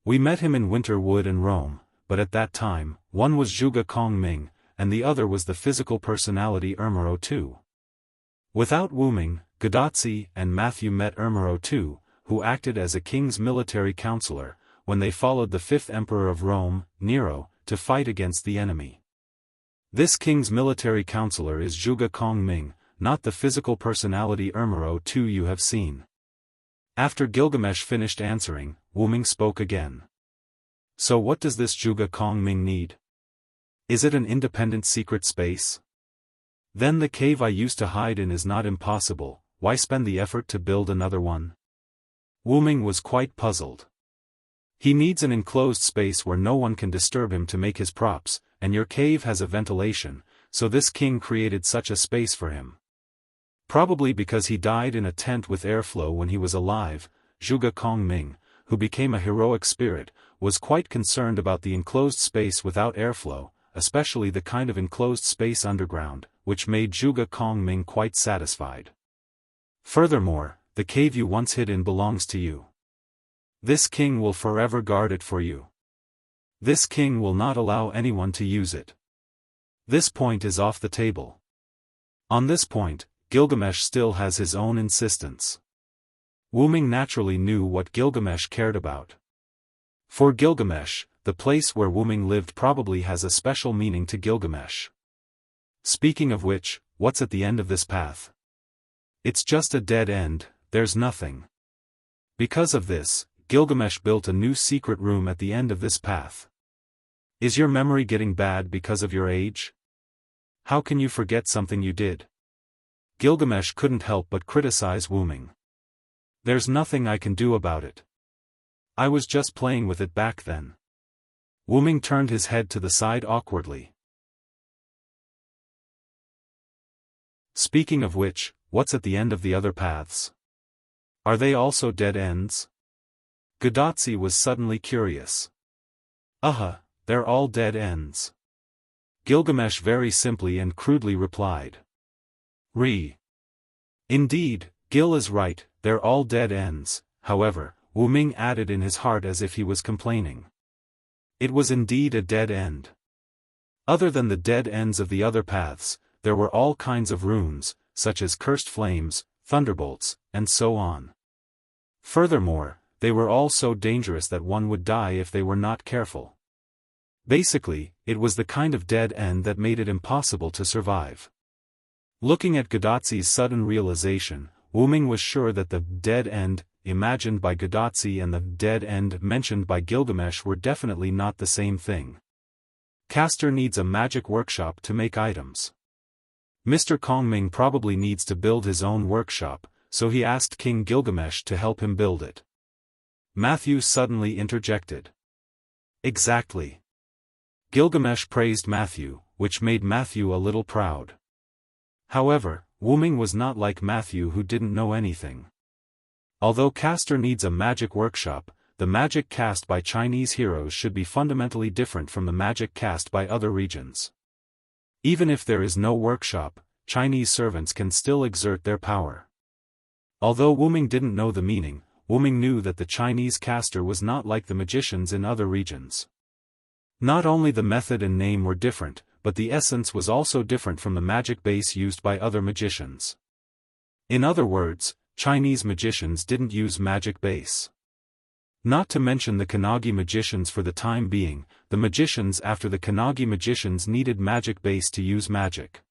We met him in Winter Wood and Rome, but at that time, one was Zhuge Kong Ming, and the other was the physical personality Immerse too. Without Wu Ming, Gadotsi and Matthew met Immerse too, who acted as a king's military counselor, when they followed the fifth emperor of Rome, Nero, to fight against the enemy. This king's military counselor is Zhuge Kong Ming, not the physical personality Immerse too you have seen. After Gilgamesh finished answering, Wu Ming spoke again. So what does this Zhuge Kong Ming need? Is it an independent secret space? Then the cave I used to hide in is not impossible, why spend the effort to build another one? Wu Ming was quite puzzled. He needs an enclosed space where no one can disturb him to make his props, and your cave has a ventilation, so this king created such a space for him. Probably because he died in a tent with airflow when he was alive, Zhuge Kong Ming, who became a heroic spirit, was quite concerned about the enclosed space without airflow, especially the kind of enclosed space underground, which made Zhuge Kong Ming quite satisfied. Furthermore, the cave you once hid in belongs to you. This king will forever guard it for you. This king will not allow anyone to use it. This point is off the table. On this point, Gilgamesh still has his own insistence. Wu Ming naturally knew what Gilgamesh cared about. For Gilgamesh, the place where Wu Ming lived probably has a special meaning to Gilgamesh. Speaking of which, what's at the end of this path? It's just a dead end, there's nothing. Because of this, Gilgamesh built a new secret room at the end of this path. Is your memory getting bad because of your age? How can you forget something you did? Gilgamesh couldn't help but criticize Wu Ming. There's nothing I can do about it. I was just playing with it back then. Wu Ming turned his head to the side awkwardly. Speaking of which, what's at the end of the other paths? Are they also dead ends? Gadotsi was suddenly curious. They're all dead ends. Gilgamesh very simply and crudely replied. Indeed, Gil is right, they're all dead ends, however, Wu Ming added in his heart as if he was complaining. It was indeed a dead end. Other than the dead ends of the other paths, there were all kinds of runes, such as cursed flames, thunderbolts, and so on. Furthermore, they were all so dangerous that one would die if they were not careful. Basically, it was the kind of dead end that made it impossible to survive. Looking at Gadotsi's sudden realization, Wu Ming was sure that the dead end imagined by Gadotsi and the dead end mentioned by Gilgamesh were definitely not the same thing. Castor needs a magic workshop to make items. Mr. Kongming probably needs to build his own workshop, so he asked King Gilgamesh to help him build it. Matthew suddenly interjected. Exactly. Gilgamesh praised Matthew, which made Matthew a little proud. However, Wu-Ming was not like Matthew, who didn't know anything. Although Caster needs a magic workshop, the magic cast by Chinese heroes should be fundamentally different from the magic cast by other regions. Even if there is no workshop, Chinese servants can still exert their power. Although Wu-Ming didn't know the meaning, Wu-Ming knew that the Chinese caster was not like the magicians in other regions. Not only the method and name were different, but the essence was also different from the magic base used by other magicians. In other words, Chinese magicians didn't use magic base. Not to mention the Kanagi magicians. For the time being, the magicians after the Kanagi magicians needed magic base to use magic.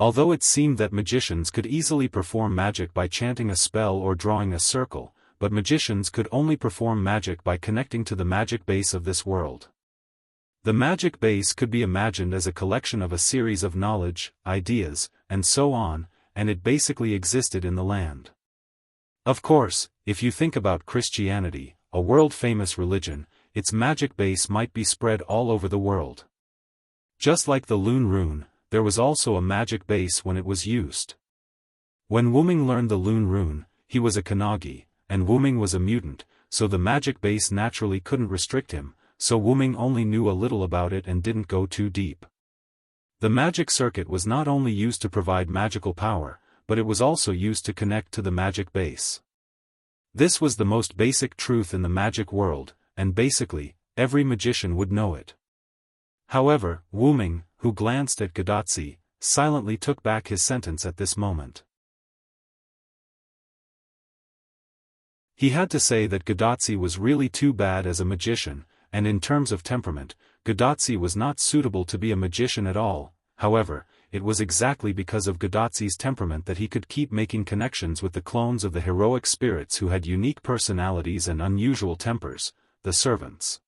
Although it seemed that magicians could easily perform magic by chanting a spell or drawing a circle, but magicians could only perform magic by connecting to the magic base of this world. The magic base could be imagined as a collection of a series of knowledge, ideas, and so on, and it basically existed in the land. Of course, if you think about Christianity, a world-famous religion, its magic base might be spread all over the world. Just like the Lune Rune, there was also a magic base when it was used. When Wu-Ming learned the Lune Rune, he was a Kanagi, and Wu-Ming was a mutant, so the magic base naturally couldn't restrict him, so Wu-Ming only knew a little about it and didn't go too deep. The magic circuit was not only used to provide magical power, but it was also used to connect to the magic base. This was the most basic truth in the magic world, and basically, every magician would know it. However, Wu-Ming, who glanced at Gadotsi, silently took back his sentence at this moment. He had to say that Gadotsi was really too bad as a magician, and in terms of temperament, Gadotsi was not suitable to be a magician at all. However, it was exactly because of Gadotsi's temperament that he could keep making connections with the clones of the heroic spirits who had unique personalities and unusual tempers, the servants.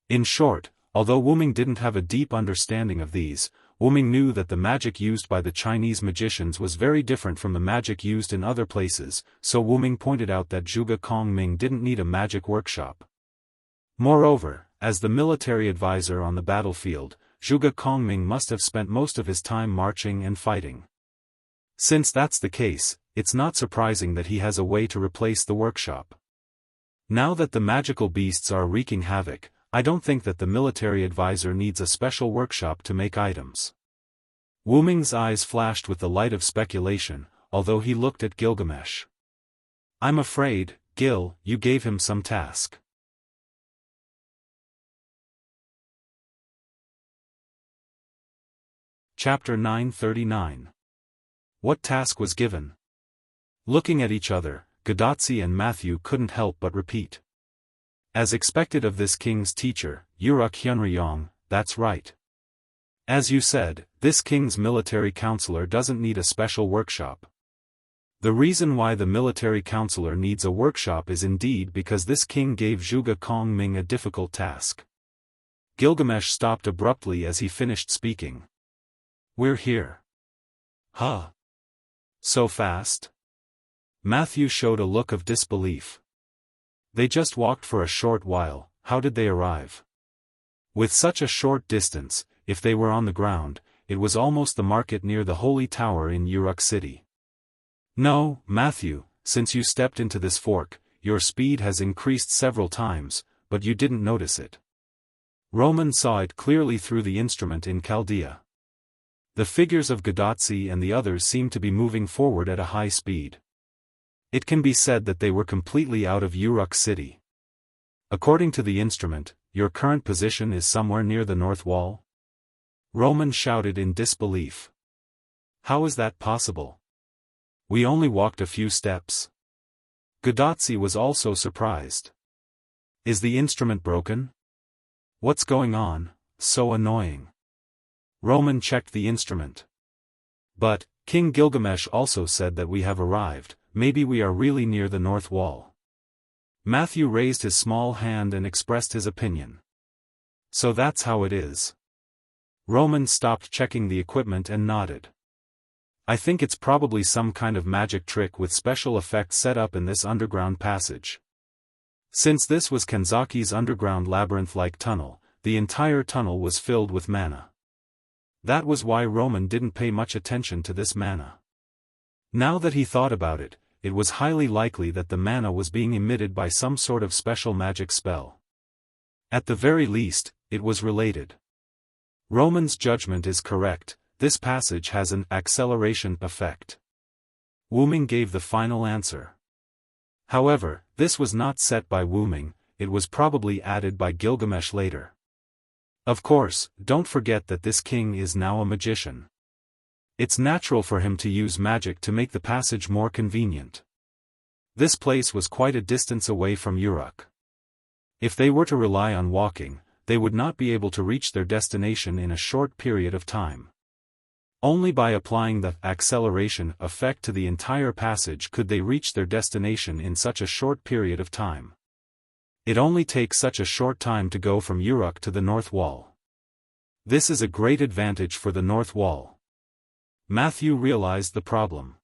In short, although Wu-Ming didn't have a deep understanding of these, Wu-Ming knew that the magic used by the Chinese magicians was very different from the magic used in other places, so Wu-Ming pointed out that Zhuge Kongming didn't need a magic workshop. Moreover, as the military advisor on the battlefield, Zhuge Kongming must have spent most of his time marching and fighting. Since that's the case, it's not surprising that he has a way to replace the workshop. Now that the magical beasts are wreaking havoc, I don't think that the military advisor needs a special workshop to make items. Wu-Ming's eyes flashed with the light of speculation, although he looked at Gilgamesh. I'm afraid, Gil, you gave him some task. Chapter 939. What task was given? Looking at each other, Gadotsi and Matthew couldn't help but repeat. As expected of this king's teacher, Uruk Hyunryong, that's right. As you said, this king's military counselor doesn't need a special workshop. The reason why the military counselor needs a workshop is indeed because this king gave Zhuge Kongming a difficult task. Gilgamesh stopped abruptly as he finished speaking. We're here. Huh? So fast? Matthew showed a look of disbelief. They just walked for a short while, how did they arrive? With such a short distance, if they were on the ground, it was almost the market near the Holy Tower in Uruk City. No, Matthew, since you stepped into this fork, your speed has increased several times, but you didn't notice it. Roman saw it clearly through the instrument in Chaldea. The figures of Gadotsi and the others seemed to be moving forward at a high speed. It can be said that they were completely out of Uruk City. According to the instrument, your current position is somewhere near the north wall? Roman shouted in disbelief. How is that possible? We only walked a few steps. Gadotsi was also surprised. Is the instrument broken? What's going on? So annoying. Roman checked the instrument. But, King Gilgamesh also said that we have arrived, maybe we are really near the north wall. Matthew raised his small hand and expressed his opinion. So that's how it is. Roman stopped checking the equipment and nodded. I think it's probably some kind of magic trick with special effects set up in this underground passage. Since this was Kanzaki's underground labyrinth-like tunnel, the entire tunnel was filled with mana. That was why Roman didn't pay much attention to this mana. Now that he thought about it, it was highly likely that the mana was being emitted by some sort of special magic spell. At the very least, it was related. Roman's judgment is correct, this passage has an acceleration effect. Wu Ming gave the final answer. However, this was not set by Wu Ming, it was probably added by Gilgamesh later. Of course, don't forget that this king is now a magician. It's natural for him to use magic to make the passage more convenient. This place was quite a distance away from Uruk. If they were to rely on walking, they would not be able to reach their destination in a short period of time. Only by applying the acceleration effect to the entire passage could they reach their destination in such a short period of time. It only takes such a short time to go from Uruk to the North Wall. This is a great advantage for the North Wall. Matthew realized the problem.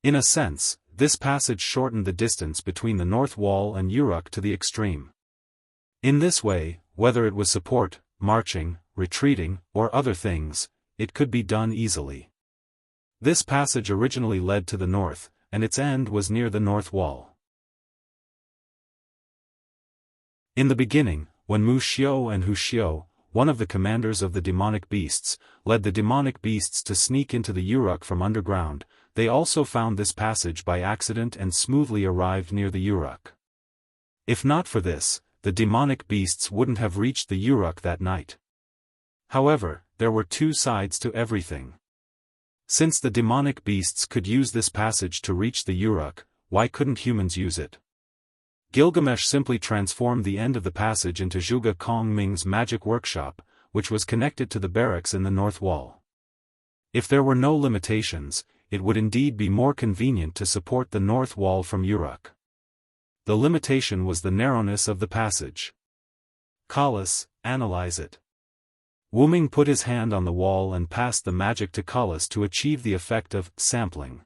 In a sense, this passage shortened the distance between the North Wall and Uruk to the extreme. In this way, whether it was support, marching, retreating, or other things, it could be done easily. This passage originally led to the north, and its end was near the North Wall. In the beginning, when Mu Xiao and Hu Xiao, one of the commanders of the demonic beasts, led the demonic beasts to sneak into the Uruk from underground, they also found this passage by accident and smoothly arrived near the Uruk. If not for this, the demonic beasts wouldn't have reached the Uruk that night. However, there were two sides to everything. Since the demonic beasts could use this passage to reach the Uruk, why couldn't humans use it? Gilgamesh simply transformed the end of the passage into Zhuge Kong Ming's magic workshop, which was connected to the barracks in the North Wall. If there were no limitations, it would indeed be more convenient to support the North Wall from Uruk. The limitation was the narrowness of the passage. Kalas, analyze it. Wu Ming put his hand on the wall and passed the magic to Kalas to achieve the effect of sampling.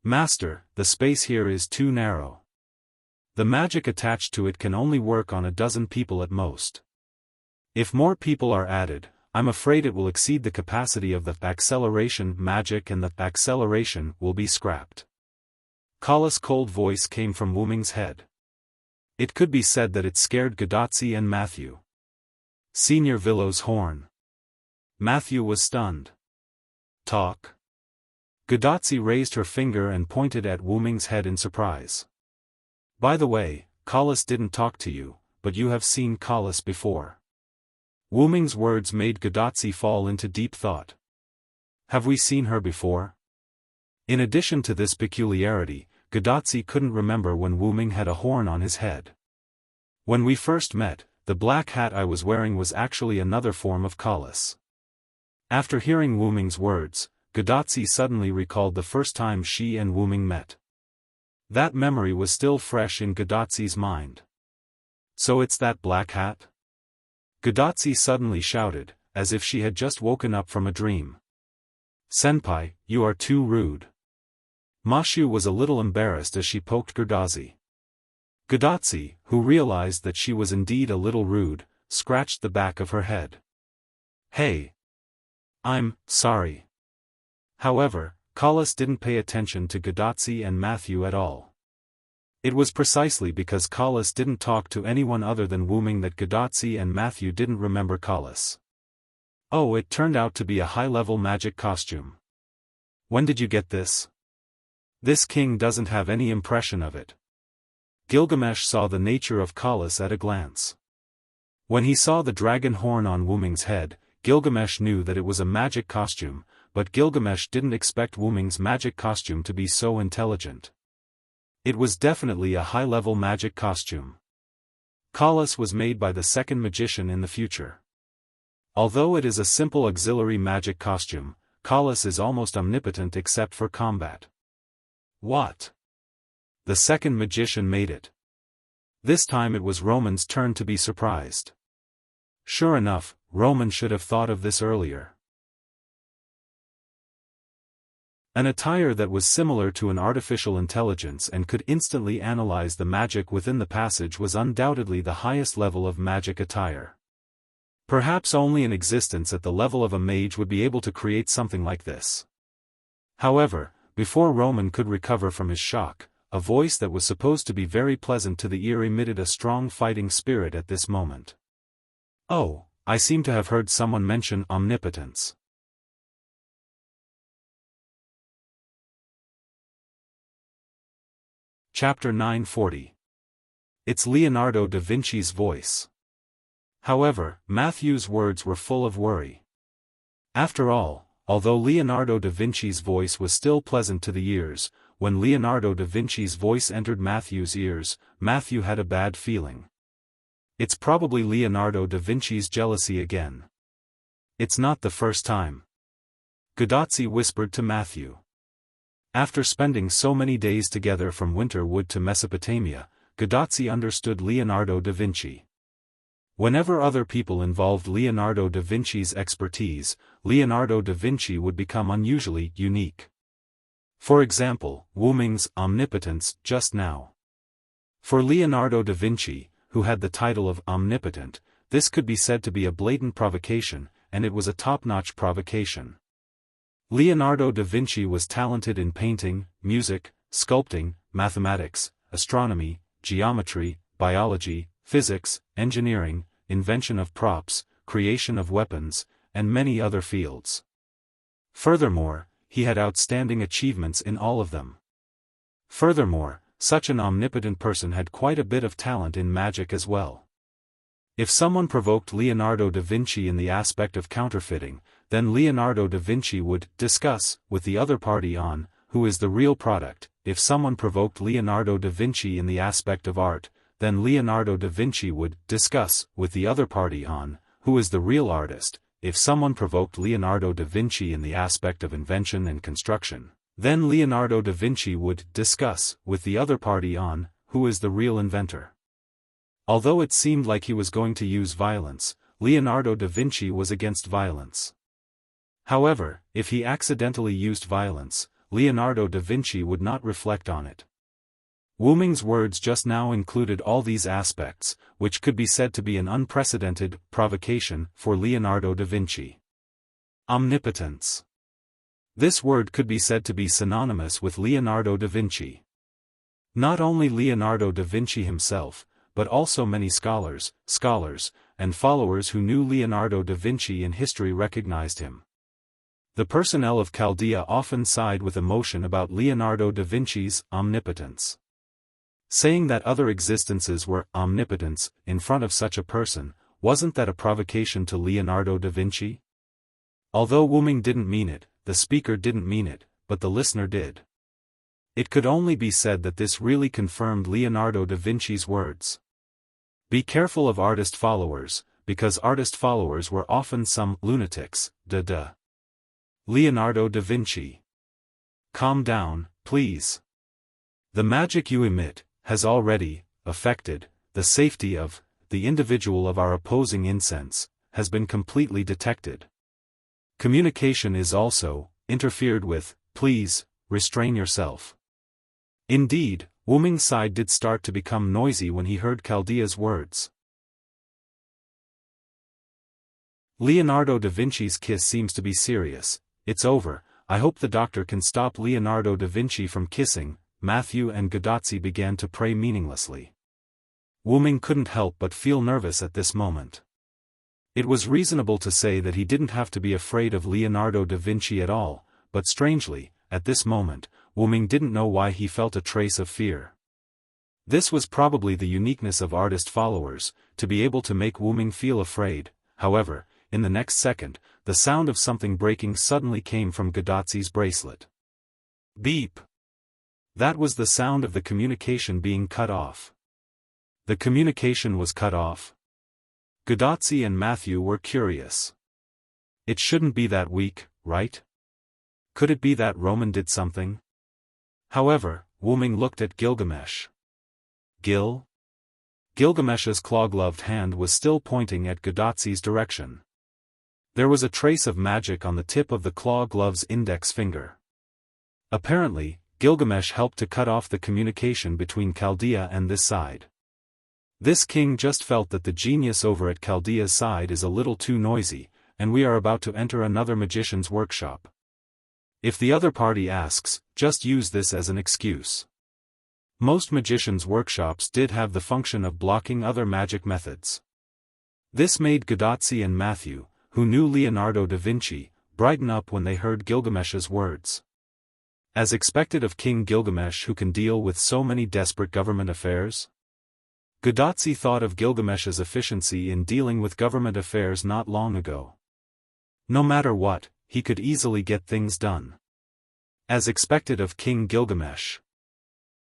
Master, the space here is too narrow. The magic attached to it can only work on a dozen people at most. If more people are added, I'm afraid it will exceed the capacity of the acceleration magic and the acceleration will be scrapped. Kalas' cold voice came from Wu Ming's head. It could be said that it scared Gadotsi and Matthew. Senior Villow's horn. Matthew was stunned. Talk. Gadotsi raised her finger and pointed at Wu Ming's head in surprise. By the way, Kalas didn't talk to you, but you have seen Kalas before. Wu Ming's words made Gadotsi fall into deep thought. Have we seen her before? In addition to this peculiarity, Gadotsi couldn't remember when Wu Ming had a horn on his head. When we first met, the black hat I was wearing was actually another form of Kalas. After hearing Wu Ming's words, Gadotsi suddenly recalled the first time she and Wu Ming met. That memory was still fresh in Gadotsi's mind. So it's that black hat? Gadotsi suddenly shouted, as if she had just woken up from a dream. Senpai, you are too rude. Mashu was a little embarrassed as she poked Gadotsi. Gadotsi, who realized that she was indeed a little rude, scratched the back of her head. Hey! I'm sorry. However, Kalas didn't pay attention to Gadotsi and Matthew at all. It was precisely because Kalas didn't talk to anyone other than Wu Ming that Gadotsi and Matthew didn't remember Kalas. Oh, it turned out to be a high-level magic costume. When did you get this? This king doesn't have any impression of it. Gilgamesh saw the nature of Kalas at a glance. When he saw the dragon horn on Wu Ming's head, Gilgamesh knew that it was a magic costume, but Gilgamesh didn't expect Wu Ming's magic costume to be so intelligent. It was definitely a high-level magic costume. Kalas was made by the second magician in the future. Although it is a simple auxiliary magic costume, Kalas is almost omnipotent except for combat. What? The second magician made it. This time it was Roman's turn to be surprised. Sure enough, Roman should have thought of this earlier. An attire that was similar to an artificial intelligence and could instantly analyze the magic within the passage was undoubtedly the highest level of magic attire. Perhaps only an existence at the level of a mage would be able to create something like this. However, before Roman could recover from his shock, a voice that was supposed to be very pleasant to the ear emitted a strong fighting spirit at this moment. "Oh, I seem to have heard someone mention omnipotence." Chapter 940. It's Leonardo da Vinci's voice. However, Matthew's words were full of worry. After all, although Leonardo da Vinci's voice was still pleasant to the ears, when Leonardo da Vinci's voice entered Matthew's ears, Matthew had a bad feeling. It's probably Leonardo da Vinci's jealousy again. It's not the first time. Guidazzi whispered to Matthew. After spending so many days together from Winter Wood to Mesopotamia, Guidazzi understood Leonardo da Vinci. Whenever other people involved Leonardo da Vinci's expertise, Leonardo da Vinci would become unusually unique. For example, Wu Ming's omnipotence just now. For Leonardo da Vinci, who had the title of omnipotent, this could be said to be a blatant provocation, and it was a top-notch provocation. Leonardo da Vinci was talented in painting, music, sculpting, mathematics, astronomy, geometry, biology, physics, engineering, invention of props, creation of weapons, and many other fields. Furthermore, he had outstanding achievements in all of them. Furthermore, such an omnipotent person had quite a bit of talent in magic as well. If someone provoked Leonardo da Vinci in the aspect of counterfeiting, then Leonardo da Vinci would discuss with the other party on who is the real product. If someone provoked Leonardo da Vinci in the aspect of art, then Leonardo da Vinci would discuss with the other party on who is the real artist. If someone provoked Leonardo da Vinci in the aspect of invention and construction, then Leonardo da Vinci would discuss with the other party on who is the real inventor. Although it seemed like he was going to use violence, Leonardo da Vinci was against violence. However, if he accidentally used violence, Leonardo da Vinci would not reflect on it. Wu Ming's words just now included all these aspects, which could be said to be an unprecedented provocation for Leonardo da Vinci. Omnipotence. This word could be said to be synonymous with Leonardo da Vinci. Not only Leonardo da Vinci himself, but also many scholars, and followers who knew Leonardo da Vinci in history recognized him. The personnel of Chaldea often sighed with emotion about Leonardo da Vinci's omnipotence. Saying that other existences were omnipotents in front of such a person, wasn't that a provocation to Leonardo da Vinci? Although Wu Ming didn't mean it, the speaker didn't mean it, but the listener did. It could only be said that this really confirmed Leonardo da Vinci's words. Be careful of artist followers, because artist followers were often some lunatics. Leonardo da Vinci. Calm down, please. The magic you emit has already affected the safety of the individual of our opposing incense, has been completely detected. Communication is also interfered with. Please restrain yourself. Indeed, Wu Ming's side did start to become noisy when he heard Chaldea's words. Leonardo da Vinci's kiss seems to be serious. It's over. I hope the doctor can stop Leonardo da Vinci from kissing. Matthew and Guidazzi began to pray meaninglessly. Wu Ming couldn't help but feel nervous at this moment. It was reasonable to say that he didn't have to be afraid of Leonardo da Vinci at all, but strangely, at this moment, Wu Ming didn't know why he felt a trace of fear. This was probably the uniqueness of artist followers, to be able to make Wu Ming feel afraid. However, in the next second, the sound of something breaking suddenly came from Guidazzi's bracelet. Beep! That was the sound of the communication being cut off. The communication was cut off. Guidazzi and Matthew were curious. It shouldn't be that weak, right? Could it be that Roman did something? However, Wu Ming looked at Gilgamesh. Gilgamesh's claw-gloved hand was still pointing at Guidazzi's direction. There was a trace of magic on the tip of the claw-glove's index finger. Apparently, Gilgamesh helped to cut off the communication between Chaldea and this side. This king just felt that the genius over at Chaldea's side is a little too noisy, and we are about to enter another magician's workshop. If the other party asks, just use this as an excuse. Most magicians' workshops did have the function of blocking other magic methods. This made Gadotsi and Matthew, who knew Leonardo da Vinci, brighten up when they heard Gilgamesh's words. As expected of King Gilgamesh, who can deal with so many desperate government affairs? Gadotsi thought of Gilgamesh's efficiency in dealing with government affairs not long ago. No matter what, he could easily get things done. As expected of King Gilgamesh.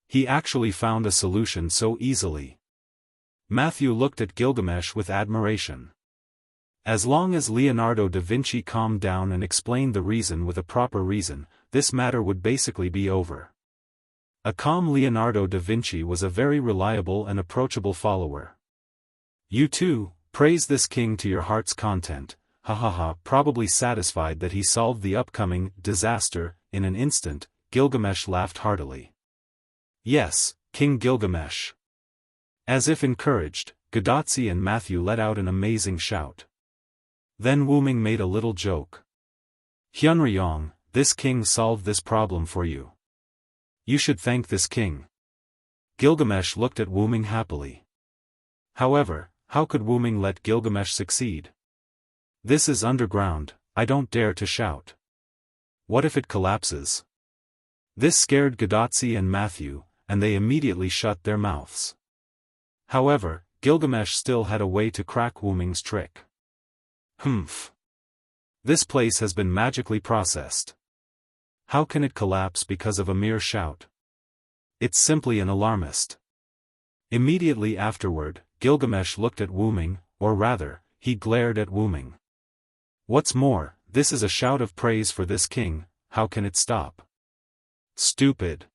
He actually found a solution so easily. Matthew looked at Gilgamesh with admiration. As long as Leonardo da Vinci calmed down and explained the reason with a proper reason, this matter would basically be over. A calm Leonardo da Vinci was a very reliable and approachable follower. You too, praise this king to your heart's content, probably satisfied that he solved the upcoming disaster in an instant. Gilgamesh laughed heartily. Yes, King Gilgamesh. As if encouraged, Gadotsi and Matthew let out an amazing shout. Then Wuming made a little joke. Hyunryong, this king solved this problem for you. You should thank this king. Gilgamesh looked at Wuming happily. However, how could Wuming let Gilgamesh succeed? This is underground, I don't dare to shout. What if it collapses? This scared Gadotsi and Matthew, and they immediately shut their mouths. However, Gilgamesh still had a way to crack Wuming's trick. Humph. This place has been magically processed. How can it collapse because of a mere shout? It's simply an alarmist. Immediately afterward, Gilgamesh looked at Wuming, or rather, he glared at Wuming. What's more, this is a shout of praise for this king, how can it stop? Stupid.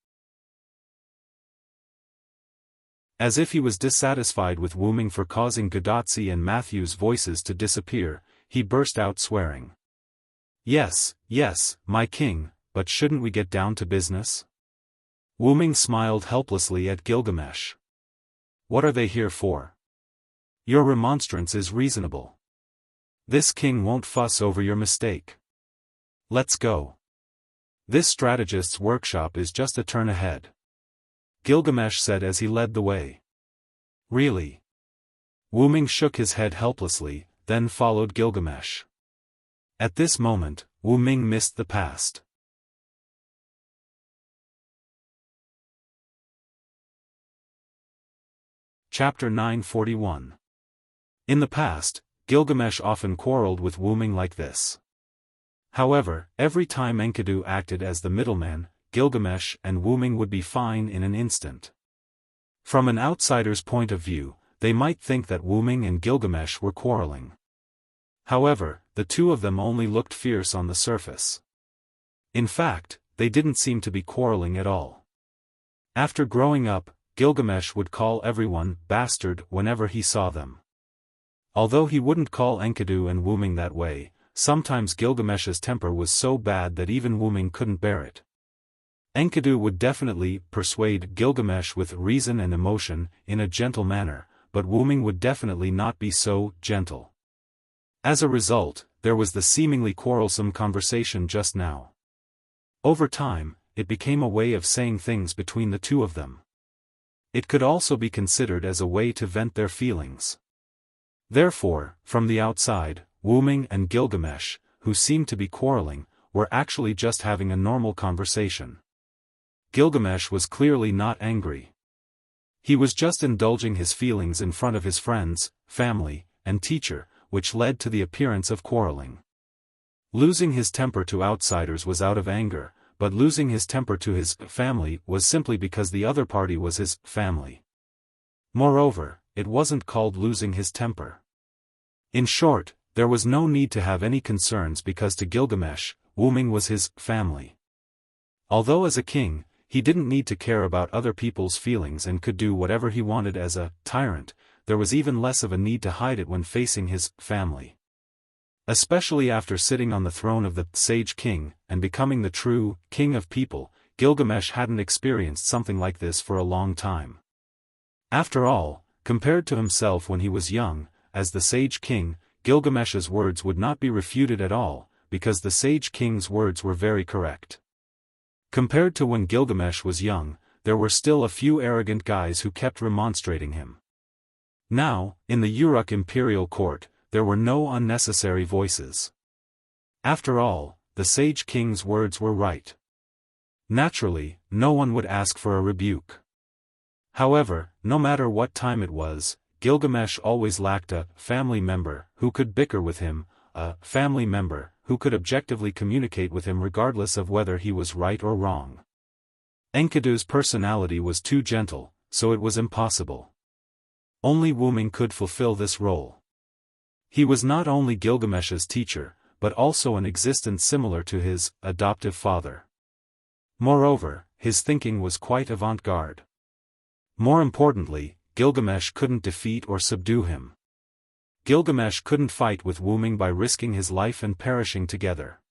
As if he was dissatisfied with Wuming for causing Gadotsi and Matthew's voices to disappear, he burst out swearing. Yes, my king, but shouldn't we get down to business? Wuming smiled helplessly at Gilgamesh. What are they here for? Your remonstrance is reasonable. This king won't fuss over your mistake. Let's go. This strategist's workshop is just a turn ahead. Gilgamesh said as he led the way. Really? Wuming shook his head helplessly, then followed Gilgamesh. At this moment, Wuming missed the past. Chapter 941. In the past, Gilgamesh often quarreled with Wuming like this. However, every time Enkidu acted as the middleman, Gilgamesh and Wuming would be fine in an instant. From an outsider's point of view, they might think that Wuming and Gilgamesh were quarreling. However, the two of them only looked fierce on the surface. In fact, they didn't seem to be quarreling at all. After growing up, Gilgamesh would call everyone bastard whenever he saw them. Although he wouldn't call Enkidu and Wuming that way, sometimes Gilgamesh's temper was so bad that even Wuming couldn't bear it. Enkidu would definitely persuade Gilgamesh with reason and emotion in a gentle manner, but Wuming would definitely not be so gentle. As a result, there was the seemingly quarrelsome conversation just now. Over time, it became a way of saying things between the two of them. It could also be considered as a way to vent their feelings. Therefore, from the outside, Wuming and Gilgamesh, who seemed to be quarreling, were actually just having a normal conversation. Gilgamesh was clearly not angry. He was just indulging his feelings in front of his friends, family, and teacher, which led to the appearance of quarreling. Losing his temper to outsiders was out of anger, but losing his temper to his family was simply because the other party was his family. Moreover, it wasn't called losing his temper. In short, there was no need to have any concerns because to Gilgamesh, Wuming was his family. Although as a king, he didn't need to care about other people's feelings and could do whatever he wanted as a tyrant, there was even less of a need to hide it when facing his family. Especially after sitting on the throne of the Sage King, and becoming the true king of people, Gilgamesh hadn't experienced something like this for a long time. After all, compared to himself when he was young, as the Sage King, Gilgamesh's words would not be refuted at all, because the Sage King's words were very correct. Compared to when Gilgamesh was young, there were still a few arrogant guys who kept remonstrating him. Now, in the Uruk imperial court, there were no unnecessary voices. After all, the Sage King's words were right. Naturally, no one would ask for a rebuke. However, no matter what time it was, Gilgamesh always lacked a family member who could bicker with him, a family member who could objectively communicate with him regardless of whether he was right or wrong. Enkidu's personality was too gentle, so it was impossible. Only Wuming could fulfill this role. He was not only Gilgamesh's teacher, but also an existence similar to his adoptive father. Moreover, his thinking was quite avant-garde. More importantly, Gilgamesh couldn't defeat or subdue him. Gilgamesh couldn't fight with Wuming by risking his life and perishing together.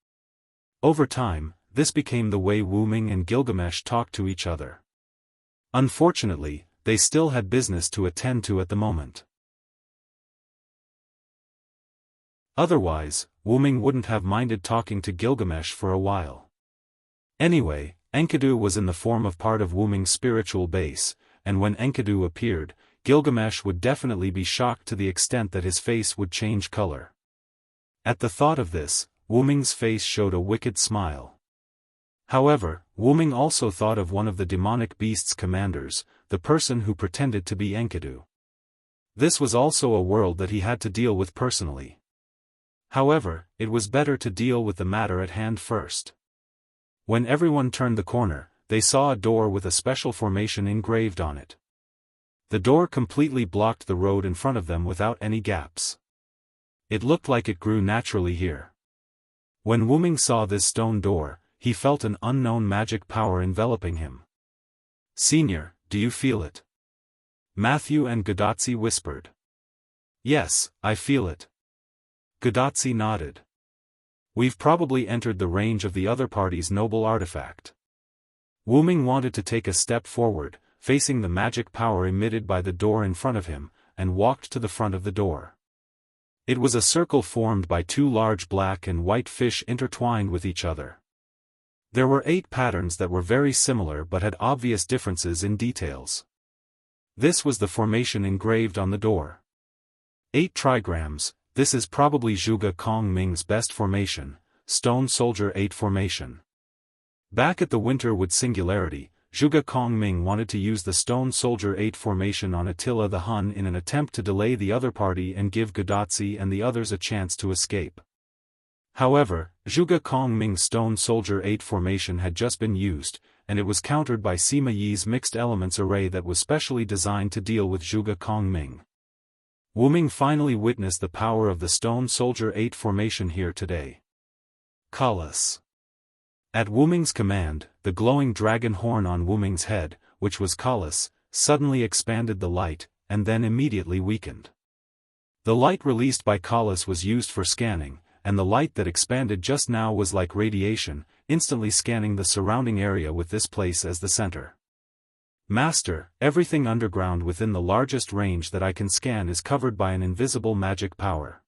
Over time, this became the way Wuming and Gilgamesh talked to each other. Unfortunately, they still had business to attend to at the moment. Otherwise, Wuming wouldn't have minded talking to Gilgamesh for a while. Anyway, Enkidu was in the form of part of Wuming's spiritual base, and when Enkidu appeared, Gilgamesh would definitely be shocked to the extent that his face would change color. At the thought of this, Wuming's face showed a wicked smile. However, Wuming also thought of one of the demonic beast's commanders, the person who pretended to be Enkidu. This was also a world that he had to deal with personally. However, it was better to deal with the matter at hand first. When everyone turned the corner, they saw a door with a special formation engraved on it. The door completely blocked the road in front of them without any gaps. It looked like it grew naturally here. When Wuming saw this stone door, he felt an unknown magic power enveloping him. "Senior, do you feel it?" Matthew and Gadotsi whispered. "Yes, I feel it." Gadotsi nodded. "We've probably entered the range of the other party's noble artifact." Wuming wanted to take a step forward, facing the magic power emitted by the door in front of him, and walked to the front of the door. It was a circle formed by two large black and white fish intertwined with each other. There were 8 patterns that were very similar but had obvious differences in details. This was the formation engraved on the door. 8 trigrams. This is probably Zhuge Kong Ming's best formation, Stone Soldier 8 formation. Back at the Winterwood Singularity, Zhuge Kong Ming wanted to use the Stone Soldier 8 formation on Attila the Hun in an attempt to delay the other party and give Gadotsi and the others a chance to escape. However, Zhuge Kong Ming's Stone Soldier 8 formation had just been used, and it was countered by Sima Yi's mixed elements array that was specially designed to deal with Zhuge Kong Ming. Wuming finally witnessed the power of the Stone Soldier 8 formation here today. Colossus. At Wuming's command, the glowing dragon horn on Wuming's head, which was Colossus, suddenly expanded the light, and then immediately weakened. The light released by Colossus was used for scanning, and the light that expanded just now was like radiation, instantly scanning the surrounding area with this place as the center. "Master, everything underground within the largest range that I can scan is covered by an invisible magic power.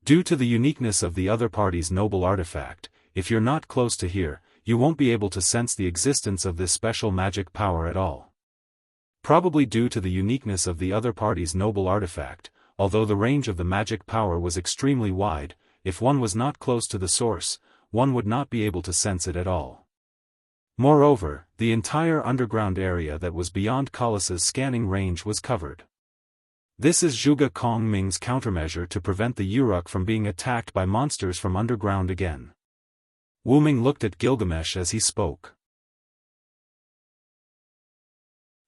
Due to the uniqueness of the other party's noble artifact, if you're not close to here, you won't be able to sense the existence of this special magic power at all. Probably due to the uniqueness of the other party's noble artifact, although the range of the magic power was extremely wide, if one was not close to the source, one would not be able to sense it at all. Moreover, the entire underground area that was beyond Colossus's scanning range was covered. This is Zhuge Kong Ming's countermeasure to prevent the Uruk from being attacked by monsters from underground again." Wuming looked at Gilgamesh as he spoke.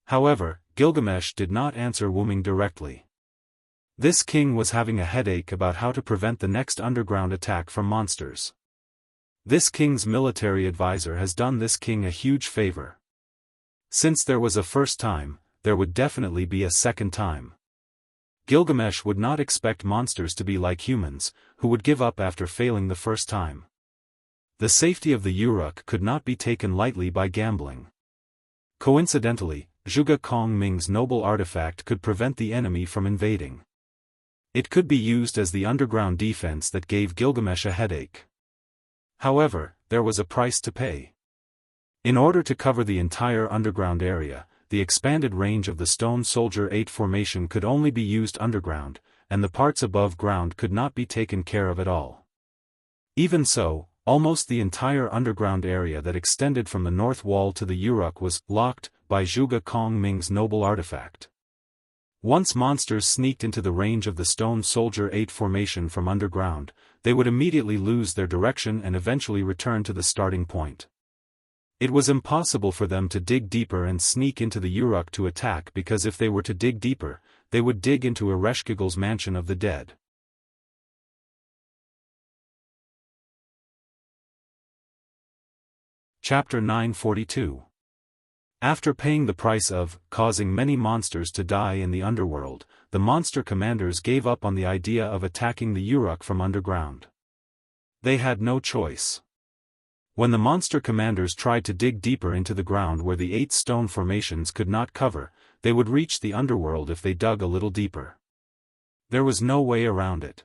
However, Gilgamesh did not answer Wuming directly. This king was having a headache about how to prevent the next underground attack from monsters. This king's military advisor has done this king a huge favor. Since there was a first time, there would definitely be a second time. Gilgamesh would not expect monsters to be like humans, who would give up after failing the first time. The safety of the Uruk could not be taken lightly by gambling. Coincidentally, Zhuge Kong Ming's noble artifact could prevent the enemy from invading. It could be used as the underground defense that gave Gilgamesh a headache. However, there was a price to pay. In order to cover the entire underground area, the expanded range of the Stone Soldier 8 formation could only be used underground, and the parts above ground could not be taken care of at all. Even so, almost the entire underground area that extended from the north wall to the Uruk was locked by Zhuge Kong Ming's noble artifact. Once monsters sneaked into the range of the Stone Soldier 8 formation from underground, they would immediately lose their direction and eventually return to the starting point. It was impossible for them to dig deeper and sneak into the Uruk to attack, because if they were to dig deeper, they would dig into Ereshkigal's mansion of the dead. Chapter 942. After paying the price of causing many monsters to die in the underworld, the monster commanders gave up on the idea of attacking the Uruk from underground. They had no choice. When the monster commanders tried to dig deeper into the ground where the 8 stone formations could not cover, they would reach the underworld if they dug a little deeper. There was no way around it.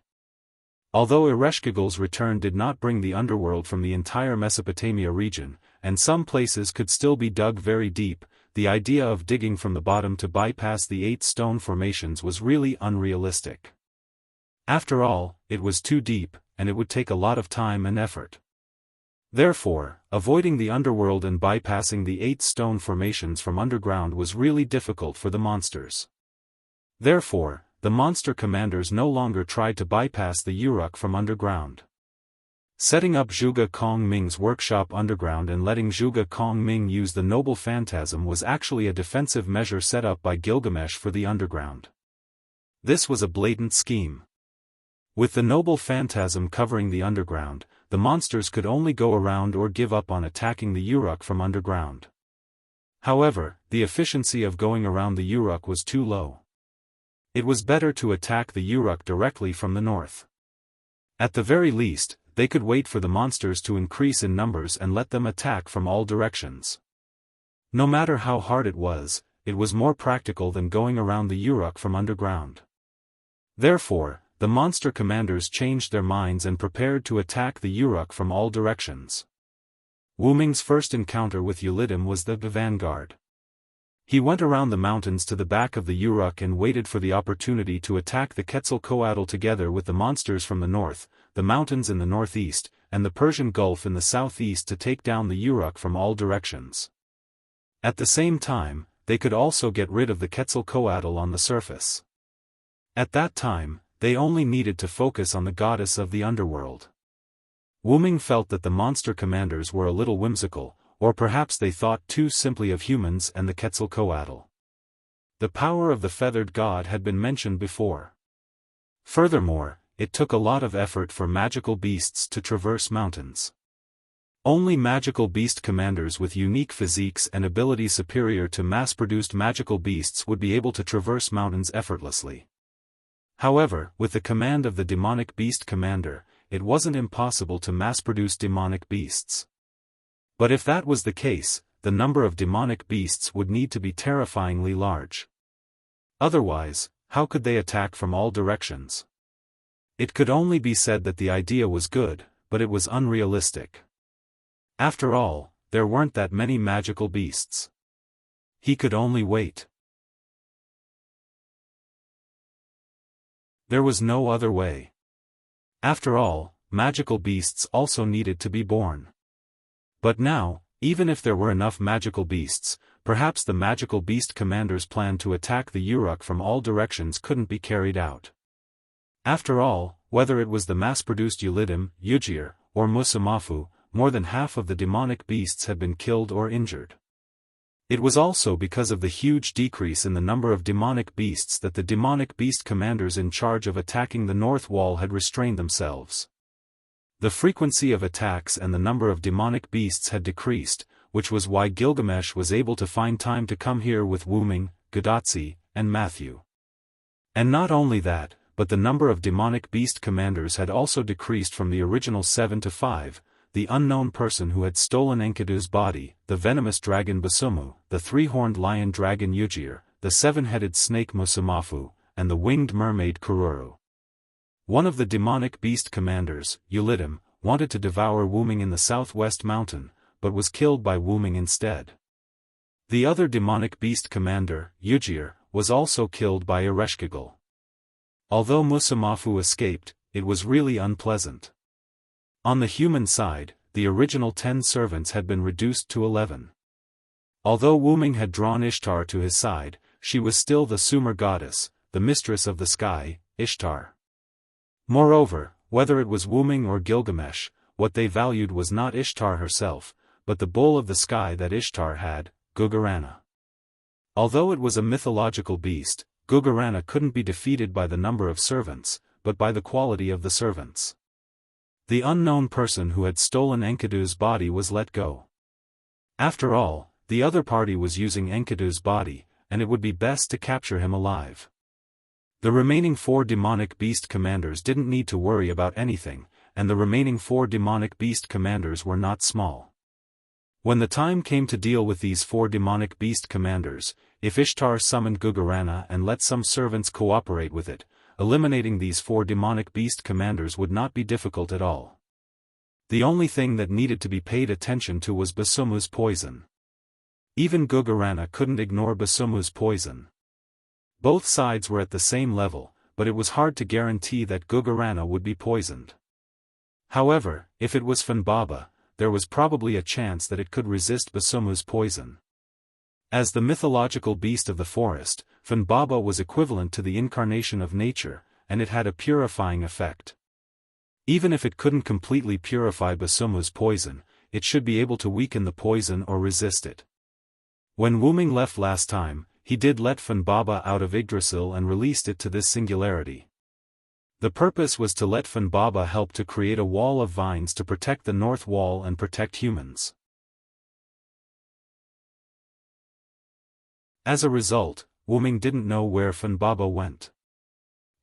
Although Ereshkigal's return did not bring the underworld from the entire Mesopotamia region, and some places could still be dug very deep, the idea of digging from the bottom to bypass the 8 stone formations was really unrealistic. After all, it was too deep, and it would take a lot of time and effort. Therefore, avoiding the underworld and bypassing the 8 stone formations from underground was really difficult for the monsters. Therefore, the monster commanders no longer tried to bypass the Uruk from underground. Setting up Zhuge Kong Ming's workshop underground and letting Zhuge Kong Ming use the noble phantasm was actually a defensive measure set up by Gilgamesh for the underground. This was a blatant scheme. With the noble phantasm covering the underground, the monsters could only go around or give up on attacking the Uruk from underground. However, the efficiency of going around the Uruk was too low. It was better to attack the Uruk directly from the north. At the very least, they could wait for the monsters to increase in numbers and let them attack from all directions. No matter how hard it was more practical than going around the Uruk from underground. Therefore, the monster commanders changed their minds and prepared to attack the Uruk from all directions. Wu Ming's first encounter with Ulidim was the vanguard. He went around the mountains to the back of the Uruk and waited for the opportunity to attack the Quetzalcoatl together with the monsters from the north, the mountains in the northeast, and the Persian Gulf in the southeast to take down the Uruk from all directions. At the same time, they could also get rid of the Quetzalcoatl on the surface. At that time, they only needed to focus on the goddess of the underworld. Wu Ming felt that the monster commanders were a little whimsical, or perhaps they thought too simply of humans and the Quetzalcoatl. The power of the feathered god had been mentioned before. Furthermore, it took a lot of effort for magical beasts to traverse mountains. Only magical beast commanders with unique physiques and abilities superior to mass-produced magical beasts would be able to traverse mountains effortlessly. However, with the command of the demonic beast commander, it wasn't impossible to mass-produce demonic beasts. But if that was the case, the number of demonic beasts would need to be terrifyingly large. Otherwise, how could they attack from all directions? It could only be said that the idea was good, but it was unrealistic. After all, there weren't that many magical beasts. He could only wait. There was no other way. After all, magical beasts also needed to be born. But now, even if there were enough magical beasts, perhaps the magical beast commander's plan to attack the Uruk from all directions couldn't be carried out. After all, whether it was the mass-produced Ulidim, Ujir, or Musamafu, more than half of the demonic beasts had been killed or injured. It was also because of the huge decrease in the number of demonic beasts that the demonic beast commanders in charge of attacking the north wall had restrained themselves. The frequency of attacks and the number of demonic beasts had decreased, which was why Gilgamesh was able to find time to come here with Wu Ming, Gadotsi, and Matthew. And not only that, but the number of demonic beast commanders had also decreased from the original 7 to 5, the unknown person who had stolen Enkidu's body, the venomous dragon Basumu, the three-horned lion dragon Ujir, the seven-headed snake Musumafu, and the winged mermaid Kururu. One of the demonic beast commanders, Ulidim, wanted to devour Wuming in the southwest mountain, but was killed by Wuming instead. The other demonic beast commander, Ujir, was also killed by Ereshkigal. Although Musumafu escaped, it was really unpleasant. On the human side, the original 10 servants had been reduced to 11. Although Wuming had drawn Ishtar to his side, she was still the Sumer goddess, the mistress of the sky, Ishtar. Moreover, whether it was Wuming or Gilgamesh, what they valued was not Ishtar herself, but the bull of the sky that Ishtar had, Gugurana. Although it was a mythological beast, Gugurana couldn't be defeated by the number of servants, but by the quality of the servants. The unknown person who had stolen Enkidu's body was let go. After all, the other party was using Enkidu's body, and it would be best to capture him alive. The remaining 4 demonic beast commanders didn't need to worry about anything, and the remaining 4 demonic beast commanders were not small. When the time came to deal with these 4 demonic beast commanders, if Ishtar summoned Gugurana and let some servants cooperate with it, eliminating these 4 demonic beast commanders would not be difficult at all. The only thing that needed to be paid attention to was Basumu's poison. Even Gugurana couldn't ignore Basumu's poison. Both sides were at the same level, but it was hard to guarantee that Gugurana would be poisoned. However, if it was Funbaba, there was probably a chance that it could resist Basumu's poison. As the mythological beast of the forest, Funbaba was equivalent to the incarnation of nature, and it had a purifying effect. Even if it couldn't completely purify Basumu's poison, it should be able to weaken the poison or resist it. When Wuming left last time, he did let Funbaba out of Yggdrasil and released it to this singularity. The purpose was to let Funbaba help to create a wall of vines to protect the north wall and protect humans. As a result, Wuming didn't know where Funbaba went.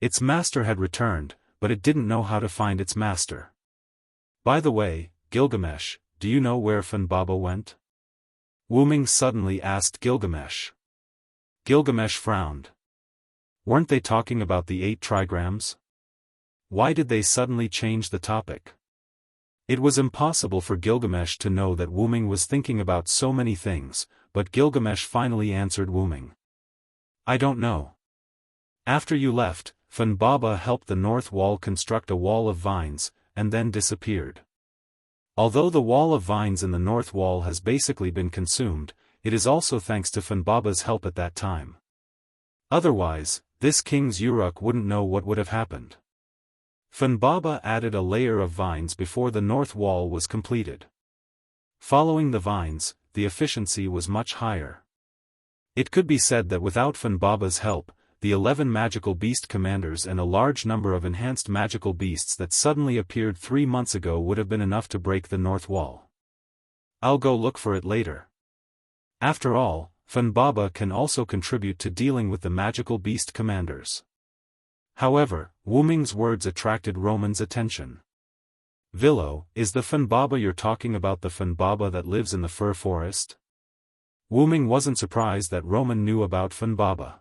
Its master had returned, but it didn't know how to find its master. By the way, Gilgamesh, do you know where Funbaba went? Wuming suddenly asked Gilgamesh. Gilgamesh frowned. Weren't they talking about the 8 trigrams? Why did they suddenly change the topic? It was impossible for Gilgamesh to know that Wuming was thinking about so many things, but Gilgamesh finally answered Wuming. I don't know. After you left, Funbaba helped the north wall construct a wall of vines, and then disappeared. Although the wall of vines in the north wall has basically been consumed, it is also thanks to Funbaba's help at that time. Otherwise, this king's Uruk wouldn't know what would have happened. Funbaba added a layer of vines before the north wall was completed. Following the vines, the efficiency was much higher. It could be said that without Funbaba's help, the 11 magical beast commanders and a large number of enhanced magical beasts that suddenly appeared 3 months ago would have been enough to break the north wall. I'll go look for it later. After all, Funbaba can also contribute to dealing with the magical beast commanders. However, Wuming's words attracted Roman's attention. Villo, is the Funbaba you're talking about the Funbaba that lives in the fir forest? Wuming wasn't surprised that Roman knew about Funbaba.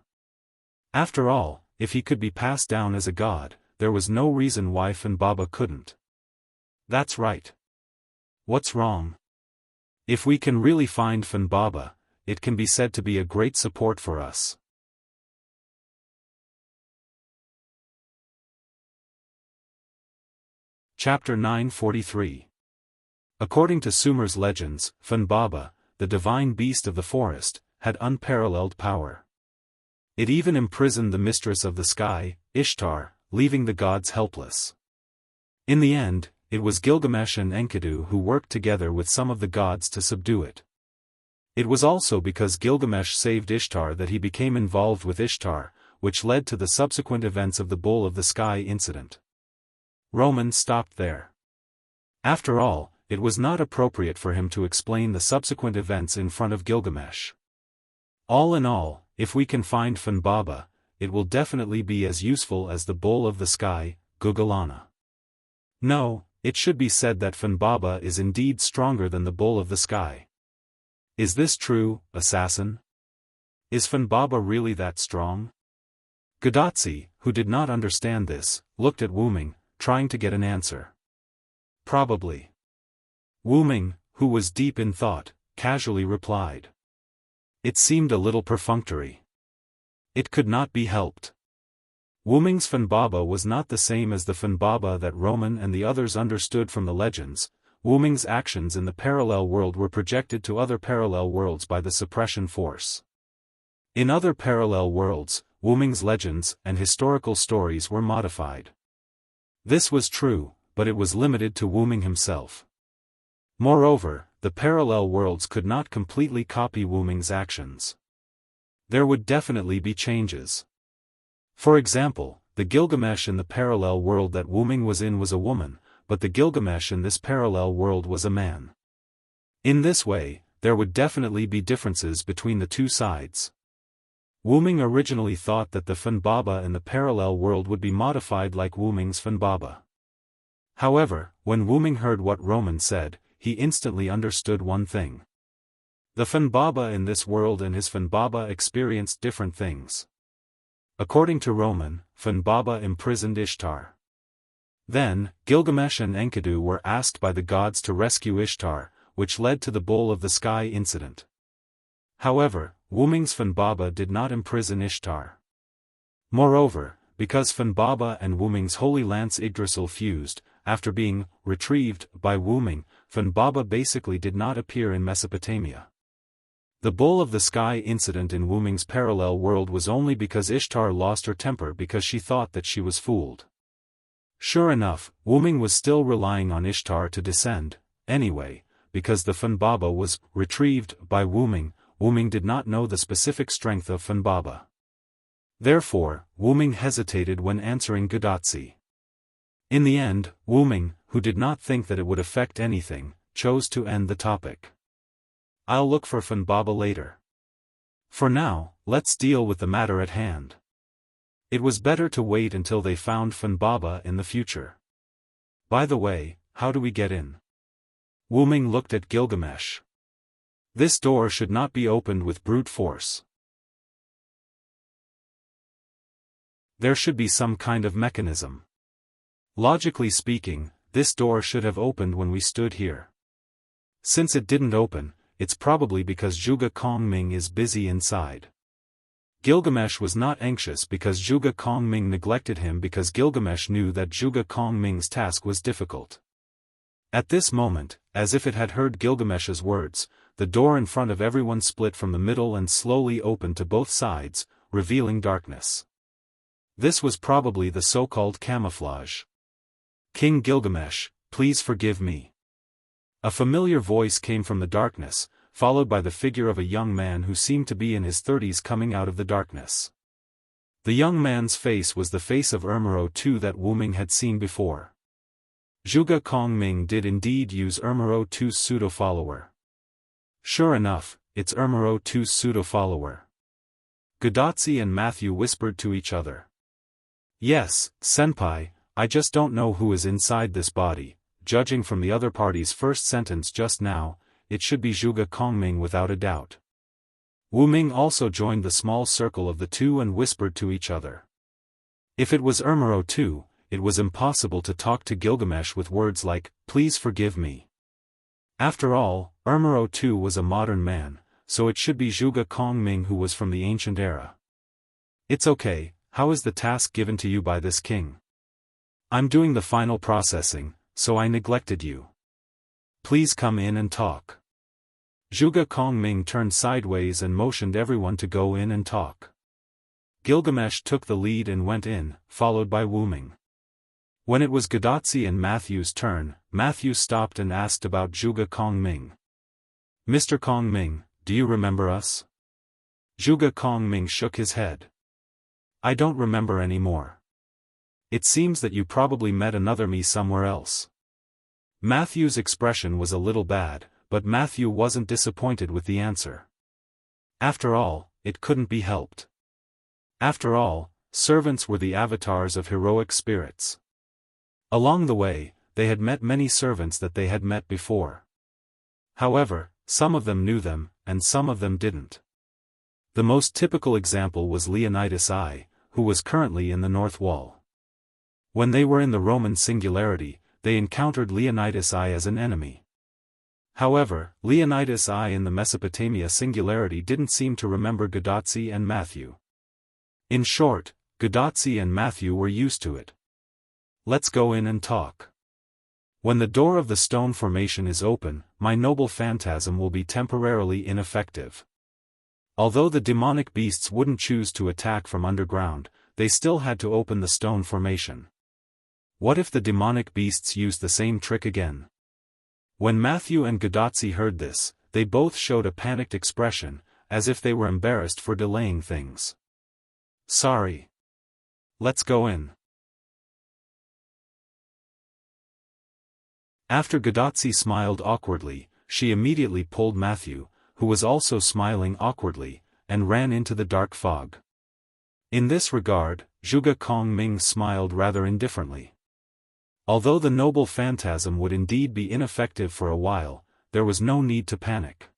After all, if he could be passed down as a god, there was no reason why Funbaba couldn't. That's right. What's wrong? If we can really find Funbaba, it can be said to be a great support for us. Chapter 943. According to Sumer's legends, Funbaba, the divine beast of the forest, had unparalleled power. It even imprisoned the mistress of the sky, Ishtar, leaving the gods helpless. In the end, it was Gilgamesh and Enkidu who worked together with some of the gods to subdue it. It was also because Gilgamesh saved Ishtar that he became involved with Ishtar, which led to the subsequent events of the Bull of the Sky incident. Roman stopped there. After all, it was not appropriate for him to explain the subsequent events in front of Gilgamesh. All in all, if we can find Funbaba, it will definitely be as useful as the Bull of the Sky, Gugulana. No, It should be said that Funbaba is indeed stronger than the bull of the sky. Is this true, assassin? Is Funbaba really that strong? Gadotsi, who did not understand this, looked at Wu Ming, trying to get an answer. Probably. Wu Ming, who was deep in thought, casually replied. It seemed a little perfunctory. It could not be helped. Wu Ming's Funbaba was not the same as the Funbaba that Roman and the others understood from the legends. Wu Ming's actions in the parallel world were projected to other parallel worlds by the suppression force. In other parallel worlds, Wu Ming's legends and historical stories were modified. This was true, but it was limited to Wu Ming himself. Moreover, the parallel worlds could not completely copy Wu Ming's actions. There would definitely be changes. For example, the Gilgamesh in the parallel world that Wu Ming was in was a woman, but the Gilgamesh in this parallel world was a man. In this way, there would definitely be differences between the two sides. Wu Ming originally thought that the Funbaba in the parallel world would be modified like Wu Ming's Funbaba. However, when Wu Ming heard what Roman said, he instantly understood one thing. The Funbaba in this world and his Funbaba experienced different things. According to Roman, Funbaba imprisoned Ishtar. Then, Gilgamesh and Enkidu were asked by the gods to rescue Ishtar, which led to the Bull of the Sky incident. However, Wu Ming's Funbaba did not imprison Ishtar. Moreover, because Funbaba and Wu Ming's holy lance Yggdrasil fused, after being retrieved by Wu Ming, Funbaba basically did not appear in Mesopotamia. The Bull of the Sky incident in Wu Ming's parallel world was only because Ishtar lost her temper because she thought that she was fooled. Sure enough, Wu Ming was still relying on Ishtar to descend, anyway, because the Funbaba was retrieved by Wu Ming. Wu Ming did not know the specific strength of Funbaba. Therefore, Wu Ming hesitated when answering Gadotsi. In the end, Wu Ming, who did not think that it would affect anything, chose to end the topic. I'll look for Funbaba later. For now, let's deal with the matter at hand. It was better to wait until they found Funbaba in the future. By the way, how do we get in? Wu Ming looked at Gilgamesh. This door should not be opened with brute force. There should be some kind of mechanism. Logically speaking, this door should have opened when we stood here. Since it didn't open, it's probably because Zhuge Kongming is busy inside. Gilgamesh was not anxious because Zhuge Kongming neglected him because Gilgamesh knew that Zhuge Kongming's task was difficult. At this moment, as if it had heard Gilgamesh's words, the door in front of everyone split from the middle and slowly opened to both sides, revealing darkness. This was probably the so-called camouflage. King Gilgamesh, please forgive me. A familiar voice came from the darkness, followed by the figure of a young man who seemed to be in his 30s coming out of the darkness. The young man's face was the face of Immerse II that Wu Ming had seen before. Zhuge Kongming did indeed use Immerse II's pseudo-follower. Sure enough, it's Immerse II's pseudo-follower. Gadotsi and Matthew whispered to each other. Yes, Senpai, I just don't know who is inside this body. Judging from the other party's first sentence just now, it should be Zhuge Kongming without a doubt. Wu Ming also joined the small circle of the two and whispered to each other. If it was Immerse II, it was impossible to talk to Gilgamesh with words like, please forgive me. After all, Immerse II was a modern man, so it should be Zhuge Kongming who was from the ancient era. It's okay, how is the task given to you by this king? I'm doing the final processing, so I neglected you. Please come in and talk. Zhuge Kongming turned sideways and motioned everyone to go in and talk. Gilgamesh took the lead and went in, followed by Wu Ming. When it was Gadotsi and Matthew's turn, Matthew stopped and asked about Zhuge Kongming. Mr. Kongming, do you remember us? Zhuge Kongming shook his head. I don't remember anymore. It seems that you probably met another me somewhere else. Matthew's expression was a little bad, but Matthew wasn't disappointed with the answer. After all, it couldn't be helped. After all, servants were the avatars of heroic spirits. Along the way, they had met many servants that they had met before. However, some of them knew them, and some of them didn't. The most typical example was Leonidas I, who was currently in the North Wall. When they were in the Roman singularity, they encountered Leonidas I as an enemy. However, Leonidas I in the Mesopotamia singularity didn't seem to remember Gadotsi and Matthew. In short, Gadotsi and Matthew were used to it. Let's go in and talk. When the door of the stone formation is open, my noble phantasm will be temporarily ineffective. Although the demonic beasts wouldn't choose to attack from underground, they still had to open the stone formation. What if the demonic beasts used the same trick again? When Matthew and Gadotsi heard this, they both showed a panicked expression, as if they were embarrassed for delaying things. Sorry. Let's go in. After Gadotsi smiled awkwardly, she immediately pulled Matthew, who was also smiling awkwardly, and ran into the dark fog. In this regard, Zhuge Kongming smiled rather indifferently. Although the noble phantasm would indeed be ineffective for a while, there was no need to panic.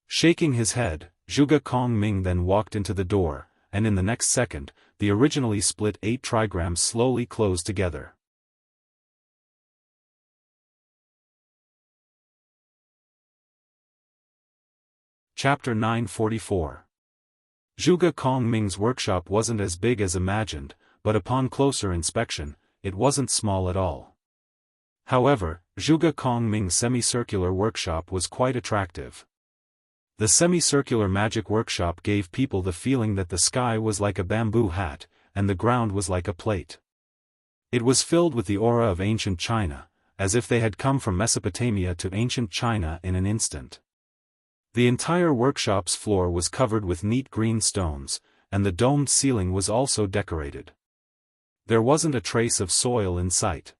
Shaking his head, Zhuge Kongming then walked into the door, and in the next second, the originally split 8 trigrams slowly closed together. Chapter 944. Zhuge Kongming's workshop wasn't as big as imagined, but upon closer inspection, it wasn't small at all. However, Zhuge Kongming's semicircular workshop was quite attractive. The semicircular magic workshop gave people the feeling that the sky was like a bamboo hat, and the ground was like a plate. It was filled with the aura of ancient China, as if they had come from Mesopotamia to ancient China in an instant. The entire workshop's floor was covered with neat green stones, and the domed ceiling was also decorated. There wasn't a trace of soil in sight.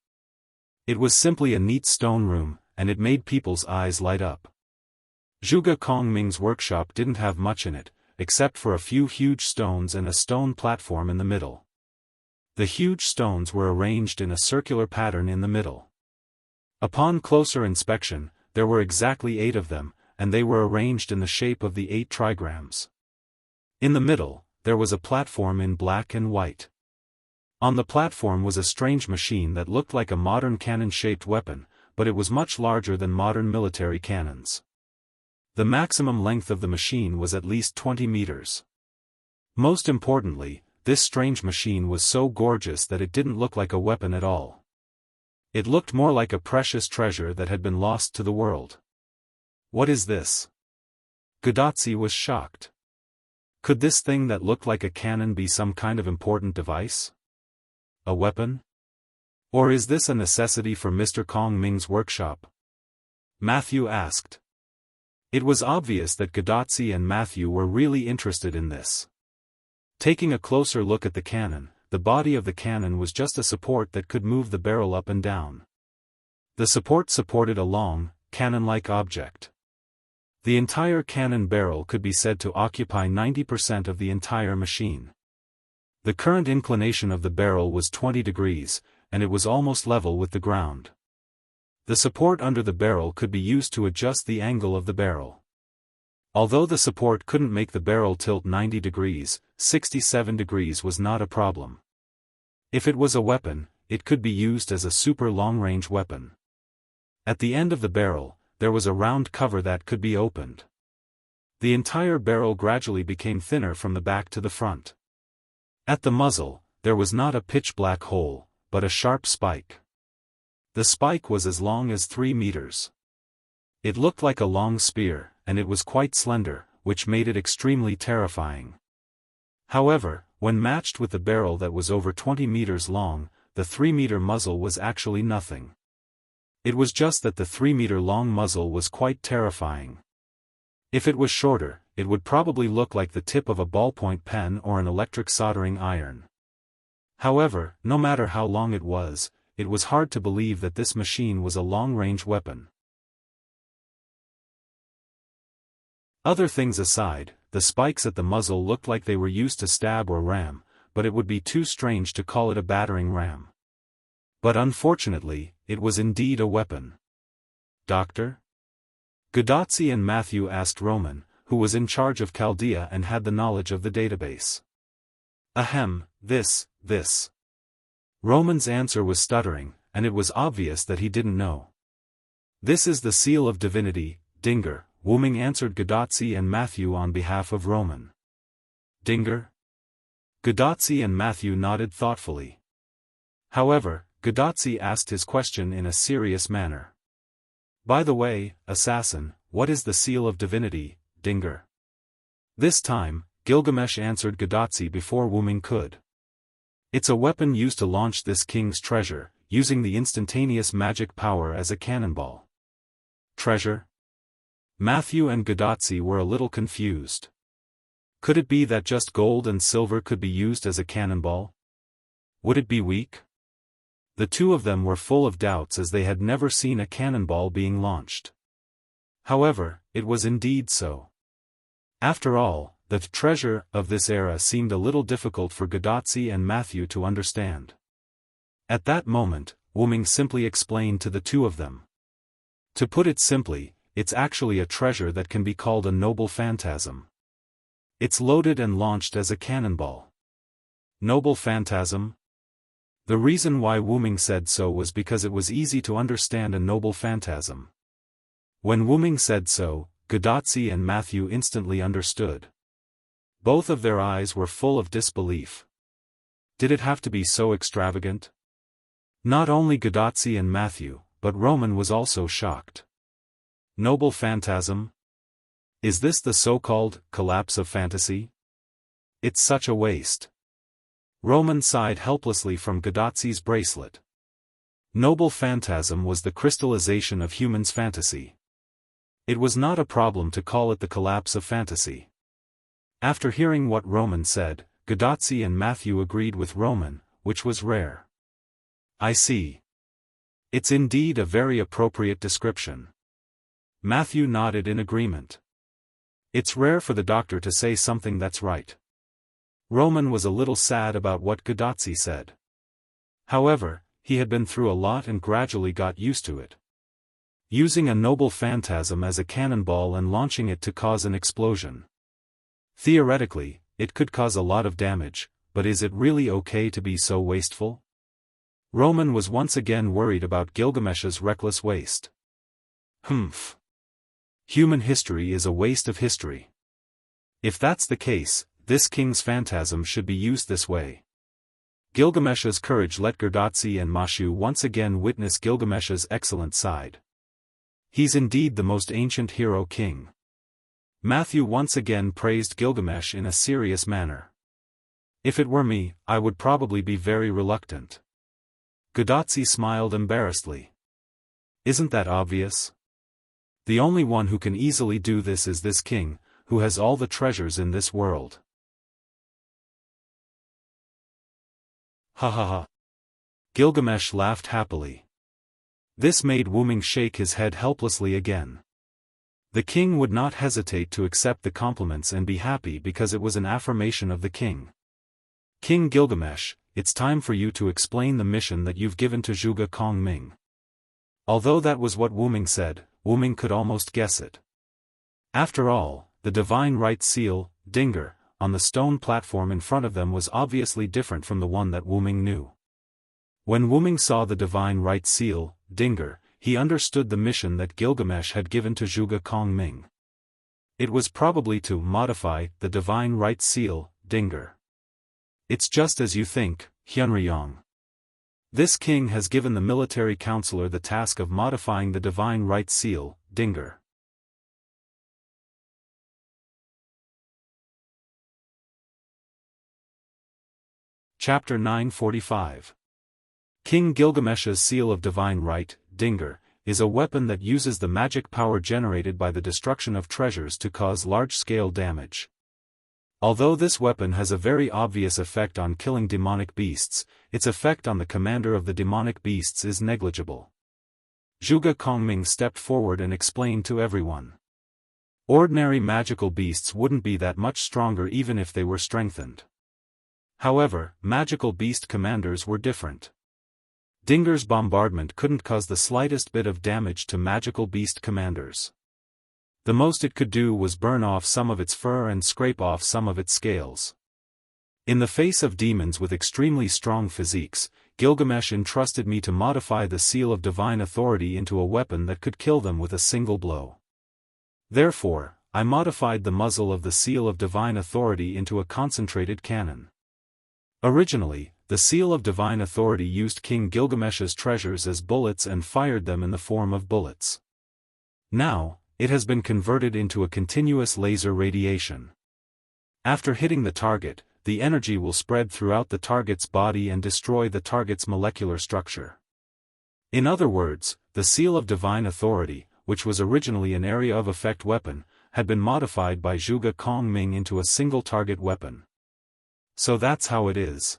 It was simply a neat stone room, and it made people's eyes light up. Zhuge Kongming's workshop didn't have much in it, except for a few huge stones and a stone platform in the middle. The huge stones were arranged in a circular pattern in the middle. Upon closer inspection, there were exactly 8 of them, and they were arranged in the shape of the 8 trigrams. In the middle, there was a platform in black and white. On the platform was a strange machine that looked like a modern cannon-shaped weapon, but it was much larger than modern military cannons. The maximum length of the machine was at least 20 meters. Most importantly, this strange machine was so gorgeous that it didn't look like a weapon at all. It looked more like a precious treasure that had been lost to the world. What is this? Gadotsi was shocked. Could this thing that looked like a cannon be some kind of important device? A weapon? Or is this a necessity for Mr. Kongming's workshop? Matthew asked. It was obvious that Gadotsi and Matthew were really interested in this. Taking a closer look at the cannon, the body of the cannon was just a support that could move the barrel up and down. The support supported a long, cannon-like object. The entire cannon barrel could be said to occupy 90% of the entire machine. The current inclination of the barrel was 20 degrees, and it was almost level with the ground. The support under the barrel could be used to adjust the angle of the barrel. Although the support couldn't make the barrel tilt 90 degrees, 67 degrees was not a problem. If it was a weapon, it could be used as a super long-range weapon. At the end of the barrel, there was a round cover that could be opened. The entire barrel gradually became thinner from the back to the front. At the muzzle, there was not a pitch-black hole, but a sharp spike. The spike was as long as 3 meters. It looked like a long spear, and it was quite slender, which made it extremely terrifying. However, when matched with the barrel that was over 20 meters long, the 3-meter muzzle was actually nothing. It was just that the 3-meter-long muzzle was quite terrifying. If it was shorter, it would probably look like the tip of a ballpoint pen or an electric soldering iron. However, no matter how long it was hard to believe that this machine was a long-range weapon. Other things aside, the spikes at the muzzle looked like they were used to stab or ram, but it would be too strange to call it a battering ram. But unfortunately, it was indeed a weapon. Doctor? Gadotsi and Matthew asked Roman, who was in charge of Chaldea and had the knowledge of the database. Ahem, this. Roman's answer was stuttering, and it was obvious that he didn't know. This is the seal of divinity, Dinger, Wooming answered Gadotsi and Matthew on behalf of Roman. Dinger? Gadotsi and Matthew nodded thoughtfully. However, Gadotsi asked his question in a serious manner. By the way, assassin, what is the seal of divinity, Dinger? This time, Gilgamesh answered Gadotsi before Wooming could. It's a weapon used to launch this king's treasure, using the instantaneous magic power as a cannonball. Treasure? Matthew and Gadotsi were a little confused. Could it be that just gold and silver could be used as a cannonball? Would it be weak? The two of them were full of doubts as they had never seen a cannonball being launched. However, it was indeed so. After all, the treasure of this era seemed a little difficult for Gadotsi and Matthew to understand. At that moment, Wooming simply explained to the two of them. To put it simply, it's actually a treasure that can be called a noble phantasm. It's loaded and launched as a cannonball. Noble phantasm? The reason why Wooming said so was because it was easy to understand a noble phantasm. When Wooming said so, Gadotsi and Matthew instantly understood. Both of their eyes were full of disbelief. Did it have to be so extravagant? Not only Gadotsi and Matthew, but Roman was also shocked. Noble phantasm? Is this the so-called collapse of fantasy? It's such a waste. Roman sighed helplessly from Gadotsi's bracelet. Noble phantasm was the crystallization of humans' fantasy. It was not a problem to call it the collapse of fantasy. After hearing what Roman said, Gadotsi and Matthew agreed with Roman, which was rare. I see. It's indeed a very appropriate description. Matthew nodded in agreement. It's rare for the doctor to say something that's right. Roman was a little sad about what Gadotsi said. However, he had been through a lot and gradually got used to it. Using a noble phantasm as a cannonball and launching it to cause an explosion. Theoretically, it could cause a lot of damage, but is it really okay to be so wasteful? Roman was once again worried about Gilgamesh's reckless waste. Humph. Human history is a waste of history. If that's the case, this king's phantasm should be used this way. Gilgamesh's courage let Gadotsi and Mashu once again witness Gilgamesh's excellent side. He's indeed the most ancient hero king. Matthew once again praised Gilgamesh in a serious manner. If it were me, I would probably be very reluctant. Gadotsi smiled embarrassedly. Isn't that obvious? The only one who can easily do this is this king, who has all the treasures in this world. Ha ha ha. Gilgamesh laughed happily. This made Wooming shake his head helplessly again. The king would not hesitate to accept the compliments and be happy because it was an affirmation of the king. King Gilgamesh, it's time for you to explain the mission that you've given to Zhuge Kongming. Although that was what Wooming said, Wooming could almost guess it. After all, the divine right seal, Dinger, on the stone platform in front of them was obviously different from the one that Wooming knew. When Wooming saw the divine right seal, Dinger, he understood the mission that Gilgamesh had given to Zhuge Kongming. It was probably to modify the divine right seal, Dinger. It's just as you think, Hyunryong. This king has given the military counselor the task of modifying the divine right seal, Dinger. Chapter 945. King Gilgamesh's seal of divine right, Dinger, is a weapon that uses the magic power generated by the destruction of treasures to cause large-scale damage. Although this weapon has a very obvious effect on killing demonic beasts, its effect on the commander of the demonic beasts is negligible. Zhuge Kongming stepped forward and explained to everyone. Ordinary magical beasts wouldn't be that much stronger even if they were strengthened. However, magical beast commanders were different. Dinger's bombardment couldn't cause the slightest bit of damage to magical beast commanders. The most it could do was burn off some of its fur and scrape off some of its scales. In the face of demons with extremely strong physiques, Gilgamesh entrusted me to modify the Seal of Divine Authority into a weapon that could kill them with a single blow. Therefore, I modified the muzzle of the Seal of Divine Authority into a concentrated cannon. Originally, the Seal of Divine Authority used King Gilgamesh's treasures as bullets and fired them in the form of bullets. Now, it has been converted into a continuous laser radiation. After hitting the target, the energy will spread throughout the target's body and destroy the target's molecular structure. In other words, the Seal of Divine Authority, which was originally an area of effect weapon, had been modified by Zhuge Kongming into a single-target weapon. So that's how it is.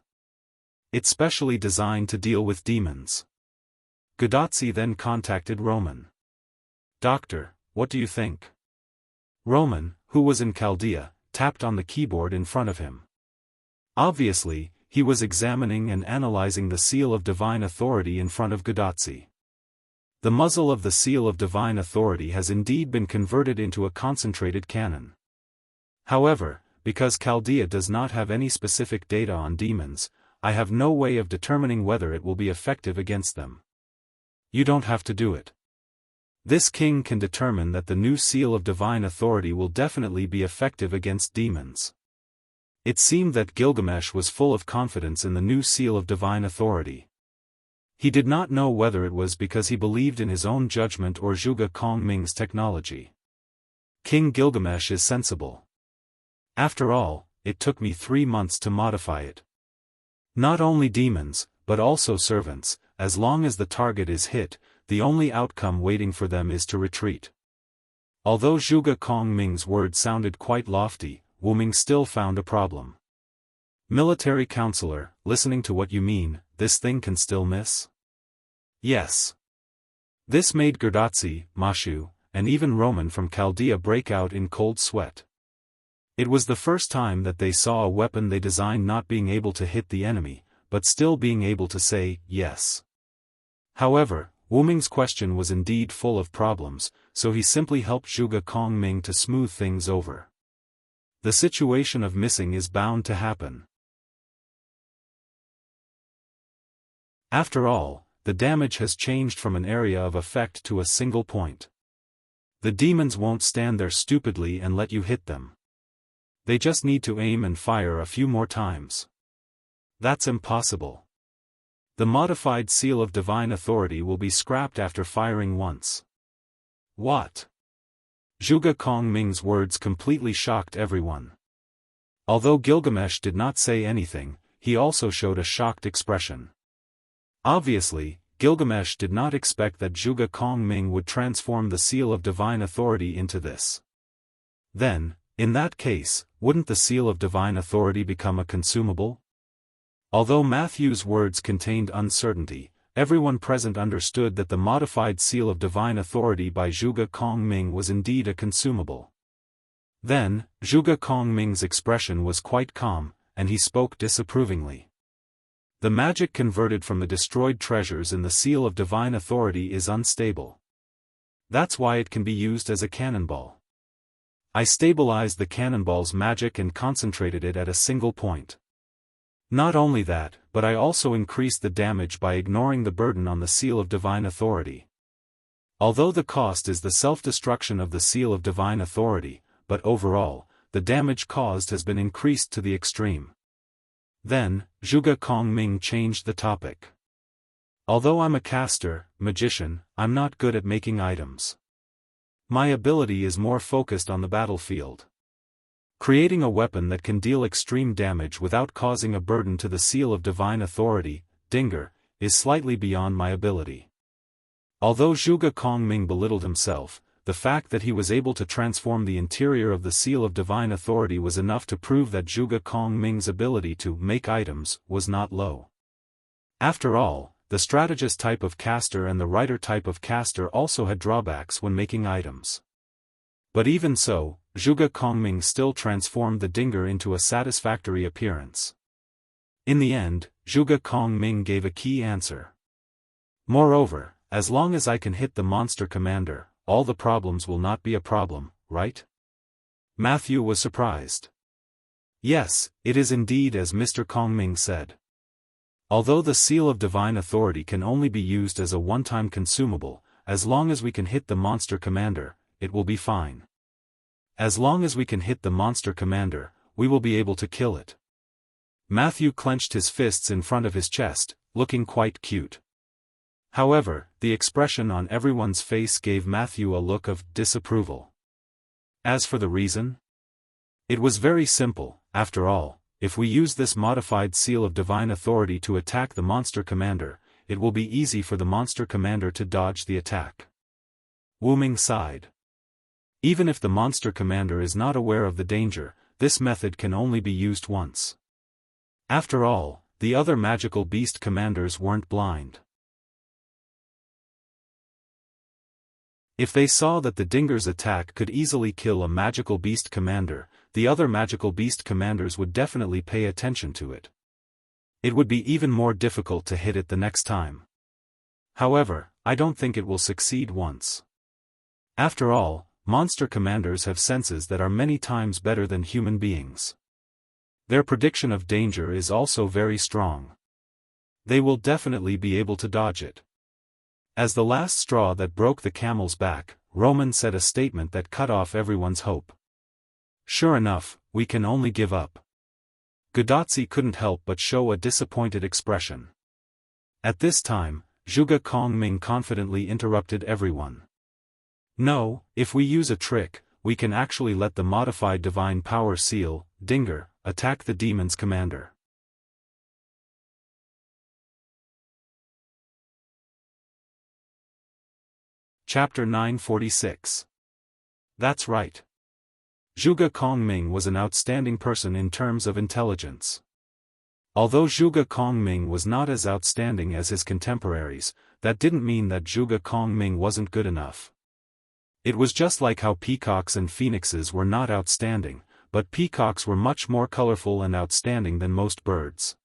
It's specially designed to deal with demons. Gudatsi then contacted Roman. "Doctor, what do you think?" Roman, who was in Chaldea, tapped on the keyboard in front of him. Obviously, he was examining and analyzing the Seal of Divine Authority in front of Gudatsi. The muzzle of the Seal of Divine Authority has indeed been converted into a concentrated cannon. However, because Chaldea does not have any specific data on demons, I have no way of determining whether it will be effective against them. You don't have to do it. This king can determine that the new Seal of Divine Authority will definitely be effective against demons. It seemed that Gilgamesh was full of confidence in the new Seal of Divine Authority. He did not know whether it was because he believed in his own judgment or Zhuge Kongming's technology. King Gilgamesh is sensible. After all, it took me 3 months to modify it. Not only demons, but also servants, as long as the target is hit, the only outcome waiting for them is to retreat. Although Zhuge Kongming's words sounded quite lofty, Wu Ming still found a problem. "Military counselor, listening to what you mean, this thing can still miss?" "Yes." This made Gudatsi, Mashu, and even Roman from Chaldea break out in cold sweat. It was the first time that they saw a weapon they designed not being able to hit the enemy, but still being able to say, yes. However, Wu Ming's question was indeed full of problems, so he simply helped Zhuge Kongming to smooth things over. The situation of missing is bound to happen. After all, the damage has changed from an area of effect to a single point. The demons won't stand there stupidly and let you hit them. They just need to aim and fire a few more times. That's impossible. The modified Seal of Divine Authority will be scrapped after firing once. What? Zhuge Kongming's words completely shocked everyone. Although Gilgamesh did not say anything, he also showed a shocked expression. Obviously, Gilgamesh did not expect that Zhuge Kongming would transform the Seal of Divine Authority into this. Then, in that case, wouldn't the Seal of Divine Authority become a consumable? Although Matthew's words contained uncertainty, everyone present understood that the modified Seal of Divine Authority by Zhuge Kongming was indeed a consumable. Then, Zhuge Kongming's expression was quite calm, and he spoke disapprovingly. The magic converted from the destroyed treasures in the Seal of Divine Authority is unstable. That's why it can be used as a cannonball. I stabilized the cannonball's magic and concentrated it at a single point. Not only that, but I also increased the damage by ignoring the burden on the Seal of Divine Authority. Although the cost is the self-destruction of the Seal of Divine Authority, but overall, the damage caused has been increased to the extreme. Then, Zhuge Kongming changed the topic. Although I'm a caster, magician, I'm not good at making items. My ability is more focused on the battlefield. Creating a weapon that can deal extreme damage without causing a burden to the Seal of Divine Authority, Dinger, is slightly beyond my ability. Although Zhuge Kongming belittled himself, the fact that he was able to transform the interior of the Seal of Divine Authority was enough to prove that Zhuge Kongming's ability to make items was not low. After all, the strategist type of caster and the writer type of caster also had drawbacks when making items. But even so, Zhuge Kongming still transformed the Dinger into a satisfactory appearance. In the end, Zhuge Kongming gave a key answer. Moreover, as long as I can hit the monster commander, all the problems will not be a problem, right? Matthew was surprised. Yes, it is indeed as Mr. Kongming said. Although the Seal of Divine Authority can only be used as a one-time consumable, as long as we can hit the monster commander, it will be fine. As long as we can hit the monster commander, we will be able to kill it. Matthew clenched his fists in front of his chest, looking quite cute. However, the expression on everyone's face gave Matthew a look of disapproval. As for the reason? It was very simple. After all, if we use this modified Seal of Divine Authority to attack the monster commander, it will be easy for the monster commander to dodge the attack. Wu Ming sighed. Even if the monster commander is not aware of the danger, this method can only be used once. After all, the other magical beast commanders weren't blind. If they saw that the Dinger's attack could easily kill a magical beast commander, the other magical beast commanders would definitely pay attention to it. It would be even more difficult to hit it the next time. However, I don't think it will succeed once. After all, monster commanders have senses that are many times better than human beings. Their prediction of danger is also very strong. They will definitely be able to dodge it. As the last straw that broke the camel's back, Roman said a statement that cut off everyone's hope. Sure enough, we can only give up. Gudatsi couldn't help but show a disappointed expression. At this time, Zhuge Kongming confidently interrupted everyone. No, if we use a trick, we can actually let the modified divine power seal, Dinger, attack the demon's commander. Chapter 946. That's right. Zhuge Kongming was an outstanding person in terms of intelligence. Although Zhuge Kongming was not as outstanding as his contemporaries, that didn't mean that Zhuge Kongming wasn't good enough. It was just like how peacocks and phoenixes were not outstanding, but peacocks were much more colorful and outstanding than most birds.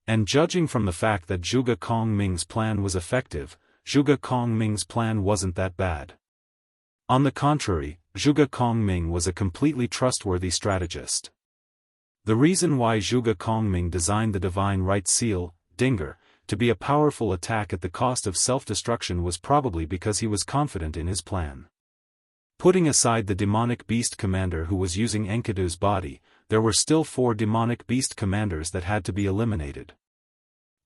And judging from the fact that Zhuge Kongming's plan was effective, Zhuge Kongming's plan wasn't that bad. On the contrary, Zhuge Kongming was a completely trustworthy strategist. The reason why Zhuge Kongming designed the Divine Right Seal, Dinger, to be a powerful attack at the cost of self-destruction was probably because he was confident in his plan. Putting aside the demonic beast commander who was using Enkidu's body, there were still 4 demonic beast commanders that had to be eliminated.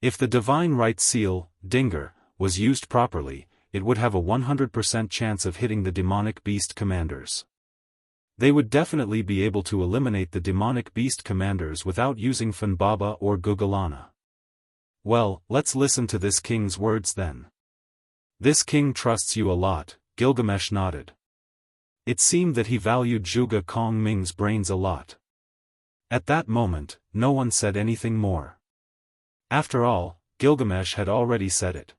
If the Divine Right Seal, Dinger, was used properly, it would have a 100% chance of hitting the demonic beast commanders. They would definitely be able to eliminate the demonic beast commanders without using Funbaba or Gugalana. Well, let's listen to this king's words then. This king trusts you a lot, Gilgamesh nodded. It seemed that he valued Zhuge Kongming's brains a lot. At that moment, no one said anything more. After all, Gilgamesh had already said it.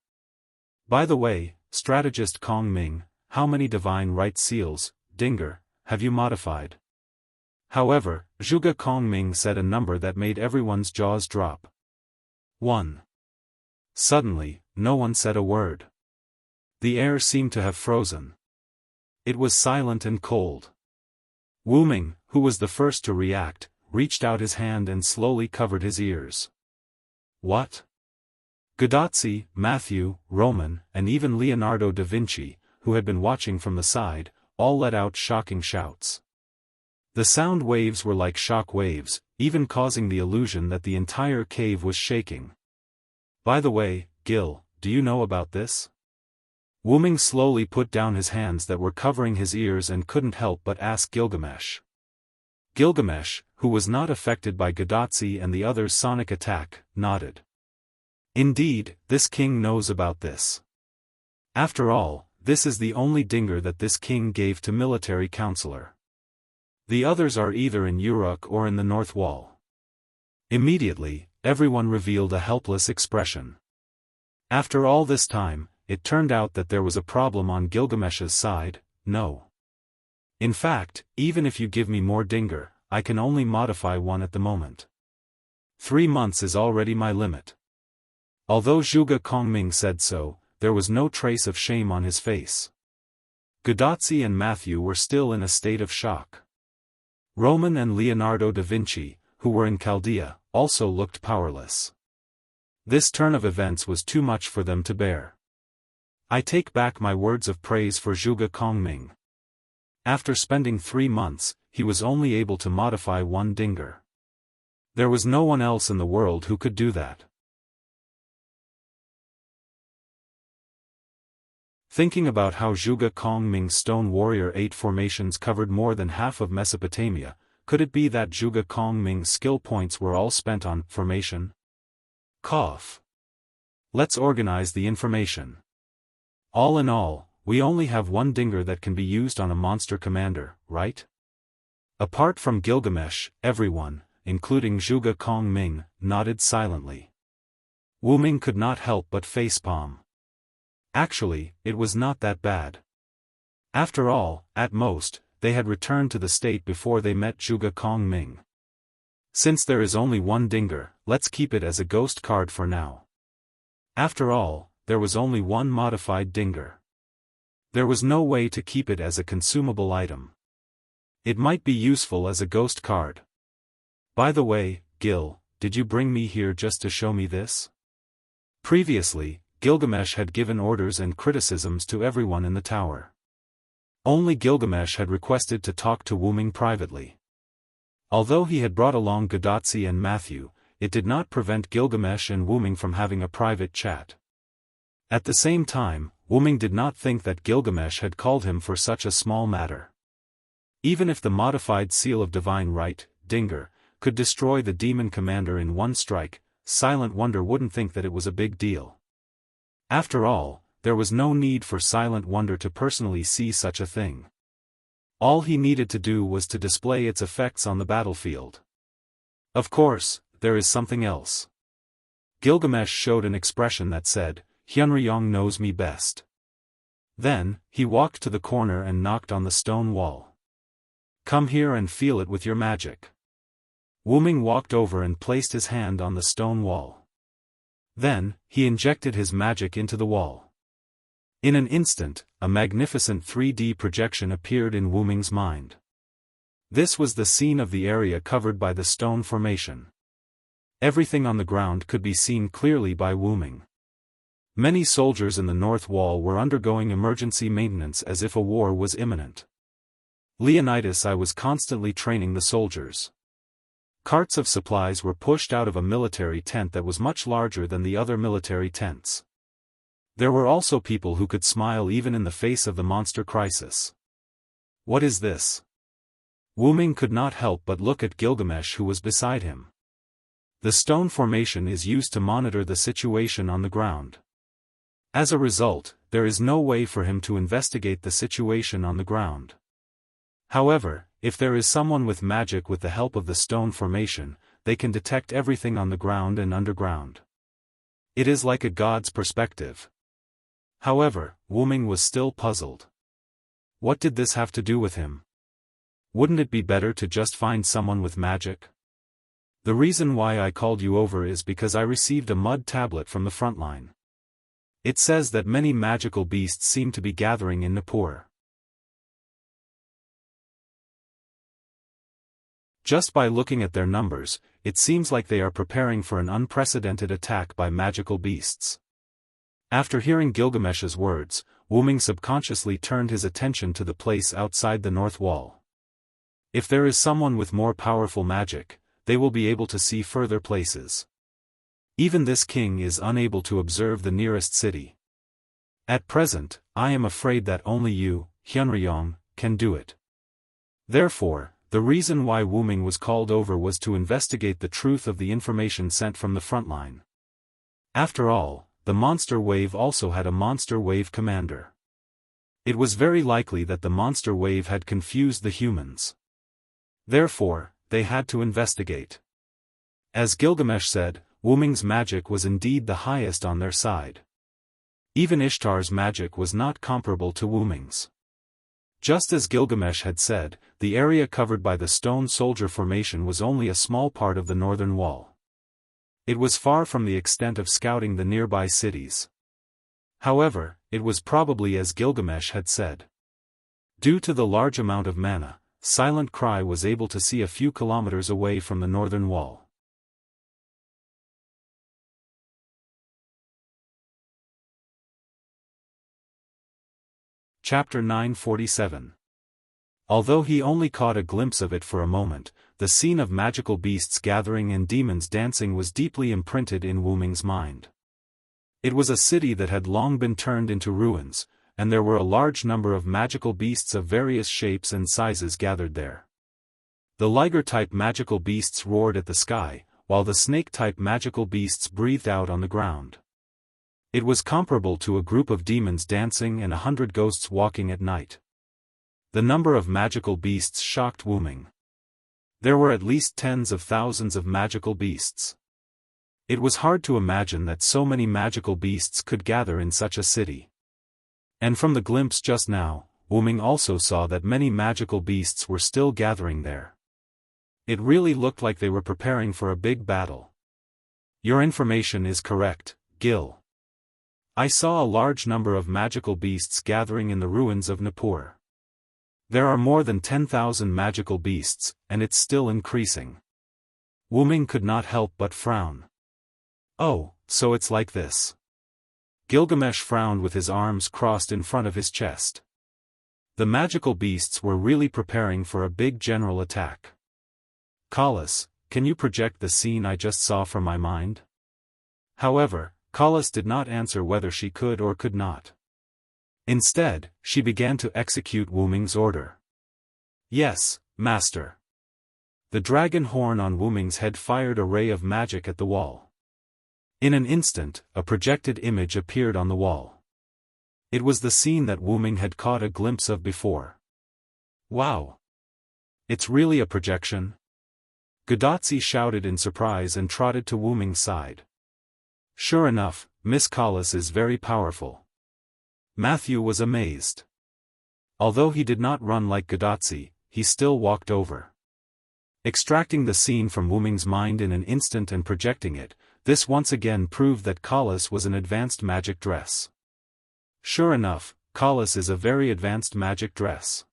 By the way, strategist Kongming, how many divine right seals, Dinger, have you modified? However, Zhuge Kongming said a number that made everyone's jaws drop. 1. Suddenly, no one said a word. The air seemed to have frozen. It was silent and cold. Wu Ming, who was the first to react, reached out his hand and slowly covered his ears. What? Gudatsi, Matthew, Roman, and even Leonardo da Vinci, who had been watching from the side, all let out shocking shouts. The sound waves were like shock waves, even causing the illusion that the entire cave was shaking. By the way, Gil, do you know about this? Wu Ming slowly put down his hands that were covering his ears and couldn't help but ask Gilgamesh. Gilgamesh, who was not affected by Gudatsi and the other's sonic attack, nodded. Indeed, this king knows about this. After all, this is the only Dinger that this king gave to military counselor. The others are either in Uruk or in the North Wall. Immediately, everyone revealed a helpless expression. After all this time, it turned out that there was a problem on Gilgamesh's side. No. In fact, even if you give me more Dinger, I can only modify one at the moment. 3 months is already my limit. Although Zhuge Kongming said so, there was no trace of shame on his face. Guidotti and Matthew were still in a state of shock. Roman and Leonardo da Vinci, who were in Chaldea, also looked powerless. This turn of events was too much for them to bear. I take back my words of praise for Zhuge Kongming. After spending 3 months, he was only able to modify one dinger. There was no one else in the world who could do that. Thinking about how Zhuge Kongming's stone warrior 8 formations covered more than half of Mesopotamia, could it be that Zhuge Kongming's skill points were all spent on formation? Cough. Let's organize the information. All in all, we only have one dinger that can be used on a monster commander, right? Apart from Gilgamesh, everyone, including Zhuge Kongming, nodded silently. Wu Ming could not help but facepalm. Actually, it was not that bad. After all, at most, they had returned to the state before they met Zhuge Kongming. Since there is only one dinger, let's keep it as a ghost card for now. After all, there was only one modified dinger. There was no way to keep it as a consumable item. It might be useful as a ghost card. By the way, Gil, did you bring me here just to show me this? Previously, Gilgamesh had given orders and criticisms to everyone in the tower. Only Gilgamesh had requested to talk to Wu Ming privately. Although he had brought along Guidotti and Matthew, it did not prevent Gilgamesh and Wu Ming from having a private chat. At the same time, Wu Ming did not think that Gilgamesh had called him for such a small matter. Even if the modified seal of divine right, Dinger, could destroy the demon commander in one strike, Silent Wonder wouldn't think that it was a big deal. After all, there was no need for Silent Wonder to personally see such a thing. All he needed to do was to display its effects on the battlefield. Of course, there is something else. Gilgamesh showed an expression that said, "Hyunryong knows me best." Then, he walked to the corner and knocked on the stone wall. "Come here and feel it with your magic." Wu Ming walked over and placed his hand on the stone wall. Then, he injected his magic into the wall. In an instant, a magnificent 3D projection appeared in Wu Ming's mind. This was the scene of the area covered by the stone formation. Everything on the ground could be seen clearly by Wu Ming. Many soldiers in the north wall were undergoing emergency maintenance as if a war was imminent. Leonidas I was constantly training the soldiers. Carts of supplies were pushed out of a military tent that was much larger than the other military tents. There were also people who could smile even in the face of the monster crisis. What is this? Wu Ming could not help but look at Gilgamesh who was beside him. The stone formation is used to monitor the situation on the ground. As a result, there is no way for him to investigate the situation on the ground. However, if there is someone with magic with the help of the stone formation, they can detect everything on the ground and underground. It is like a god's perspective. However, Wu Ming was still puzzled. What did this have to do with him? Wouldn't it be better to just find someone with magic? The reason why I called you over is because I received a mud tablet from the front line. It says that many magical beasts seem to be gathering in Nippur. Just by looking at their numbers, it seems like they are preparing for an unprecedented attack by magical beasts. After hearing Gilgamesh's words, Wu Ming subconsciously turned his attention to the place outside the north wall. If there is someone with more powerful magic, they will be able to see further places. Even this king is unable to observe the nearest city. At present, I am afraid that only you, Hyunryong, can do it. Therefore, the reason why Wu Ming was called over was to investigate the truth of the information sent from the front line. After all, the monster wave also had a monster wave commander. It was very likely that the monster wave had confused the humans. Therefore, they had to investigate. As Gilgamesh said, Wu Ming's magic was indeed the highest on their side. Even Ishtar's magic was not comparable to Wu Ming's. Just as Gilgamesh had said, the area covered by the stone soldier formation was only a small part of the northern wall. It was far from the extent of scouting the nearby cities. However, it was probably as Gilgamesh had said. Due to the large amount of mana, Silent Cry was able to see a few kilometers away from the northern wall. Chapter 947. Although he only caught a glimpse of it for a moment, the scene of magical beasts gathering and demons dancing was deeply imprinted in Wu Ming's mind. It was a city that had long been turned into ruins, and there were a large number of magical beasts of various shapes and sizes gathered there. The liger-type magical beasts roared at the sky, while the snake-type magical beasts breathed out on the ground. It was comparable to a group of demons dancing and 100 ghosts walking at night. The number of magical beasts shocked Wu Ming. There were at least tens of thousands of magical beasts. It was hard to imagine that so many magical beasts could gather in such a city. And from the glimpse just now, Wu Ming also saw that many magical beasts were still gathering there. It really looked like they were preparing for a big battle. Your information is correct, Gil. I saw a large number of magical beasts gathering in the ruins of Nippur. There are more than 10,000 magical beasts, and it's still increasing. Wu Ming could not help but frown. Oh, so it's like this. Gilgamesh frowned with his arms crossed in front of his chest. The magical beasts were really preparing for a big general attack. Kalas, can you project the scene I just saw from my mind? However, Kalas did not answer whether she could or could not. Instead, she began to execute Wu Ming's order. Yes, master. The dragon horn on Wu Ming's head fired a ray of magic at the wall. In an instant, a projected image appeared on the wall. It was the scene that Wu Ming had caught a glimpse of before. Wow! It's really a projection? Gadotsi shouted in surprise and trotted to Wu Ming's side. Sure enough, Miss Kalas is very powerful. Matthew was amazed. Although he did not run like Gadotsi, he still walked over. Extracting the scene from Wu Ming's mind in an instant and projecting it, this once again proved that Kalas was an advanced magic dress. Sure enough, Kalas is a very advanced magic dress.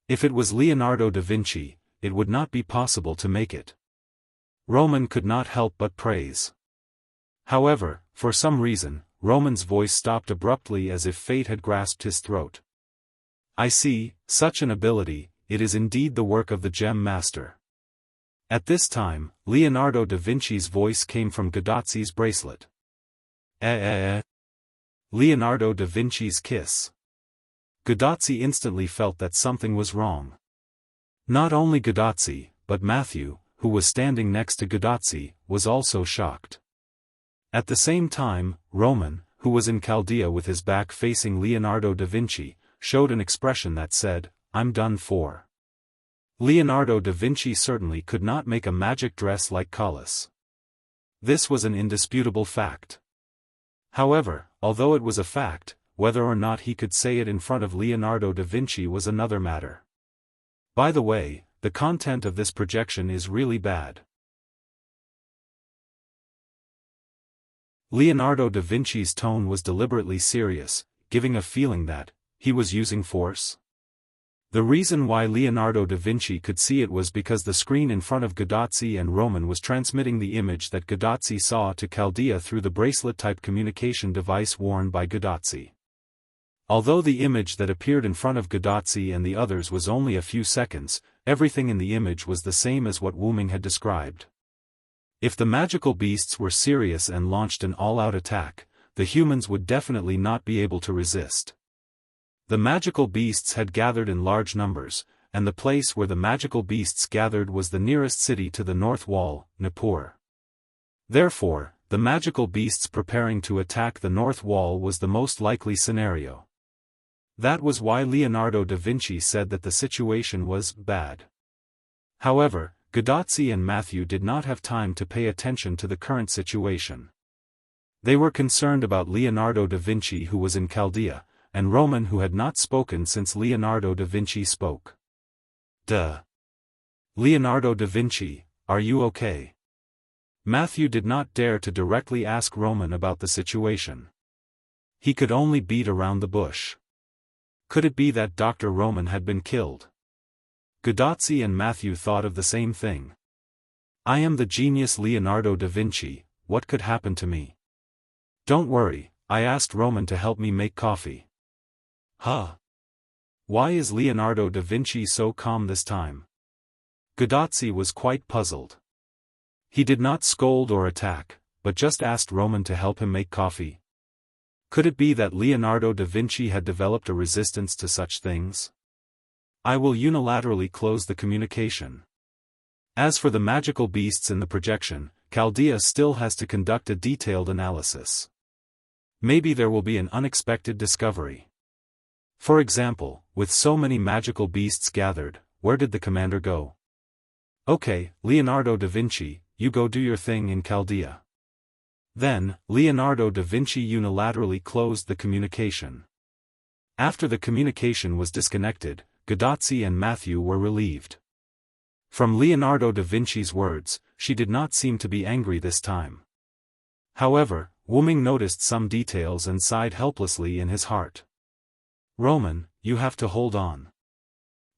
If it was Leonardo da Vinci, it would not be possible to make it. Roman could not help but praise. However, for some reason, Roman's voice stopped abruptly as if fate had grasped his throat. I see, such an ability, it is indeed the work of the gem master. At this time, Leonardo da Vinci's voice came from Gadotsi's bracelet. Leonardo da Vinci's kiss. Gadotsi instantly felt that something was wrong. Not only Gadotsi, but Matthew, who was standing next to Gadotsi, was also shocked. At the same time, Roman, who was in Chaldea with his back facing Leonardo da Vinci, showed an expression that said, I'm done for. Leonardo da Vinci certainly could not make a magic dress like Kalas. This was an indisputable fact. However, although it was a fact, whether or not he could say it in front of Leonardo da Vinci was another matter. By the way, the content of this projection is really bad. Leonardo da Vinci's tone was deliberately serious, giving a feeling that he was using force. The reason why Leonardo da Vinci could see it was because the screen in front of Gadotsi and Roman was transmitting the image that Gadotsi saw to Chaldea through the bracelet-type communication device worn by Gadotsi. Although the image that appeared in front of Gadotsi and the others was only a few seconds, everything in the image was the same as what Wu Ming had described. If the magical beasts were serious and launched an all-out attack, the humans would definitely not be able to resist. The magical beasts had gathered in large numbers, and the place where the magical beasts gathered was the nearest city to the north wall, Nippur. Therefore, the magical beasts preparing to attack the north wall was the most likely scenario. That was why Leonardo da Vinci said that the situation was bad. However, Gadotsi and Matthew did not have time to pay attention to the current situation. They were concerned about Leonardo da Vinci, who was in Chaldea, and Roman, who had not spoken since Leonardo da Vinci spoke. Leonardo da Vinci, are you okay? Matthew did not dare to directly ask Roman about the situation. He could only beat around the bush. Could it be that Dr. Roman had been killed? Guidozzi and Matthew thought of the same thing. I am the genius Leonardo da Vinci, what could happen to me? Don't worry, I asked Roman to help me make coffee. Huh? Why is Leonardo da Vinci so calm this time? Guidozzi was quite puzzled. He did not scold or attack, but just asked Roman to help him make coffee. Could it be that Leonardo da Vinci had developed a resistance to such things? I will unilaterally close the communication. As for the magical beasts in the projection, Chaldea still has to conduct a detailed analysis. Maybe there will be an unexpected discovery. For example, with so many magical beasts gathered, where did the commander go? Okay, Leonardo da Vinci, you go do your thing in Chaldea. Then, Leonardo da Vinci unilaterally closed the communication. After the communication was disconnected, Guidozzi and Matthew were relieved. From Leonardo da Vinci's words, she did not seem to be angry this time. However, Wuming noticed some details and sighed helplessly in his heart. Roman, you have to hold on.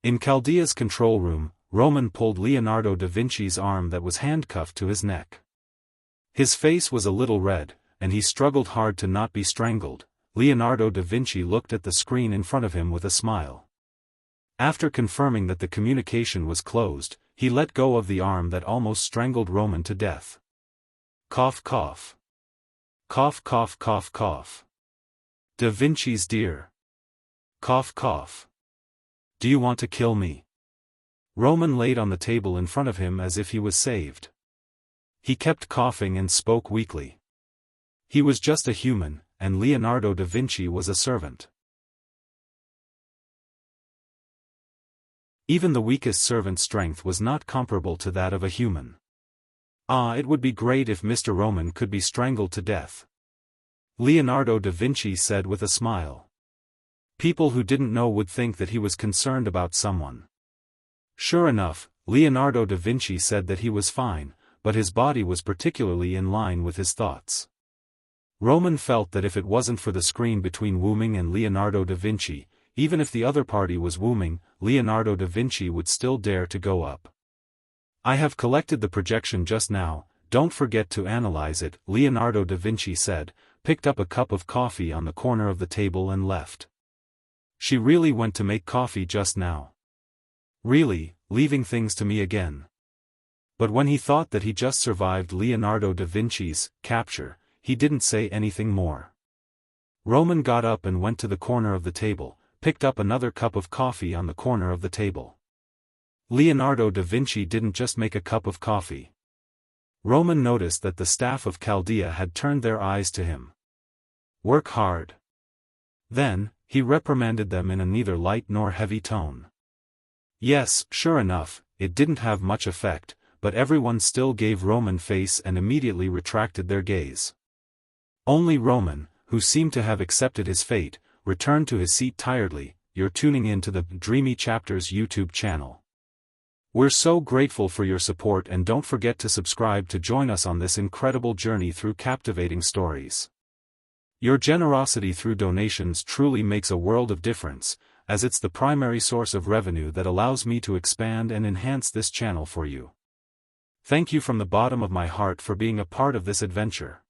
In Chaldea's control room, Roman pulled Leonardo da Vinci's arm that was handcuffed to his neck. His face was a little red, and he struggled hard to not be strangled. Leonardo da Vinci looked at the screen in front of him with a smile. After confirming that the communication was closed, he let go of the arm that almost strangled Roman to death. Cough cough. Cough cough cough cough. Da Vinci's dear. Cough cough. Do you want to kill me? Roman laid on the table in front of him as if he was saved. He kept coughing and spoke weakly. He was just a human, and Leonardo da Vinci was a servant. Even the weakest servant's strength was not comparable to that of a human. Ah, it would be great if Mr. Roman could be strangled to death. Leonardo da Vinci said with a smile. People who didn't know would think that he was concerned about someone. Sure enough, Leonardo da Vinci said that he was fine, but his body was particularly in line with his thoughts. Roman felt that if it wasn't for the screen between Wuming and Leonardo da Vinci, even if the other party was Wuming, Leonardo da Vinci would still dare to go up. I have collected the projection just now, don't forget to analyze it, Leonardo da Vinci said, picked up a cup of coffee on the corner of the table and left. She really went to make coffee just now. Really, leaving things to me again. But when he thought that he just survived Leonardo da Vinci's capture, he didn't say anything more. Roman got up and went to the corner of the table, picked up another cup of coffee on the corner of the table. Leonardo da Vinci didn't just make a cup of coffee. Roman noticed that the staff of Chaldea had turned their eyes to him. Work hard. Then, he reprimanded them in a neither light nor heavy tone. Yes, sure enough, it didn't have much effect, but everyone still gave Roman face and immediately retracted their gaze. Only Roman, who seemed to have accepted his fate, returned to his seat tiredly. You're tuning in to the Dreamy Chapters YouTube channel. We're so grateful for your support, and don't forget to subscribe to join us on this incredible journey through captivating stories. Your generosity through donations truly makes a world of difference, as it's the primary source of revenue that allows me to expand and enhance this channel for you. Thank you from the bottom of my heart for being a part of this adventure.